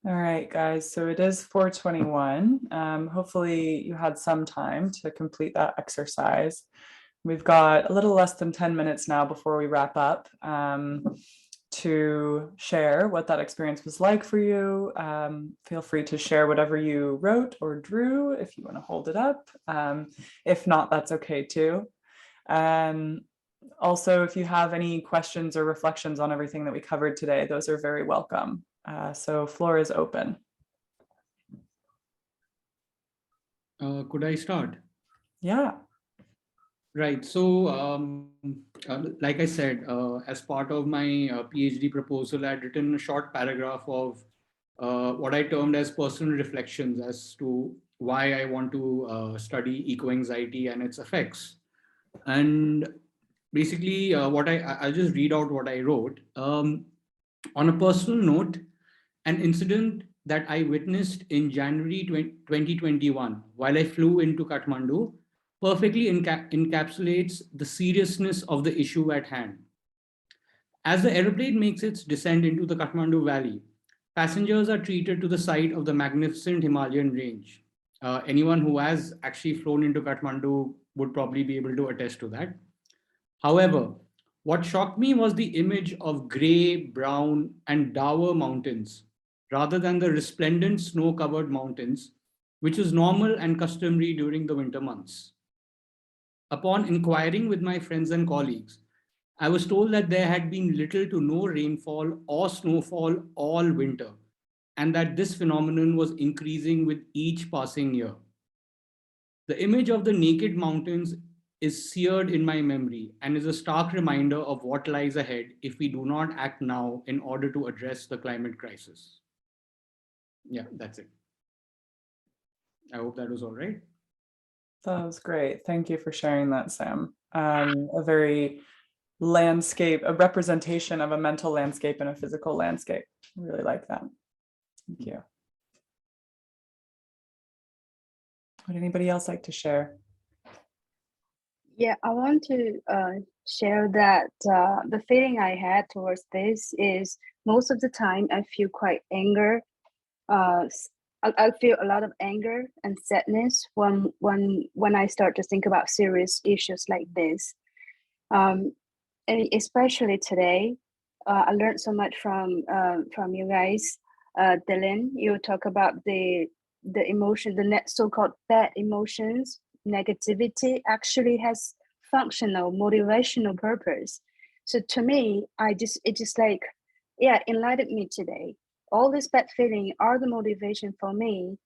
All right, guys, so it is 4:21. Hopefully you had some time to complete that exercise. We've got a little less than 10 minutes now before we wrap up to share what that experience was like for you. Feel free to share whatever you wrote or drew if you want to hold it up. If not, that's okay too. Also, if you have any questions or reflections on everything that we covered today, those are very welcome. So floor is open. Could I start? Yeah. Right. So, like I said, as part of my PhD proposal, I'd written a short paragraph of what I termed as personal reflections as to why I want to study eco-anxiety and its effects. And basically, I'll just read out what I wrote. On a personal note, an incident that I witnessed in January 2021 while I flew into Kathmandu perfectly encapsulates the seriousness of the issue at hand. As the aeroplane makes its descent into the Kathmandu Valley, passengers are treated to the sight of the magnificent Himalayan range. Anyone who has actually flown into Kathmandu would probably be able to attest to that. However, what shocked me was the image of gray, brown, and dour mountains, rather than the resplendent snow-covered mountains, which is normal and customary during the winter months. Upon inquiring with my friends and colleagues, I was told that there had been little to no rainfall or snowfall all winter, and that this phenomenon was increasing with each passing year. The image of the naked mountains is seared in my memory and is a stark reminder of what lies ahead if we do not act now in order to address the climate crisis. Yeah, that's it. I hope that was all right. That was great. Thank you for sharing that, Sam. A very a representation of a mental landscape and a physical landscape. I really like that. Thank you. Would anybody else like to share? Yeah, I want to share that the feeling I had towards this is most of the time I feel quite anger. I feel a lot of anger and sadness when I start to think about serious issues like this. And especially today, I learned so much from you guys. Dylan, you talk about the emotion, the so-called bad emotions. Negativity actually has functional, motivational purpose. So to me, it just like, yeah, enlightened me today. All this bad feeling are the motivation for me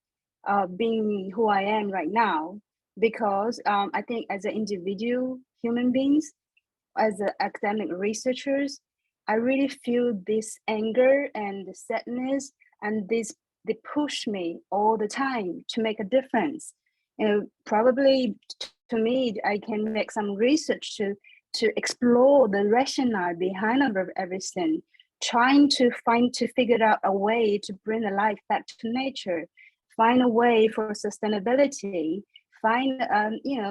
being who I am right now. Because I think as an individual human beings, as academic researchers, I really feel this anger and the sadness, and they push me all the time to make a difference. You know, probably to me, I can make some research to explore the rationale behind everything, trying to figure out a way to bring the life back to nature, find a way for sustainability, find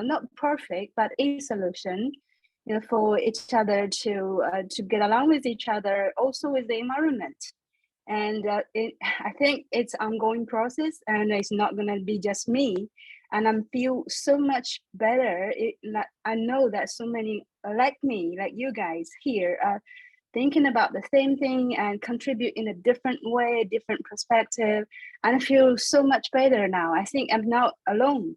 not perfect but a solution, you know, for each other to get along with each other, also with the environment. And I think it's ongoing process, and it's not gonna be just me. And I feel so much better. I know that so many like me, like you guys here, are thinking about the same thing and contribute in a different way, different perspective. And I feel so much better now. I think I'm not alone.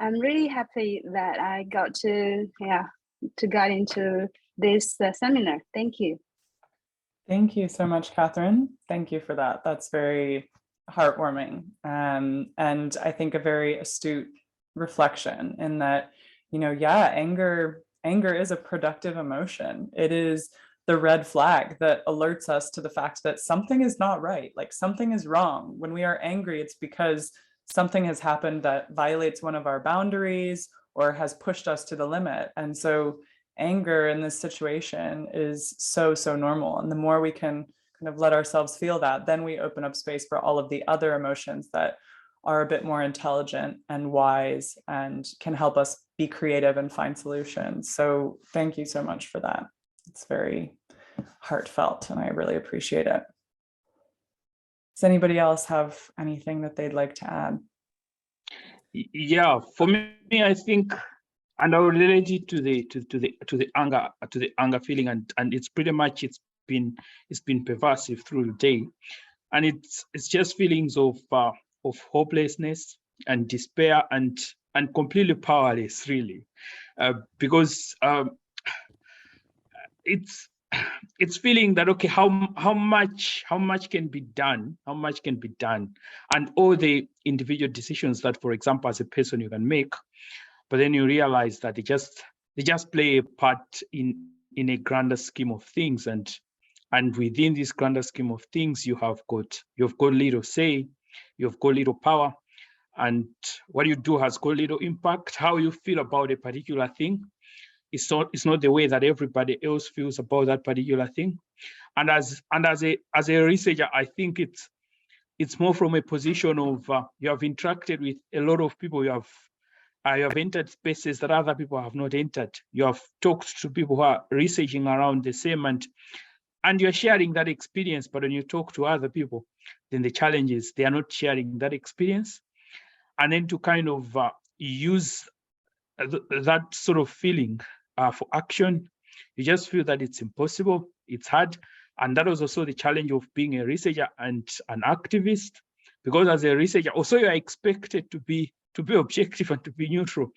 I'm really happy that I got to get into this seminar. Thank you. Thank you so much, Catherine. Thank you for that. That's very heartwarming. And I think a very astute reflection in that, anger anger is a productive emotion. It is the red flag that alerts us to the fact that something is not right, like something is wrong. When we are angry, it's because something has happened that violates one of our boundaries or has pushed us to the limit. And so anger in this situation is so normal. And the more we can kind of let ourselves feel that, then we open up space for all of the other emotions that are a bit more intelligent and wise and can help us be creative and find solutions. So thank you so much for that. It's very heartfelt and I really appreciate it. Does anybody else have anything that they'd like to add? Yeah, for me, I think, and I will relate it to the anger feeling, and it's pretty much it's been pervasive through the day, and it's just feelings of hopelessness and despair and completely powerless, really, because it's feeling that, okay, how much can be done, and all the individual decisions that, for example, as a person you can make, but then you realize that they just play a part in a grander scheme of things, and within this grander scheme of things, you've got little say, you've got little power, and what you do has got little impact. How you feel about a particular thing, it's not the way that everybody else feels about that particular thing. And as a researcher, I think it's more from a position of you have interacted with a lot of people, you have entered spaces that other people have not entered. You have talked to people who are researching around the same, and you're sharing that experience. But when you talk to other people, then the challenge is they are not sharing that experience. And then to kind of use that sort of feeling for action, you just feel that it's impossible, it's hard. And that was also the challenge of being a researcher and an activist, because as a researcher, also you are expected to be objective and to be neutral,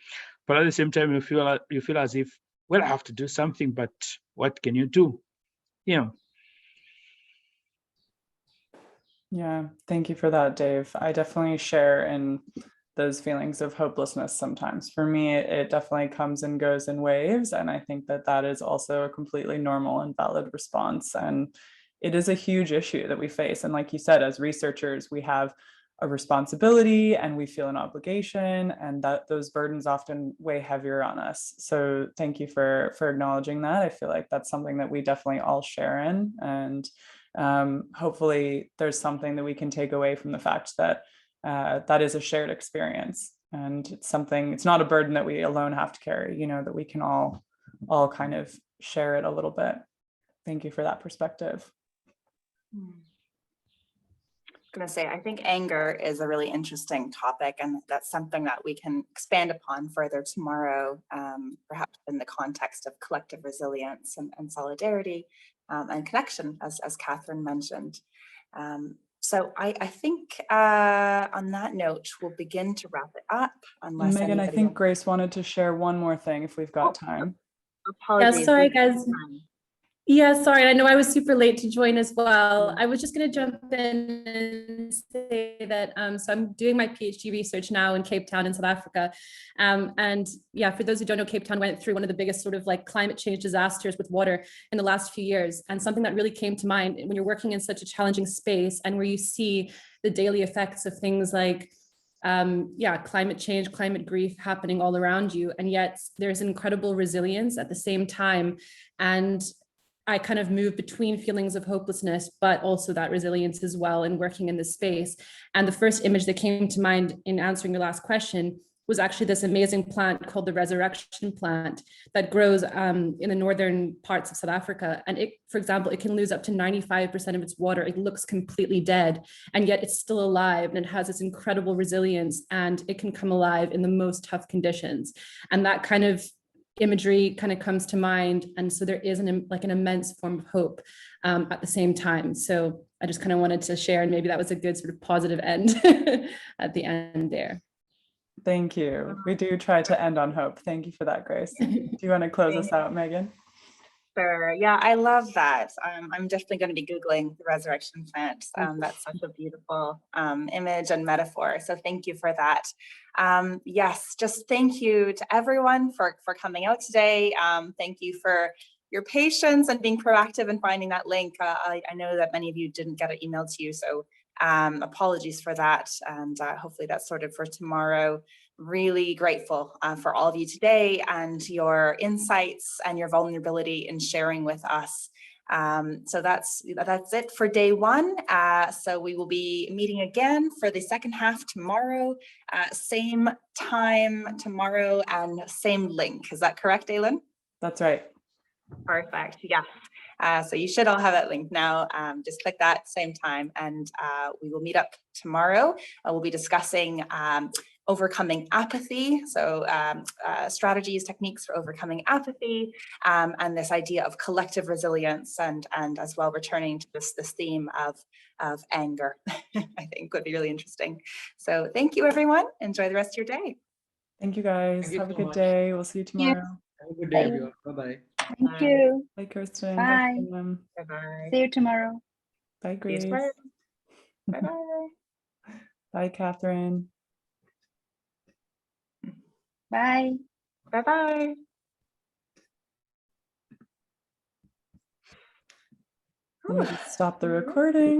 but at the same time you feel as if, well, I have to do something, but what can you do? Yeah. Yeah, thank you for that, Dave. I definitely share in those feelings of hopelessness sometimes. For me, it definitely comes and goes in waves, and I think that is also a completely normal and valid response. And it is a huge issue that we face. And like you said, as researchers, we have a responsibility and we feel an obligation, and that those burdens often weigh heavier on us. So thank you for acknowledging that. I feel like that's something that we definitely all share in, and hopefully there's something that we can take away from the fact that that is a shared experience, and it's not a burden that we alone have to carry, that we can all kind of share it a little bit. Thank you for that perspective. Going to say, I think anger is a really interesting topic, and that's something that we can expand upon further tomorrow, perhaps in the context of collective resilience and solidarity and connection, as Catherine mentioned. So I think on that note, we'll begin to wrap it up. Unless Megan, I think Grace wanted to share one more thing if we've got time. Apologies. Yeah, sorry guys. Yeah, sorry. I know I was super late to join as well. I was just going to jump in and say that so I'm doing my PhD research now in Cape Town in South Africa. And yeah, for those who don't know, Cape Town went through one of the biggest sort of like climate change disasters with water in the last few years. And something that really came to mind when you're working in such a challenging space and where you see the daily effects of things like climate change, climate grief happening all around you. And yet there's incredible resilience at the same time. And I kind of move between feelings of hopelessness, but also that resilience as well in working in this space. And the first image that came to mind in answering your last question was actually this amazing plant called the resurrection plant that grows in the northern parts of South Africa. And it, for example, it can lose up to 95% of its water. It looks completely dead, and yet it's still alive, and it has this incredible resilience, and it can come alive in the most tough conditions. And that kind of imagery kind of comes to mind. And so there is an immense form of hope at the same time. So I just kind of wanted to share, and maybe that was a good sort of positive end at the end there. Thank you. We do try to end on hope. Thank you for that, Grace. Do you want to close us out, Megan? Sure. Yeah, I love that. I'm definitely going to be Googling the resurrection plant. That's such a beautiful image and metaphor. So thank you for that. Yes, just thank you to everyone for coming out today. Thank you for your patience and being proactive and finding that link. I know that many of you didn't get it emailed to you, so apologies for that. And hopefully that's sorted for tomorrow. Really grateful for all of you today and your insights and your vulnerability in sharing with us. So that's it for day one. So we will be meeting again for the second half tomorrow, same time tomorrow and same link. Is that correct, Aylin? That's right. Perfect. Yes. So you should all have that link now. Just click that same time and we will meet up tomorrow. We'll be discussing overcoming apathy. So strategies, techniques for overcoming apathy, and this idea of collective resilience, and as well returning to this theme of anger. I think would be really interesting. So thank you, everyone. Enjoy the rest of your day. Thank you guys. Thank you Have a so good much. day. We'll see you tomorrow. Have a good day, everyone. Bye-bye. Thank you. Bye, Kirsten. Bye. William. Bye-bye. See you tomorrow. Bye, See you Grace. tomorrow. Bye-bye. Bye, Catherine. Bye. Bye-bye. Let me just stop the recording.